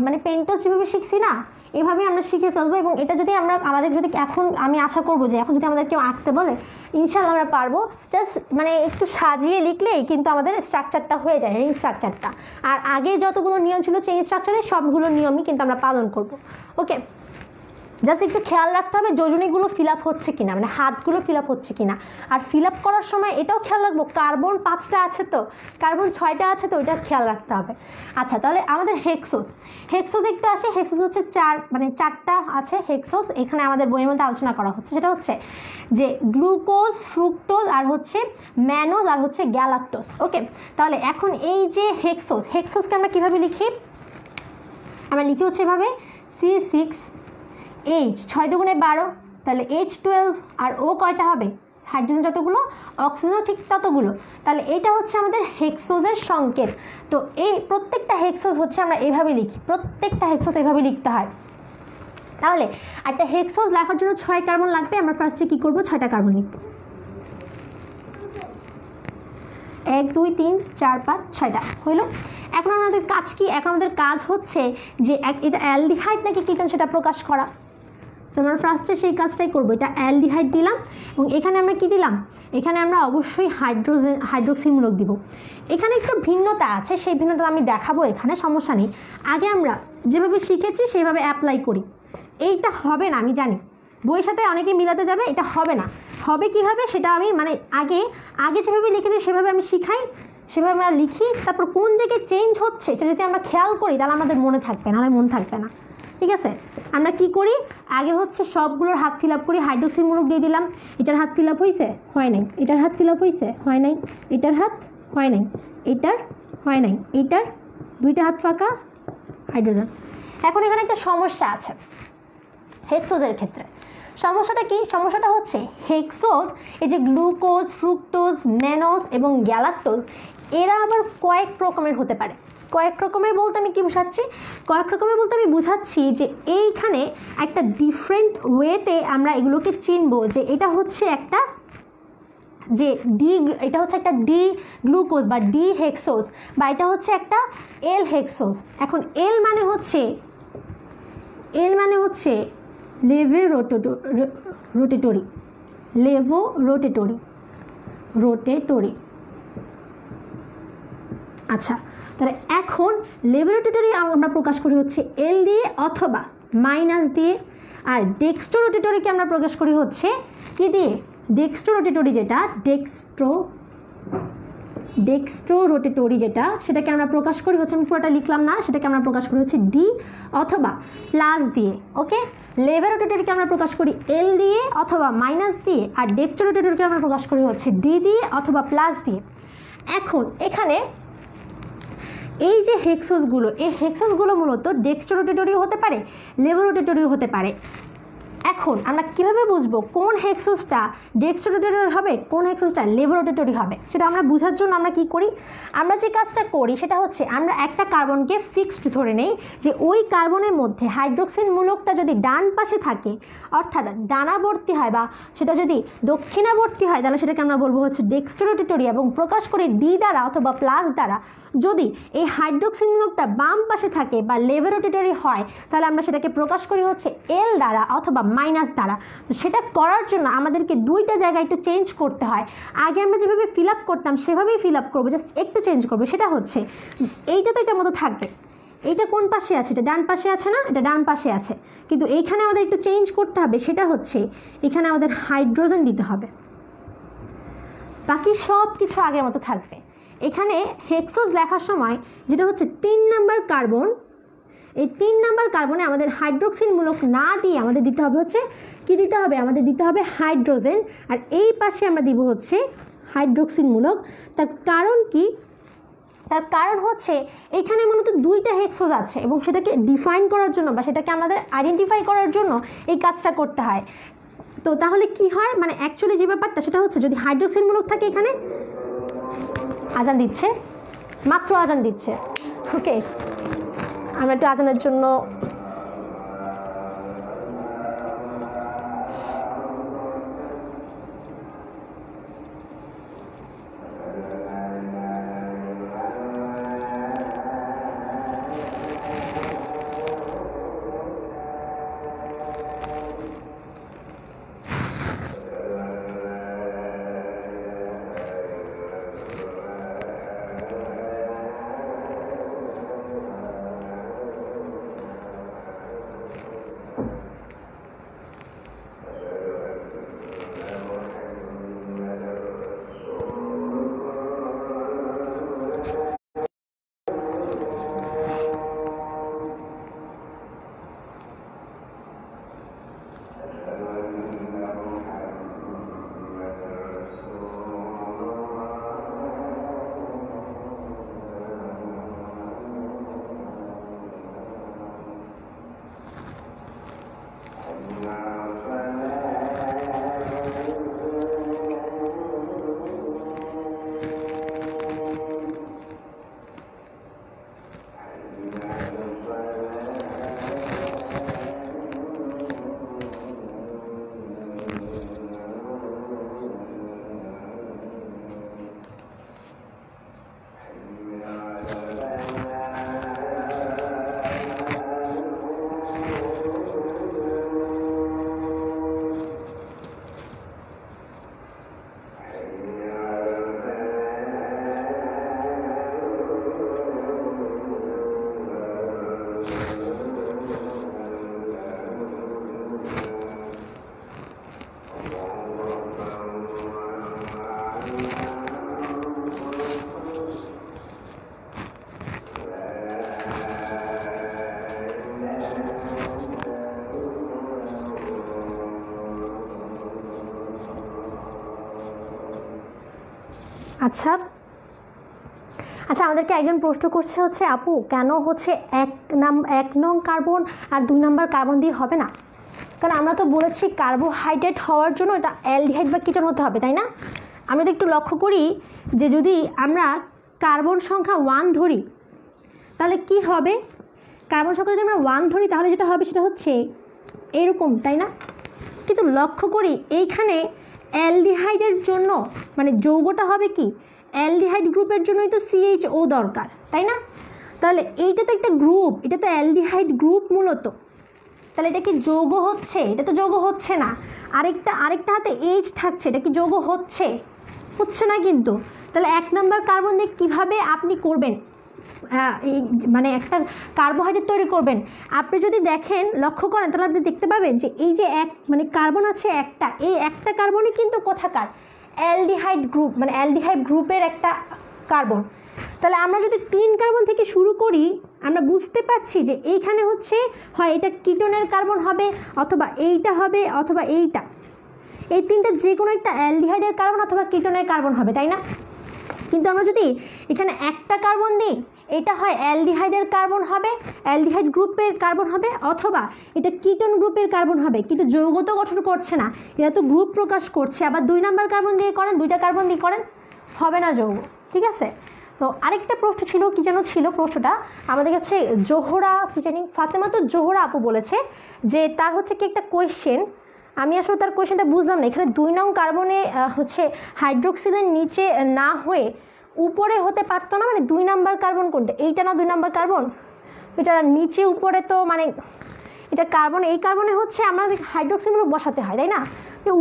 মানে পেন্টোজ যেভাবে শিখছি না এভাবে আমরা শিখে ফেলবো। এবং এটা যদি আমাদের যদি এখন আমি আশা করবো যে এখন যদি আমাদের কেউ আঁকতে বলে ইনশাল্লাহ আমরা পারবো। জাস্ট মানে একটু সাজিয়ে লিখলেই কিন্তু আমাদের স্ট্রাকচারটা হয়ে যায়, রিং স্ট্রাকচারটা। আর আগে যতগুলো নিয়ম ছিল চেইন স্ট্রাকচারে সবগুলো নিয়মই কিন্তু আমরা পালন করব। ওকে, জাস্ট একটু খেয়াল রাখতে হবে যোজনীগুলো ফিল আপ হচ্ছে কিনা, মানে হাতগুলো ফিল আপ হচ্ছে কিনা। আর ফিল আপ করার সময় এটাও খেয়াল রাখবো কার্বন 5টা আছে তো, কার্বন 6টা আছে তো, ওইটা খেয়াল রাখতে হবে। আচ্ছা, তাহলে আমাদের হেক্সোজ একটু আসে। হেক্সোজ হচ্ছে 4টা আছে হেক্সোজ। এখানে আমাদের বইয়ের মধ্যে আলোচনা করা হচ্ছে, সেটা হচ্ছে যে গ্লুকোজ, ফ্রুক্টোজ আর হচ্ছে ম্যানোজ আর হচ্ছে গ্যালাক্টোজ। ওকে, তাহলে এখন এই যে হেক্সোজকে আমরা কীভাবে লিখি? আমরা লিখি হচ্ছে এভাবে C6H 6 দুগুণে 12, তাহলে H12 আর ও কয়টা হবে, হাইড্রোজেন যতগুলো অক্সিজেনও ঠিক ততগুলো। তাহলে এটা হচ্ছে আমাদের হেক্সোজের সংকেত। তো এই প্রত্যেকটা হেক্সোজ হচ্ছে আমরা এভাবে লিখি, প্রত্যেকটা হেক্সোজ এভাবে লিখতে হয়। তাহলে একটা হেক্সোজ লেখার জন্য 6 কার্বন লাগবে। আমরা ফার্স্টে কী করবো, 6টা কার্বন লিখব। 1 2 3 4 5 6টা হইল। এখন আমাদের কাজ কি? এখন আমাদের কাজ হচ্ছে যে এটা অ্যালডিহাইড নাকি কিটোন সেটা প্রকাশ করা। সো আমরা ফার্স্টে সেই কাজটাই করবো। এটা অ্যালডিহাইড দিলাম এবং এখানে আমরা কি দিলাম, এখানে আমরা অবশ্যই হাইড্রোক্সিমূলক দিব। এখানে একটু ভিন্নতা আছে, সেই ভিন্নতা আমি দেখাবো, এখানে সমস্যা নেই। আগে আমরা যেভাবে শিখেছি সেইভাবে অ্যাপ্লাই করি। এইটা হবে না আমি জানি, বইয়ের সাথে অনেকেই মিলাতে যাবে, এটা হবে না। হবে কীভাবে সেটা আমি মানে আগে যেভাবে লিখেছি সেভাবে আমি শিখাই, সেভাবে আমরা লিখি। তারপর কোন জায়গায় চেঞ্জ হচ্ছে সেটা যদি আমরা খেয়াল করি তাহলে আমাদের মনে থাকবে, নাহলে মনে থাকবে না। ঠিক আছে, আমরা কি করি, আগে হচ্ছে সবগুলোর হাত ফিল আপ করি। হাইড্রোক্সিমূলক দিয়ে দিলাম, এটার হাত ফিল আপ হয়েছে, হয় নাই, এটার হাত ফিল আপ হয়েছে, হয় নাই, এটার হাত হয় নাই, এটার হয় নাই, এটার 2টা হাত ফাঁকা, হাইড্রোজেন। এখন এখানে একটা সমস্যা আছে হেক্সোজের ক্ষেত্রে। সমস্যাটা কি? সমস্যাটা হচ্ছে হেক্সোজ, এই যে গ্লুকোজ, ফ্রুক্টোজ, ম্যানোজ এবং গ্যালাক্টোজ, এরা আবার কয়েক রকমের হতে পারে। কয়েক রকমের বলতে আমি কি বুঝাচ্ছি? কয়েক রকমের বলতে আমি বুঝাচ্ছি যে এইখানে একটা ডিফারেন্ট ওয়েতে আমরা এগুলোকে চিনবো যে এটা হচ্ছে একটা যে এটা হচ্ছে একটা ডি গ্লুকোজ বা ডি হেক্সোজ, বা এটা হচ্ছে একটা এল হেক্সোজ। এখন এল মানে হচ্ছে লেভোরোটেটরি। আচ্ছা, তাহলে এখন লেভোরোটেটরি আমরা প্রকাশ করি হচ্ছে এল দিয়ে অথবা মাইনাস দিয়ে। আর ডেক্সট্রোরোটেটরিকে আমরা প্রকাশ করি হচ্ছে কি দিয়ে, ডেক্সট্রোরোটেটরি যেটা ডেক্সট্রোরোটেটরি যেটা, সেটাকে আমরা প্রকাশ করি হচ্ছে, আমি পুরোটা লিখলাম না, সেটাকে আমরা প্রকাশ করি হচ্ছে ডি অথবা প্লাস দিয়ে। ওকে, লেভোরোটেটরিকে আমরা প্রকাশ করি এল দিয়ে অথবা মাইনাস দিয়ে, আর ডেক্সট্রোরোটেটরিকে আমরা প্রকাশ করি হচ্ছে ডি দিয়ে অথবা প্লাস দিয়ে। এখন এখানে এই যে হেক্সোজগুলো, এই হেক্সোজগুলো মূলত ডেক্সট্রোরোটেটরিও হতে পারে, লেভোরোটেটরিও হতে পারে। এখন আমরা কীভাবে বুঝবো কোন হেক্সোসটা ডেক্সট্রোরোটেটরি হবে, কোন হেক্সোসটা লেভোরোটেটরি হবে? সেটা আমরা বোঝার জন্য আমরা কি করি, আমরা যে কাজটা করি সেটা হচ্ছে আমরা একটা কার্বনকে ফিক্সড ধরে নেই যে ওই কার্বনের মধ্যে হাইড্রোক্সিন মূলকটা যদি ডান পাশে থাকে, অর্থাৎ ডানাবর্তী হয় বা সেটা যদি দক্ষিণাবর্তী হয়, তাহলে সেটাকে আমরা বলবো হচ্ছে ডেক্সট্রোরোটেটরি, এবং প্রকাশ করে ডি দ্বারা অথবা প্লাস দ্বারা। যদি এই হাইড্রোক্সিন মূলকটা বাম পাশে থাকে বা লেভোরোটেটরি হয়, তাহলে আমরা সেটাকে প্রকাশ করি হচ্ছে এল দ্বারা অথবা মাইনাস দ্বারা। তো সেটা করার জন্য আমাদেরকে দুইটা জায়গায় একটু চেঞ্জ করতে হয়। আগে আমরা যেভাবে ফিল আপ করতাম সেভাবেই ফিল আপ করবো, জাস্ট একটু চেঞ্জ করবো। সেটা হচ্ছে এইটা তো এটার মতো থাকবে, এইটা কোন পাশে আছে? এটা ডান পাশে আছে না? এটা ডান পাশে আছে, কিন্তু এইখানে আমাদের একটু চেঞ্জ করতে হবে। সেটা হচ্ছে এখানে আমাদের হাইড্রোজেন দিতে হবে, বাকি সব কিছু আগের মতো থাকবে। এখানে হেক্সোস লেখার সময় যেটা হচ্ছে 3 নাম্বার কার্বন, এই 3 নাম্বার কার্বনে আমাদের হাইড্রোক্সিন মূলক না দিয়ে আমাদের দিতে হবে হচ্ছে কি দিতে হবে? আমাদের দিতে হবে হাইড্রোজেন, আর এই পাশে আমরা দিব হচ্ছে হাইড্রোক্সিন মূলক। তার কারণ কি? তার কারণ হচ্ছে এখানে মূলত দুইটা হেক্সোস আছে এবং সেটাকে ডিফাইন করার জন্য বা সেটাকে আমাদের আইডেন্টিফাই করার জন্য এই কাজটা করতে হয়। তো তাহলে কি হয়, মানে অ্যাকচুয়ালি যে ব্যাপারটা সেটা হচ্ছে যদি হাইড্রোক্সিন মূলক থাকে, এখানে আজান দিচ্ছে, মাত্র আজান দিচ্ছে। ওকে, আমরা একটু আজানের জন্য আচ্ছা আচ্ছা আমাদেরকে একজন প্রশ্ন করছে হচ্ছে, আপু কেন হচ্ছে 1 নং কার্বন আর 2 নাম্বার কার্বন দিয়ে হবে না? কারণ আমরা তো বলেছি কার্বোহাইড্রেট হওয়ার জন্য এটা অ্যালডিহাইড বা কিটোন হতে হবে, তাই না? আমরা তো একটু লক্ষ্য করি যে যদি আমরা কার্বন সংখ্যা 1 ধরি তাহলে কি হবে? কার্বন সংখ্যা যদি আমরা 1 ধরি তাহলে যেটা হবে সেটা হচ্ছে এরকম, তাই না? কিন্তু লক্ষ্য করি এইখানে অ্যালডিহাইডের জন্য মানে যৌগটা হবে কি, অ্যালডিহাইড গ্রুপের জন্যই তো CHO দরকার, তাই না? তাহলে এইটা তো একটা গ্রুপ, এটা তো অ্যালডিহাইড গ্রুপ মূলত। তাহলে এটা কি যৌগ হচ্ছে? এটা তো যৌগ হচ্ছে না। আরেকটা হাতে H থাকছে, এটা কি যৌগ হচ্ছে? হচ্ছে না কিন্তু। তাহলে 1 নাম্বার কার্বন দিয়ে কীভাবে আপনি করবেন এই মানে একটা কার্বোহাইড্রেট তৈরি করবেন? আপনি যদি দেখেন, লক্ষ্য করেন, তাহলে আপনি দেখতে পাবেন যে এই যে মানে কার্বন আছে একটা, এই একটা কার্বনই কিন্তু কোথাকার অ্যালডিহাইড গ্রুপ, মানে অ্যালডিহাইড গ্রুপের একটা কার্বন। তাহলে আমরা যদি 3 কার্বন থেকে শুরু করি, আমরা বুঝতে পারছি যে এইখানে হচ্ছে হয় এটা কিটোনের কার্বন হবে, অথবা এইটা হবে, অথবা এইটা। এই 3টা যে কোনো একটা অ্যালডিহাইডের কার্বন অথবা কিটোনের কার্বন হবে, তাই না? কিন্তু আমরা যদি এখানে একটা কার্বন দিই, এটা হয় অ্যালডিহাইডের কার্বন হবে, অ্যালডিহাইড গ্রুপের কার্বন হবে, অথবা এটা কিটোন গ্রুপের কার্বন হবে। কিন্তু যৌগ তো গঠন করছে না, এরা তো গ্রুপ প্রকাশ করছে। আবার 2 নাম্বার কার্বন দিয়ে করেন, 2টা কার্বন দিয়ে করেন, হবে না যৌগ। ঠিক আছে, তো আরেকটা প্রশ্ন ছিল, কি যেন ছিল প্রশ্নটা, আমাদের কাছে জোহরা কি জানি ফাতেমা তো জোহরা আপু বলেছে যে তার হচ্ছে কি একটা কোয়েশ্চেন, আমি আসলে তার কোয়েশ্চেনটা বুঝলাম না। এখানে 2 নং কার্বনে হচ্ছে হাইড্রোক্সিলের নিচে না হয়ে উপরে হতে পারতো না, মানে 2 নাম্বার কার্বন কোনটা, এইটা না 2 নাম্বার কার্বন, এটা নিচে উপরে, তো মানে এটা কার্বন, এই কার্বনে হচ্ছে আমাদের হাইড্রোক্সিলমূলক বসাতে হয়, তাই না?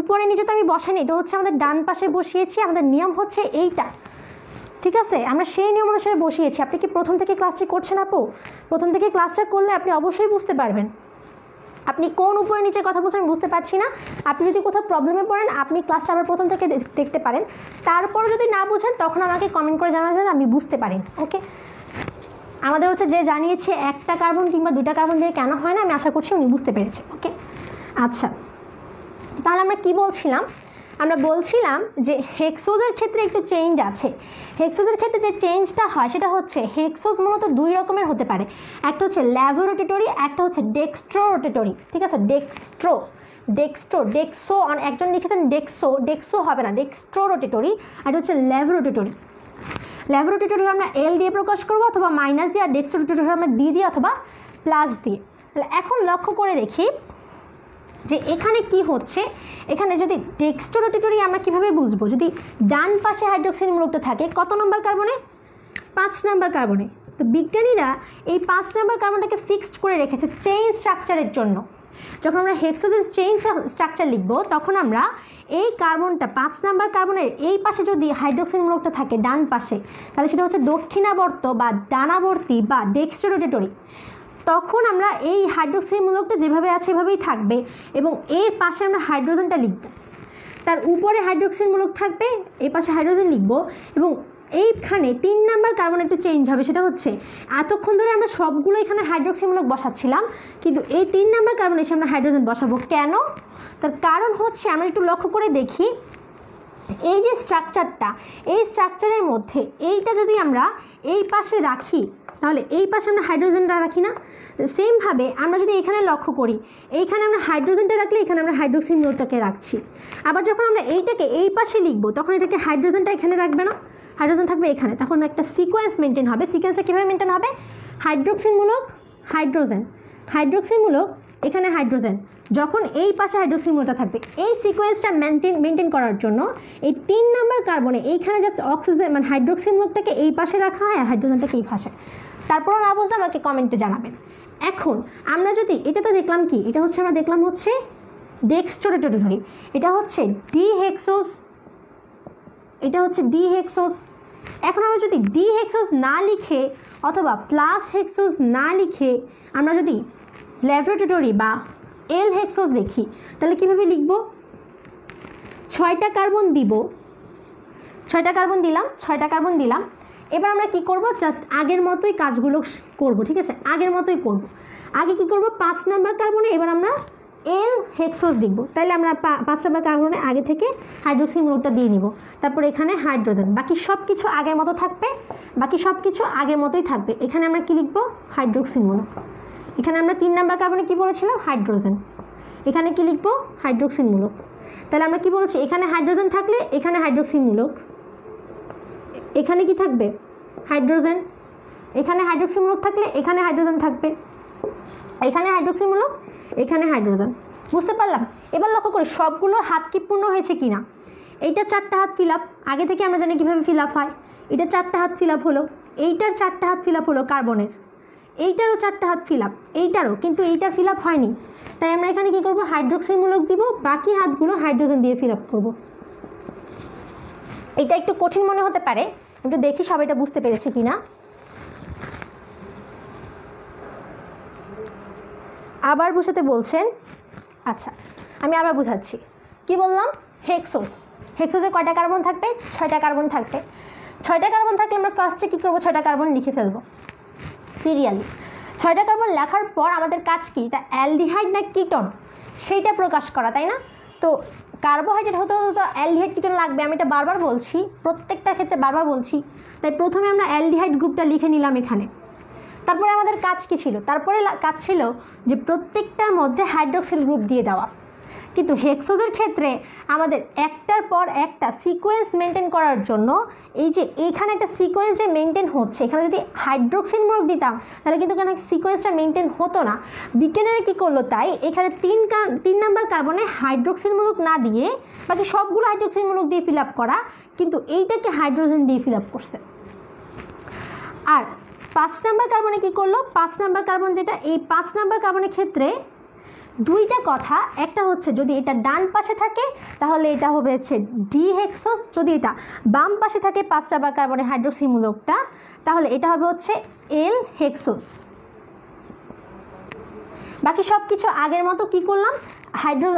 উপরে নিচে তো আমি বসাইনি, এটা হচ্ছে আমাদের ডান পাশে বসিয়েছি, আমাদের নিয়ম হচ্ছে এইটা। ঠিক আছে, আমরা সেই নিয়ম অনুসারে বসিয়েছি। আপনি কি প্রথম থেকে ক্লাসটি করছেন আপু? প্রথম থেকে ক্লাসটা করলে আপনি অবশ্যই বুঝতে পারবেন। আপনি কোন উপরে নিচে কথা বলছেন আমি বুঝতে পারছি না। আপনি যদি কোথাও প্রবলেমে পড়েন আপনি ক্লাসটা আবার প্রথম থেকে দেখতে পারেন, তারপর যদি না বুঝেন তখন আমাকে কমেন্ট করে জানাবেন, আমি বুঝতে পারি। ওকে, আমাদের হচ্ছে যে জানিয়েছে একটা কার্বন কিংবা 2টা কার্বন দিয়ে কেন হয় না, আমি আশা করছি উনি বুঝতে পেরেছে। ওকে, আচ্ছা, তাহলে আমরা কি বলছিলাম? আমরা বলছিলাম যে হেক্সোজের ক্ষেত্রে একটু চেঞ্জ আছে। হেক্সোজের ক্ষেত্রে যে চেঞ্জটা হয় সেটা হচ্ছে হেক্সোজ মূলত 2 রকমের হতে পারে, একটা হচ্ছে ল্যাভোরোটেটরি, একটা হচ্ছে ডেক্সট্রো রোটেটরি। ঠিক আছে, ডেক্সো একজন লিখেছেন ডেক্সো হবে না, ডেক্সট্রো রোটেটরি, আর এটা হচ্ছে ল্যাভোরোটেটরি। ল্যাভোরোটেটরি আমরা এল দিয়ে প্রকাশ করবো অথবা মাইনাস দিয়ে, আর ডেক্সট্রো রোটেটরি আমরা ডি দিয়ে অথবা প্লাস দিয়ে। তাহলে এখন লক্ষ্য করে দেখি যে এখানে কি হচ্ছে। এখানে যদি ডেক্সট্রো রোটেটরি আমরা কিভাবে বুঝবো, যদি ডান পাশে হাইড্রোক্সিল মূলকটা থাকে কত নম্বর কার্বনে? 5 নম্বর কার্বনে। তো বিজ্ঞানীরা এই 5 নম্বর কার্বনটাকে ফিক্সড করে রেখেছে চেইন স্ট্রাকচারের জন্য। যখন আমরা হেক্সোজের চেইন স্ট্রাকচার লিখব তখন আমরা এই কার্বনটা 5 নম্বর কার্বনের এই পাশে যদি হাইড্রোক্সিল মূলকটা থাকে ডান পাশে, তাহলে সেটা হচ্ছে দক্ষিণাবর্ত বা ডানাবর্তী বা ডেক্সট্রো রোটেটরি। তখন আমরা এই হাইড্রোক্সিল মূলকটা যেভাবে আছে এভাবেই থাকবে এবং এর পাশে আমরা হাইড্রোজেনটা লিখব, তার উপরে হাইড্রোক্সিল মূলক থাকবে, এই পাশে হাইড্রোজেন লিখব এবং এইখানে 3 নাম্বার কার্বন একটু চেঞ্জ হবে। সেটা হচ্ছে এতক্ষণ ধরে আমরা সবগুলো এখানে হাইড্রোক্সিল মূলক বসাচ্ছিলাম, কিন্তু এই 3 নাম্বার কার্বন এসে আমরা হাইড্রোজেন বসাবো। কেন? তার কারণ হচ্ছে আমরা একটু লক্ষ্য করে দেখি, এই যে স্ট্রাকচারটা, এই স্ট্রাকচারের মধ্যে এইটা যদি আমরা এই পাশে রাখি তাহলে এই পাশে আমরা হাইড্রোজেনটা রাখি না। সেমভাবে আমরা যদি এখানে লক্ষ্য করি, এইখানে আমরা হাইড্রোজেনটা রাখলে এখানে আমরা হাইড্রোক্সিল মূলকটাকে রাখছি। আবার যখন আমরা এইটাকে এই পাশে লিখবো তখন এটাকে হাইড্রোজেনটা এখানে রাখবে না, হাইড্রোজেন থাকবে এখানে। তখন একটা সিকোয়েন্স মেনটেন হবে। সিকোয়েন্সটা কীভাবে মেনটেন হবে? হাইড্রোক্সিল মূলক হাইড্রোজেন, হাইড্রোক্সিল মূলক এখানে হাইড্রোজেন, যখন এই পাশে হাইড্রোক্সিল মূলকটা থাকবে। এই সিকোয়েন্সটা মেনটেন করার জন্য এই 3 নাম্বার কার্বনে এইখানে জাস্ট অক্সিজেন মানে হাইড্রোক্সিল মূলকটাকে এই পাশে রাখা হয় আর হাইড্রোজেনটাকে এই পাশে। তারপরও না বুঝলে আমাকে কমেন্টে জানাবেন। এখন আমরা যদি এটা তো দেখলাম কি, এটা হচ্ছে আমরা দেখলাম হচ্ছে ডেক্সট্রো রোটেটরি, এটা হচ্ছে ডিহেক্সোজ, এটা হচ্ছে ডিহেক্সোজ। এখন আমরা যদি ডিহেক্সোজ না লিখে অথবা প্লাস হেক্সোজ না লিখে আমরা যদি ল্যাভোরোটেটরি বা এল হেক্সোজ লিখি তাহলে কীভাবে লিখব? 6টা কার্বন দিব, 6টা কার্বন দিলাম, 6টা কার্বন দিলাম। এবার আমরা কি করব? জাস্ট আগের মতোই কাজগুলো করব। ঠিক আছে, আগের মতোই করব। আগে কি করব? 5 নাম্বার কার্বনে এবার আমরা এল হেক্সোজ লিখব। তাহলে আমরা 5 নাম্বার কার্বনে আগে থেকে হাইড্রোক্সিল মূলকটা দিয়ে নিব, তারপর এখানে হাইড্রোজেন, বাকি সব কিছু আগের মতো থাকবে, বাকি সব কিছু আগের মতোই থাকবে। এখানে আমরা কি লিখব? হাইড্রোক্সিল মূলক। এখানে আমরা 3 নাম্বার কার্বনে কি বলেছিলাম? হাইড্রোজেন। এখানে কি লিখব? হাইড্রোক্সিল মূলক। তাহলে আমরা কি বলছি? এখানে হাইড্রোজেন থাকলে এখানে হাইড্রোক্সিল মূলক, এখানে কি থাকবে? হাইড্রোজেন। এখানে হাইড্রোক্সিল মূলক থাকলে এখানে হাইড্রোজেন থাকবে, এখানে হাইড্রোক্সিল মূলক, এখানে হাইড্রোজেন। বুঝতে পারলাম? এবার লক্ষ্য করি সবগুলোর হাত কি পূর্ণ হয়েছে কিনা। এইটা 4টা হাত ফিল আপ, আগে থেকে আমরা জানি কীভাবে ফিল আপ হয়। এটা 4টা হাত ফিল আপ হলো, এইটার 4টা হাত ফিল আপ হলো কার্বনের, এইটারও 4টা হাত ফিল আপ, এইটারও, কিন্তু এইটার ফিল আপ হয়নি। তাই আমরা এখানে কি করব? হাইড্রোক্সিল মূলক দিব, বাকি হাতগুলো হাইড্রোজেন দিয়ে ফিল আপ করবো। এটা একটু কঠিন মনে হতে পারে, একটু দেখি সবাই এটা বুঝতে পেরেছে কিনা। আবার বুঝাতে বলছেন। আচ্ছা, আমি আবার বুঝাচ্ছি। কি বললাম? হেক্সোজ, হেক্সোজে কয়টা কার্বন থাকবে? 6টা কার্বন থাকবে। 6টা কার্বন থাকলে আমরা ফার্স্টে কী করবো? 6টা কার্বন লিখে ফেলবো সিরিয়ালি। 6টা কার্বন লেখার পর আমাদের কাজ কি? এটা অ্যালডিহাইড না কিটোন সেইটা প্রকাশ করা, তাই না? তো কার্বোহাইড্রেট হতে হতে তো অ্যালডিহাইড কিটোন লাগবে, আমি এটা বারবার বলছি, প্রত্যেকটা ক্ষেত্রে বারবার বলছি। তাই প্রথমে আমরা অ্যালডিহাইড গ্রুপটা লিখে নিলাম এখানে। তারপরে আমাদের কাজ কী ছিল? তারপরে কাজ ছিল যে প্রত্যেকটার মধ্যে হাইড্রোক্সিল গ্রুপ দিয়ে দেওয়া। কিন্তু হেক্সোজের ক্ষেত্রে আমাদের একটার পর একটা সিকোয়েন্স মেনটেন করার জন্য এই যে এইখানে একটা সিকোয়েন্স যে মেনটেন হচ্ছে, এখানে যদি হাইড্রোক্সিলমূলক দিতাম তাহলে কিন্তু এখানে সিকোয়েন্সটা মেনটেন হতো না। বিজ্ঞানীরা কী করলো, তাই এখানে 3 নাম্বার কার্বনে হাইড্রোক্সিলমূলক না দিয়ে বাকি সবগুলো হাইড্রোক্সিলমূলক দিয়ে ফিল আপ করা, কিন্তু এইটাকে হাইড্রোজেন দিয়ে ফিল আপ করছে। আর 5 নাম্বার কার্বনে কী করলো, 5 নাম্বার কার্বন যেটা, এই 5 নাম্বার কার্বনের ক্ষেত্রে দুইটা কথা, একটা হচ্ছে যদি এটা ডান পাশে থাকে তাহলে এটা হবে হচ্ছে ডিহেক্সোস, যদি এটা বাম পাশে থাকে 5 নাম্বার কার্বনের হাইড্রোক্সিমূলকটা তাহলে এটা হবে হচ্ছে এল হেক্সোস। বাকি সব কিছু আগের মতো কি করলাম,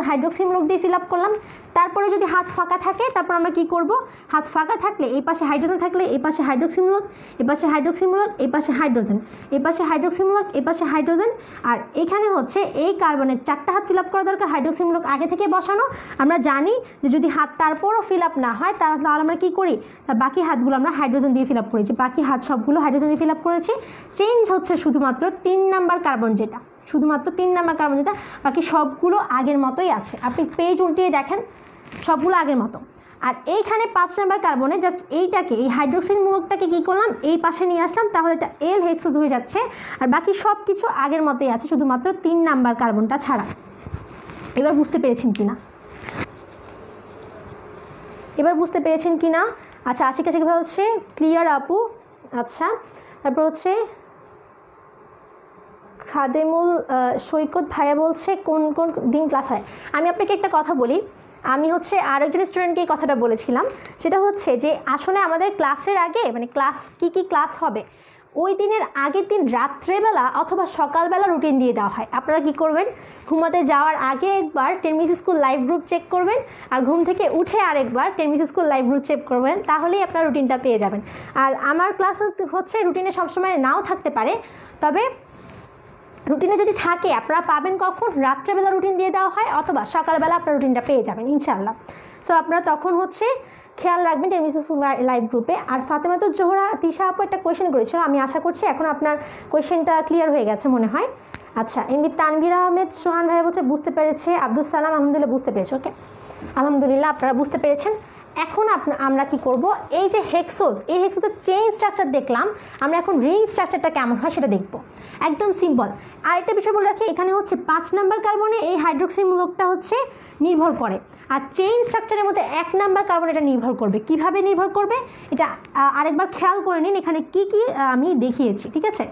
হাইড্রোক্সিমূলক দিয়ে ফিল আপ করলাম। তারপরে যদি হাত ফাঁকা থাকে তারপর আমরা কি করব, হাত ফাঁকা থাকলে এই পাশে হাইড্রোজেন থাকলে এই পাশে হাইড্রোক্সিমূলক, এই পাশে হাইড্রোক্সিমূলক, এই পাশে হাইড্রোজেন, এই পাশে হাইড্রোক্সিমূলক, এই পাশে হাইড্রোজেন। আর এখানে হচ্ছে এই কার্বনের 4টা হাত ফিল আপ করা দরকার, হাইড্রোক্সিমূলক আগে থেকে বসানো। আমরা জানি যে যদি হাত তারপরও ফিল আপ না হয় তাহলে আমরা কি করি, তার বাকি হাতগুলো আমরা হাইড্রোজেন দিয়ে ফিল আপ করেছি, বাকি হাত সবগুলো হাইড্রোজেন দিয়ে ফিল আপ করেছি। চেঞ্জ হচ্ছে শুধুমাত্র 3 নাম্বার কার্বন যেটা, শুধুমাত্র 3 নাম্বার কার্বন যেটা, বাকি সবগুলো আগের মতোই আছে। আপনি পেজ উল্টিয়ে দেখেন সবগুলো আগের মতো। আর এইখানে 5 নাম্বার কার্বনে জাস্ট এইটাকে, এই হাইড্রোক্সিল মূলকটাকে কী করলাম, এই পাশে নিয়ে আসলাম, তাহলে এটা এল হেক্সোজ হয়ে যাচ্ছে। আর বাকি সব কিছু আগের মতোই আছে, শুধুমাত্র 3 নাম্বার কার্বনটা ছাড়া। এবার বুঝতে পেরেছেন কি না? আচ্ছা, আশিকা শিখা হচ্ছে ক্লিয়ার আপু। আচ্ছা, তারপর হচ্ছে খাদেমুল সৈকত ভাইয়া বলছে কোন কোন দিন ক্লাস হয়। আমি আপনাকে একটা কথা বলি, আমি হচ্ছে আরেকজন স্টুডেন্টকে এই কথাটা বলেছিলাম, সেটা হচ্ছে যে আসলে আমাদের ক্লাসের আগে মানে কি ক্লাস হবে ওই দিনের আগের দিন রাত্রেবেলা অথবা সকালবেলা রুটিন দিয়ে দেওয়া হয়। আপনারা কি করবেন, ঘুমাতে যাওয়ার আগে একবার টেনমিস স্কুল লাইভ গ্রুপ চেক করবেন, আর ঘুম থেকে উঠে আরেকবার টেনমিস স্কুল লাইভ গ্রুপ চেক করবেন, তাহলেই আপনারা রুটিনটা পেয়ে যাবেন। আর আমার ক্লাস হচ্ছে রুটিনে সবসময় নাও থাকতে পারে, তবে রুটিনে যদি থাকে আপনারা পাবেন কখন, রাত্রেবেলা রুটিন দিয়ে দেওয়া হয় অথবা সকালবেলা আপনারা রুটিনটা পেয়ে যাবেন ইনশাআল্লাহ। সো আপনারা তখন হচ্ছে খেয়াল রাখবেন টেনমিস স্কুল লাইভ গ্রুপে। আর ফাতেমাতুজ জোহরা তিশা আপু একটা কোয়েশ্চেন করেছিল, আমি আশা করছি এখন আপনার কোয়েশ্চেনটা ক্লিয়ার হয়ে গেছে মনে হয়। আচ্ছা, এমনি তানভীর আহমেদ সোহান ভাইয়া বলছে বুঝতে পেরেছে, আব্দুল সালাম আলহামদুলিল্লাহ বুঝতে পেরেছে। ওকে, আলহামদুলিল্লাহ আপনারা বুঝতে পেরেছেন। এখন আমরা কি করব, এই যে হেক্সোজ, এই হেক্সোজের চেইন স্ট্রাকচার দেখলাম, আমরা এখন রিং স্ট্রাকচারটা কেমন হয় সেটা দেখব। একদম সিম্পল। আর একটা বিষয় বলে রাখি, এখানে হচ্ছে 5 নাম্বার কার্বনে এই হাইড্রোক্সিমূলকটা হচ্ছে নির্ভর করে, আর চেইন স্ট্রাকচারের মধ্যে 1 নাম্বার কার্বন এটা নির্ভর করবে। কিভাবে নির্ভর করবে এটা আরেকবার খেয়াল করে নিন, এখানে কি কি আমি দেখিয়েছি, ঠিক আছে?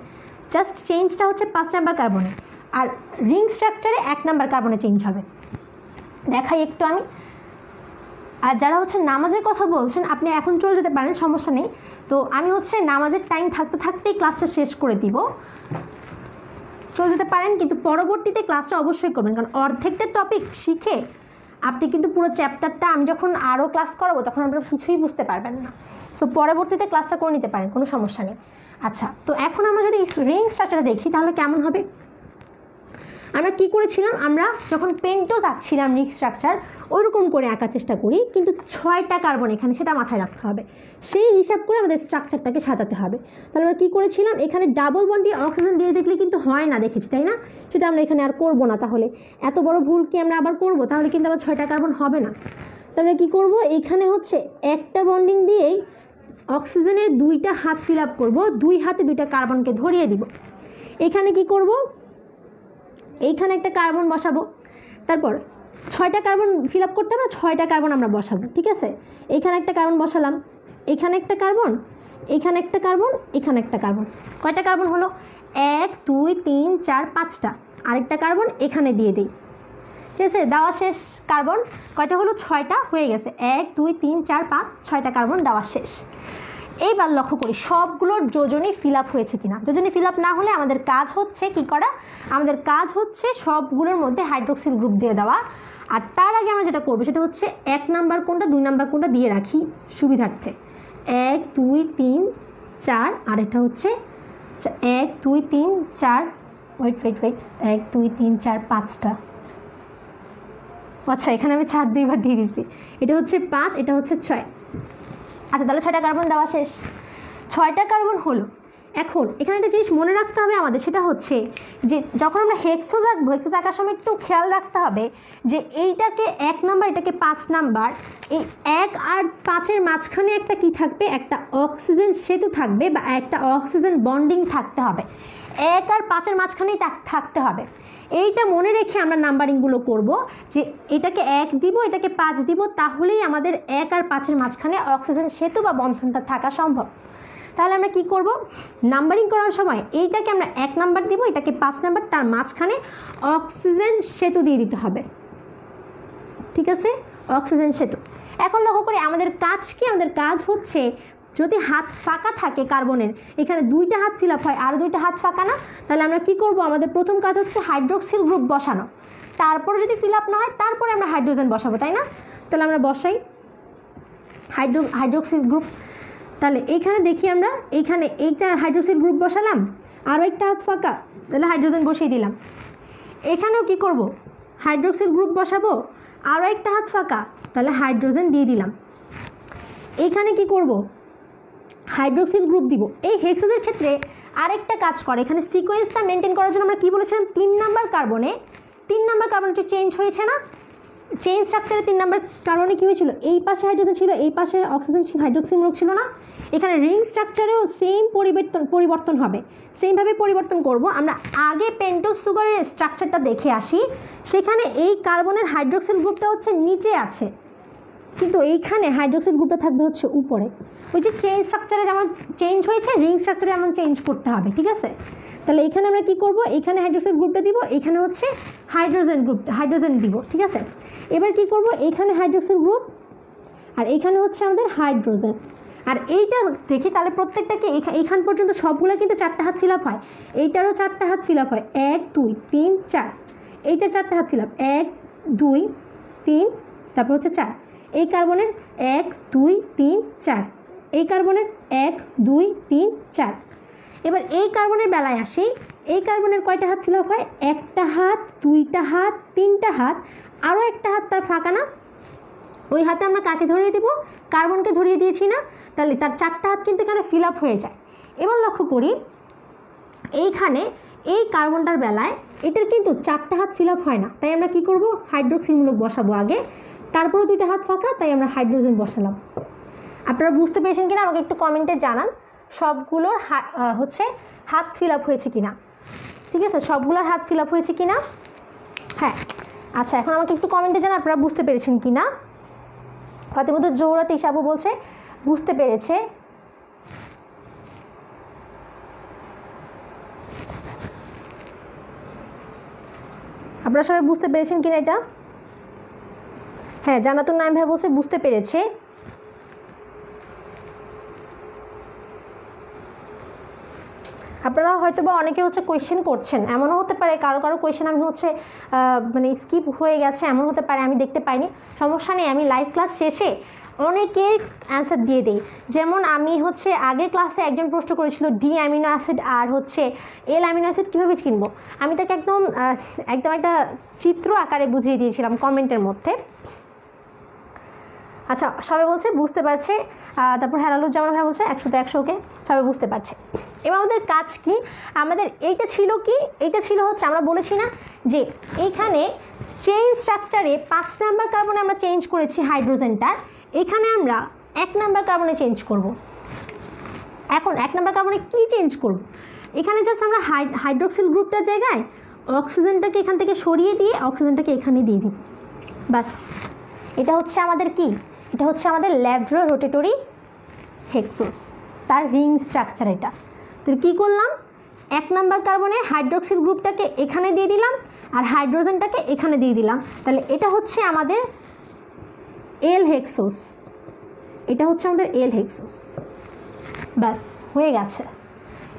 জাস্ট চেঞ্জটা হচ্ছে 5 নাম্বার কার্বনে, আর রিং স্ট্রাকচারে 1 নাম্বার কার্বনে চেঞ্জ হবে। দেখাই একটু আমি। আর যারা হচ্ছে নামাজের কথা বলছেন আপনি এখন চলে যেতে পারেন, সমস্যা নেই। তো আমি হচ্ছে নামাজের টাইম থাকতে থাকতেই ক্লাসটা শেষ করে দিব, চলে যেতে পারেন, কিন্তু পরবর্তীতে ক্লাসটা অবশ্যই করবেন, কারণ অর্ধেকটা টপিক শিখে আপনি কিন্তু পুরো চ্যাপ্টারটা আমি যখন আরও ক্লাস করাবো তখন আপনারা কিছুই বুঝতে পারবেন না। সো পরবর্তীতে ক্লাসটা করে নিতে পারেন, কোনো সমস্যা নেই। আচ্ছা, তো এখন আমরা যদি রিং স্ট্রাকচারটা দেখি তাহলে কেমন হবে। আমরা কি করেছিলাম, আমরা যখন পেন্টোজ আঁকছিলাম রিং স্ট্রাকচার ওইরকম করে আঁকার চেষ্টা করি, কিন্তু 6টা কার্বন এখানে, সেটা মাথায় রাখতে হবে, সেই হিসাব করে আমাদের স্ট্রাকচারটাকে সাজাতে হবে। তাহলে আমরা কী করেছিলাম, এখানে ডাবল বন্ডে অক্সিজেন দিয়ে দেখলে কিন্তু হয় না, দেখেছি তাই না? সেটা আমরা এখানে আর করবো না। তাহলে এত বড় ভুল কি আমরা আবার করবো? তাহলে কিন্তু আবার 6টা কার্বন হবে না। তাহলে কি করব, এখানে হচ্ছে একটা বন্ডিং দিয়েই অক্সিজেনের 2টা হাত ফিল আপ করবো, 2 হাতে 2টা কার্বনকে ধরিয়ে দিব। এখানে কি করব, এইখানে একটা কার্বন বসাবো, তারপর 6টা কার্বন ফিল আপ করতে হবে, 6টা কার্বন আমরা বসাবো, ঠিক আছে? এইখানে একটা কার্বন বসালাম, এখানে একটা কার্বন, এখানে একটা কার্বন, এখানে একটা কার্বন। কয়টা কার্বন হলো? 1 2 3 4 5টা। আরেকটা কার্বন এখানে দিয়ে দিই, ঠিক আছে? দেওয়া শেষ। কার্বন কয়টা হলো? 6টা হয়ে গেছে। 1 2 3 4 5 6টা কার্বন দেওয়া শেষ। এইবার লক্ষ্য করি সবগুলোর যোজনী ফিল আপ হয়েছে কিনা। যোজনী ফিল আপ না হলে আমাদের কাজ হচ্ছে কি করা, আমাদের কাজ হচ্ছে সবগুলোর মধ্যে হাইড্রোক্সিল গ্রুপ দিয়ে দেওয়া। আর তার আগে আমরা যেটা করবো সেটা হচ্ছে 1 নাম্বার কোনটা 2 নাম্বার কোনটা দিয়ে রাখি সুবিধার্থে। 1 2 3 4, আরেকটা হচ্ছে 1 2 3 4, ওয়েট 1 2 3 4 5টা। আচ্ছা এখানে আমি 4 2বার দিয়ে দিচ্ছি, এটা হচ্ছে 5, এটা হচ্ছে 6। আচ্ছা তাহলে 6টা কার্বন দেওয়া শেষ, 6টা কার্বন হলো। এখন এখানে একটা জিনিস মনে রাখতে হবে আমাদের, সেটা হচ্ছে যে যখন আমরা হেক্সোজ আঁকবো, হেক্সোজ আঁকার সময় একটু খেয়াল রাখতে হবে যে এইটাকে 1 নাম্বার, এটাকে 5 নাম্বার, এই 1 আর 5-এর মাঝখানে একটা কি থাকবে, একটা অক্সিজেন সেতু থাকবে বা একটা অক্সিজেন বন্ডিং থাকতে হবে, 1 আর 5-এর মাঝখানেই থাকতে হবে। এইটা মনে রেখে আমরা নাম্বারিংগুলো করব, যে এটাকে 1 দিব, এটাকে 5 দিব, তাহলেই আমাদের 1 আর 5-এর মাঝখানে অক্সিজেন সেতু বা বন্ধনটা থাকা সম্ভব। তাহলে আমরা কি করব, নাম্বারিং করার সময় এইটাকে আমরা 1 নাম্বার দিব, এটাকে 5 নাম্বার, তার মাঝখানে অক্সিজেন সেতু দিয়ে দিতে হবে, ঠিক আছে, অক্সিজেন সেতু। এখন লক্ষ্য করি আমাদের কাজ কি, আমাদের কাজ হচ্ছে যদি হাত ফাঁকা থাকে কার্বনের, এখানে 2টা হাত ফিল আপ হয় আর 2টা হাত ফাঁকা না, তাহলে আমরা কি করব, আমাদের প্রথম কাজ হচ্ছে হাইড্রোক্সিল গ্রুপ বসানো, তারপরে যদি ফিল আপ না হয় তারপরে আমরা হাইড্রোজেন বসাবো, তাই না? তাহলে আমরা বসাই হাইড্রোক্সিল গ্রুপ। তাহলে এইখানে দেখি আমরা, এইখানে এইটা হাইড্রোক্সিল গ্রুপ বসালাম, আরও একটা হাত ফাঁকা, তাহলে হাইড্রোজেন বসিয়ে দিলাম। এখানেও কি করব, হাইড্রোক্সিল গ্রুপ বসাবো, আরও একটা হাত ফাঁকা, তাহলে হাইড্রোজেন দিয়ে দিলাম। এইখানে কি করব, হাইড্রোক্সিল গ্রুপ দিব। এই হেক্সোজের ক্ষেত্রে আরেকটা কাজ করে, এখানে সিকোয়েন্সটা মেনটেন করার জন্য আমরা কি বলেছিলাম, 3 নাম্বার কার্বনে একটু চেঞ্জ হয়েছে না, চেইন স্ট্রাকচারে 3 নাম্বার কার্বনে কী হয়েছিল, এই পাশে হাইড্রোজেন ছিল, এই পাশে অক্সিজেন হাইড্রোক্সিল গ্রুপ ছিল না, এখানে রিং স্ট্রাকচারেও সেম পরিবর্তন হবে, সেইমভাবে পরিবর্তন করব। আমরা আগে পেন্টোজ সুগারের স্ট্রাকচারটা দেখে আসি, সেখানে এই কার্বনের হাইড্রোক্সিল গ্রুপটা হচ্ছে নিচে আছে, কিন্তু এইখানে হাইড্রোক্সিল গ্রুপটা থাকবে হচ্ছে উপরে। ওই যে চেইন স্ট্রাকচারে যেমন চেঞ্জ হয়েছে, রিং স্ট্রাকচারে যেমন চেঞ্জ করতে হবে, ঠিক আছে? তাহলে এখানে আমরা কি করব, এখানে হাইড্রোক্সিল গ্রুপটা দিব, এখানে হচ্ছে হাইড্রোজেন দিব, ঠিক আছে? এবার কি করব, এইখানে হাইড্রোক্সিল গ্রুপ আর এইখানে হচ্ছে আমাদের হাইড্রোজেন। আর এইটা দেখি তাহলে প্রত্যেকটাকে এইখান পর্যন্ত সবগুলো কিন্তু 4টা হাত ফিল আপ হয়, এইটারও 4টা হাত ফিল আপ হয়, 1 2 3 4, এইটার 4টা হাত ফিল আপ, 1 2 3, তারপর হচ্ছে 4। এই কার্বনের 1 2 3 4, এই কার্বনের 1 2 3 4। এবার এই কার্বনের বেলায় আসি, এই কার্বনের কয়টা হাত ফিল আপ হয়, 1টা হাত, 2টা হাত, 3টা হাত, আরও একটা হাত তার ফাঁকা না, ওই হাতে আমরা কাকে ধরিয়ে দেব, কার্বনকে ধরিয়ে দিয়েছি না, তাহলে তার 4টা হাত কিন্তু এখানে ফিল আপ হয়ে যায়। এবার লক্ষ্য করি এইখানে এই কার্বনটার বেলায় এটার কিন্তু 4টা হাত ফিল আপ হয় না, তাই আমরা কি করব, হাইড্রোক্সিমূলক বসাবো আগে, তারপরে 2টা হাত ফাঁকা, তাই আমরা হাইড্রোজেন বসালাম। আপনারা বুঝতে পেরেছেন কিনা আমাকে একটু কমেন্টে জানান, সবগুলোর হচ্ছে হাত ফিল আপ হয়েছে কিনা, ঠিক আছে, সবগুলোর হাত ফিল আপ হয়েছে কিনা। হ্যাঁ আচ্ছা, এখন আমাকে একটু কমেন্টে জানান আপনারা বুঝতে পেরেছেন কিনা। ফাতেমা জোহরাত হিসাবও বলছে বুঝতে পেরেছে। আপনারা সবাই বুঝতে পেরেছেন কিনা এটা? হ্যাঁ, জান্নাতুন নাইম ভাই বলছে বুঝতে পেরেছে। আপনারা হয়তো বা অনেকে হচ্ছে কোয়েশ্চেন করছেন, এমনও হতে পারে কারো কোয়েশ্চেন আমি হচ্ছে মানে স্কিপ হয়ে গেছে, এমন হতে পারে আমি দেখতে পাইনি, সমস্যা নেই, আমি লাইভ ক্লাস শেষে অনেকের অ্যান্সার দিয়ে দিই। যেমন আমি হচ্ছে আগের ক্লাসে একজন প্রশ্ন করেছিল ডি অ্যামিনো অ্যাসিড আর হচ্ছে এল অ্যামিনো অ্যাসিড কীভাবে চিনবো, আমি তাকে একদম একটা চিত্র আকারে বুঝিয়ে দিয়েছিলাম কমেন্টের মধ্যে। আচ্ছা, সবাই বলছে বুঝতে পারছে। তারপর হেলালুজ্জামান ভাই বলছে 100তে 100, ওকে, সবাই বুঝতে পারছে। এবার আমাদের কাজ কি, আমাদের এইটা ছিল কি, এইটা ছিল হচ্ছে আমরা বলেছি না যে এইখানে চেইন স্ট্রাকচারে 5 নাম্বার কার্বনে আমরা চেঞ্জ করেছি হাইড্রোজেনটার, এখানে আমরা 1 নাম্বার কার্বনে চেঞ্জ করব। এখন 1 নাম্বার কার্বনে কি চেঞ্জ করব, এখানে জাস্ট আমরা হাইড্রোক্সিল গ্রুপটার জায়গায় অক্সিজেনটাকে এখান থেকে সরিয়ে দিয়ে অক্সিজেনটাকে এখানে দিয়ে দিব, বাস। এটা হচ্ছে আমাদের কি, এটা হচ্ছে আমাদের ল্যাভ্রো রোটেটরি হেক্সোস, তার রিং স্ট্রাকচার এটা। তাহলে কী করলাম, 1 নাম্বার কার্বনের হাইড্রোক্সিল গ্রুপটাকে এখানে দিয়ে দিলাম আর হাইড্রোজেনটাকে এখানে দিয়ে দিলাম, তাহলে এটা হচ্ছে আমাদের এল হেক্সোস, এটা হচ্ছে আমাদের এল হেক্সোস, ব্যাস হয়ে গেছে।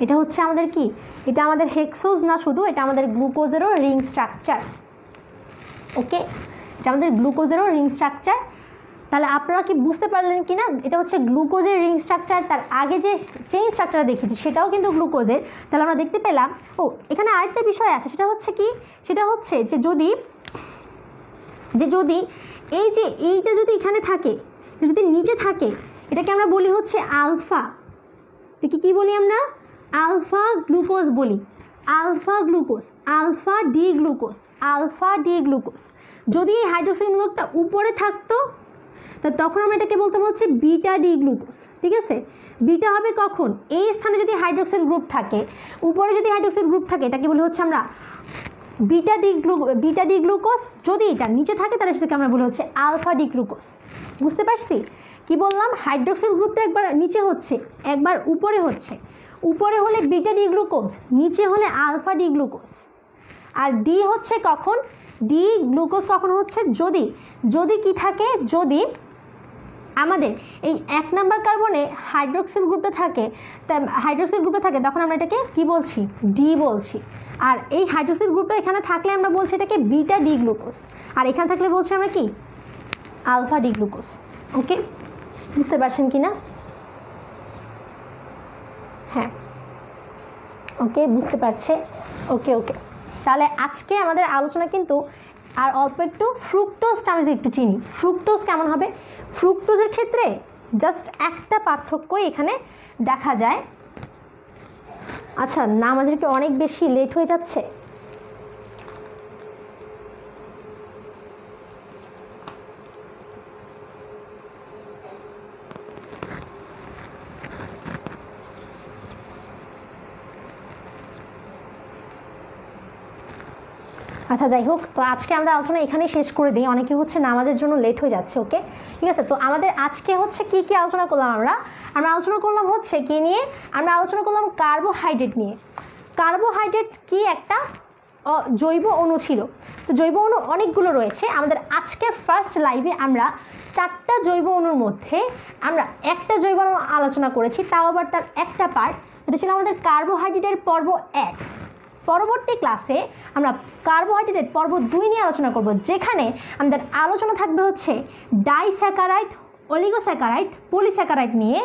এটা হচ্ছে আমাদের কি, এটা আমাদের হেক্সোস না শুধু, এটা আমাদের গ্লুকোজেরও রিং স্ট্রাকচার, ওকে, এটা আমাদের গ্লুকোজেরও রিং স্ট্রাকচার। তাহলে আপনারা কি বুঝতে পারলেন কি না, এটা হচ্ছে গ্লুকোজের রিং স্ট্রাকচার। তার আগে যে চেইন স্ট্রাকচার দেখেছি সেটাও কিন্তু গ্লুকোজের। তাহলে আমরা দেখতে পেলাম, ও এখানে আরেকটা বিষয় আছে, সেটা হচ্ছে কি, সেটা হচ্ছে যে যদি যে যদি এই যে এইটা যদি এখানে থাকে, যদি নিচে থাকে, এটাকে আমরা বলি হচ্ছে আলফা। এটাকে কী বলি আমরা? আলফা গ্লুকোজ বলি, alpha glucose, alpha D glucose, alpha D glucose. যদি এই হাইড্রোক্সিল মূলকটা উপরে থাকতো তা তখন আমরা এটাকে বলতাম হচ্ছে বিটা ডি গ্লুকোজ। ঠিক আছে, বিটা হবে কখন? এই স্থানে যদি হাইড্রোক্সিল গ্রুপ থাকে, উপরে যদি হাইড্রোক্সিল গ্রুপ থাকে, এটাকে বলি হচ্ছে আমরা বিটা ডি গ্লুকোজ। যদি এটা নিচে থাকে তাহলে সেটাকে আমরা বলি হচ্ছে আলফা ডি গ্লুকোজ। বুঝতে পারছি কি বললাম? হাইড্রোক্সিল গ্রুপটা একবার নিচে হচ্ছে, একবার উপরে হচ্ছে। উপরে হলে বিটা ডি গ্লুকোজ, নিচে হলে আলফা ডি গ্লুকোজ। আর ডি হচ্ছে কখন? ডি গ্লুকোজ কখন হচ্ছে? যদি যদি কি থাকে, যদি আমাদের এই 1 নাম্বার কার্বনে হাইড্রোক্সিল গ্রুপটা থাকে, তখন আমরা এটাকে কি বলছি? ডি বলছি। আর এই হাইড্রোক্সিল গ্রুপটা এখানে থাকলে আমরা বলছি এটাকে বিটা ডি গ্লুকোজ, আর এখানে থাকলে বলছি আমরা কি? Alpha D glucose. ওকে, বুঝতে পারছেন কি না? হ্যাঁ, ওকে, বুঝতে পারছে। ওকে ওকে, তাহলে আজকে আমাদের আলোচনা কিন্তু আর অল্প একটু ফ্রুক্টোজটা আমরা যদি একটু চিনি। ফ্রুক্টোজ কেমন হবে? ফ্রুক্টোজের ক্ষেত্রে জাস্ট একটা পার্থক্যই এখানে দেখা যায়। আচ্ছা, নামাজের কি অনেক বেশি লেট হয়ে যাচ্ছে? আচ্ছা, যাই হোক, তো আজকে আমরা আলোচনা এখানেই শেষ করে দিই। অনেকে হচ্ছে নামাজের জন্য লেট হয়ে যাচ্ছে। ওকে, ঠিক আছে। তো আমাদের আজকে হচ্ছে কি কি আলোচনা করলাম? আমরা আলোচনা করলাম হচ্ছে কি নিয়ে? আমরা আলোচনা করলাম কার্বোহাইড্রেট নিয়ে। কার্বোহাইড্রেট কি একটা জৈব অণু ছিল। তো জৈব অণু অনেকগুলো রয়েছে। আমাদের আজকের ফার্স্ট লাইভে আমরা 4টা জৈব অণুর মধ্যে আমরা একটা জৈব অণু আলোচনা করেছি, তাও আবার তার একটা পার্ট। এটা ছিল আমাদের কার্বোহাইড্রেটের পর্ব 1। পরবর্তী ক্লাসে আমরা কার্বোহাইড্রেটের পর্ব 2 নিয়ে আলোচনা করব, যেখানে আমাদের আলোচনা থাকবে হচ্ছে ডাইস্যাকারাইড, অলিগোস্যাকারাইড, পলিস্যাকারাইড নিয়ে।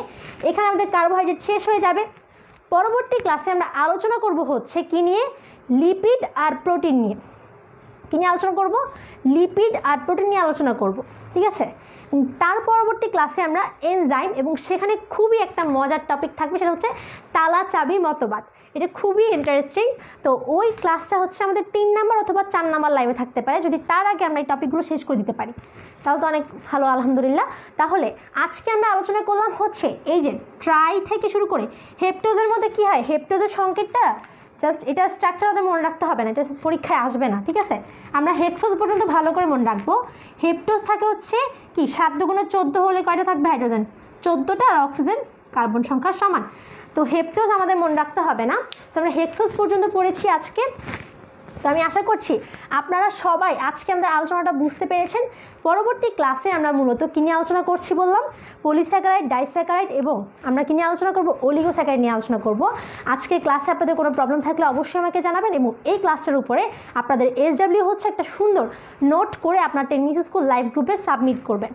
এখানে আমাদের কার্বোহাইড্রেট শেষ হয়ে যাবে। পরবর্তী ক্লাসে আমরা আলোচনা করব হচ্ছে কি নিয়ে? লিপিড আর প্রোটিন নিয়ে। কি নিয়ে আলোচনা করব? লিপিড আর প্রোটিন নিয়ে আলোচনা করব। ঠিক আছে, তার পরবর্তী ক্লাসে আমরা এনজাইম, এবং সেখানে খুবই একটা মজার টপিক থাকবে, সেটা হচ্ছে তালা চাবি মতবাদ। এটা খুবই ইন্টারেস্টিং। তো ওই ক্লাসটা হচ্ছে আমাদের 3 নাম্বার অথবা 4 নাম্বার লাইভে থাকতে পারে, যদি তার আগে আমরা এই টপিকগুলো শেষ করে দিতে পারি, তাহলে তো অনেক ভালো, আলহামদুলিল্লাহ। তাহলে আজকে আমরা আলোচনা করলাম হচ্ছে এই যে ট্রাই থেকে শুরু করে হেপ্টোজের মধ্যে কি হয়। হেপ্টোজের সংকেতটা জাস্ট এটা স্ট্রাকচার আমাদের মনে রাখতে হবে না, এটা পরীক্ষায় আসবে না। ঠিক আছে, আমরা হেক্সোজ পর্যন্ত ভালো করে মনে রাখবো। হেপ্টোজ থাকে হচ্ছে কি 7 × 14 হলে কয়টা থাকবে? হাইড্রোজেন 14টা, আর অক্সিজেন কার্বন সংখ্যা সমান। তো হেপ্টোজ আমাদের মনে রাখতে হবে না। তো আমরা হেক্সোজ পর্যন্ত পড়েছি আজকে। তো আমি আশা করছি আপনারা সবাই আজকে আমাদের আলোচনাটা বুঝতে পেরেছেন। পরবর্তী ক্লাসে আমরা মূলত কী নিয়ে আলোচনা করছি বললাম? পলিস্যাকারাইড, ডাইস্যাকারাইড, এবং আমরা কী নিয়ে আলোচনা করব? অলিগোস্যাকারাইড নিয়ে আলোচনা করব। আজকে ক্লাসে আপনাদের কোনো প্রবলেম থাকলে অবশ্যই আমাকে জানাবেন, এবং এই ক্লাসটার উপরে আপনাদের SW হচ্ছে একটা সুন্দর নোট করে আপনার টেনিস স্কুল লাইভ গ্রুপে সাবমিট করবেন।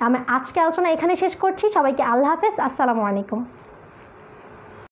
আমি আজকে আলোচনা এখানে শেষ করছি। সবাইকে আল্লাহ হাফেজ, আসসালামু আলাইকুম।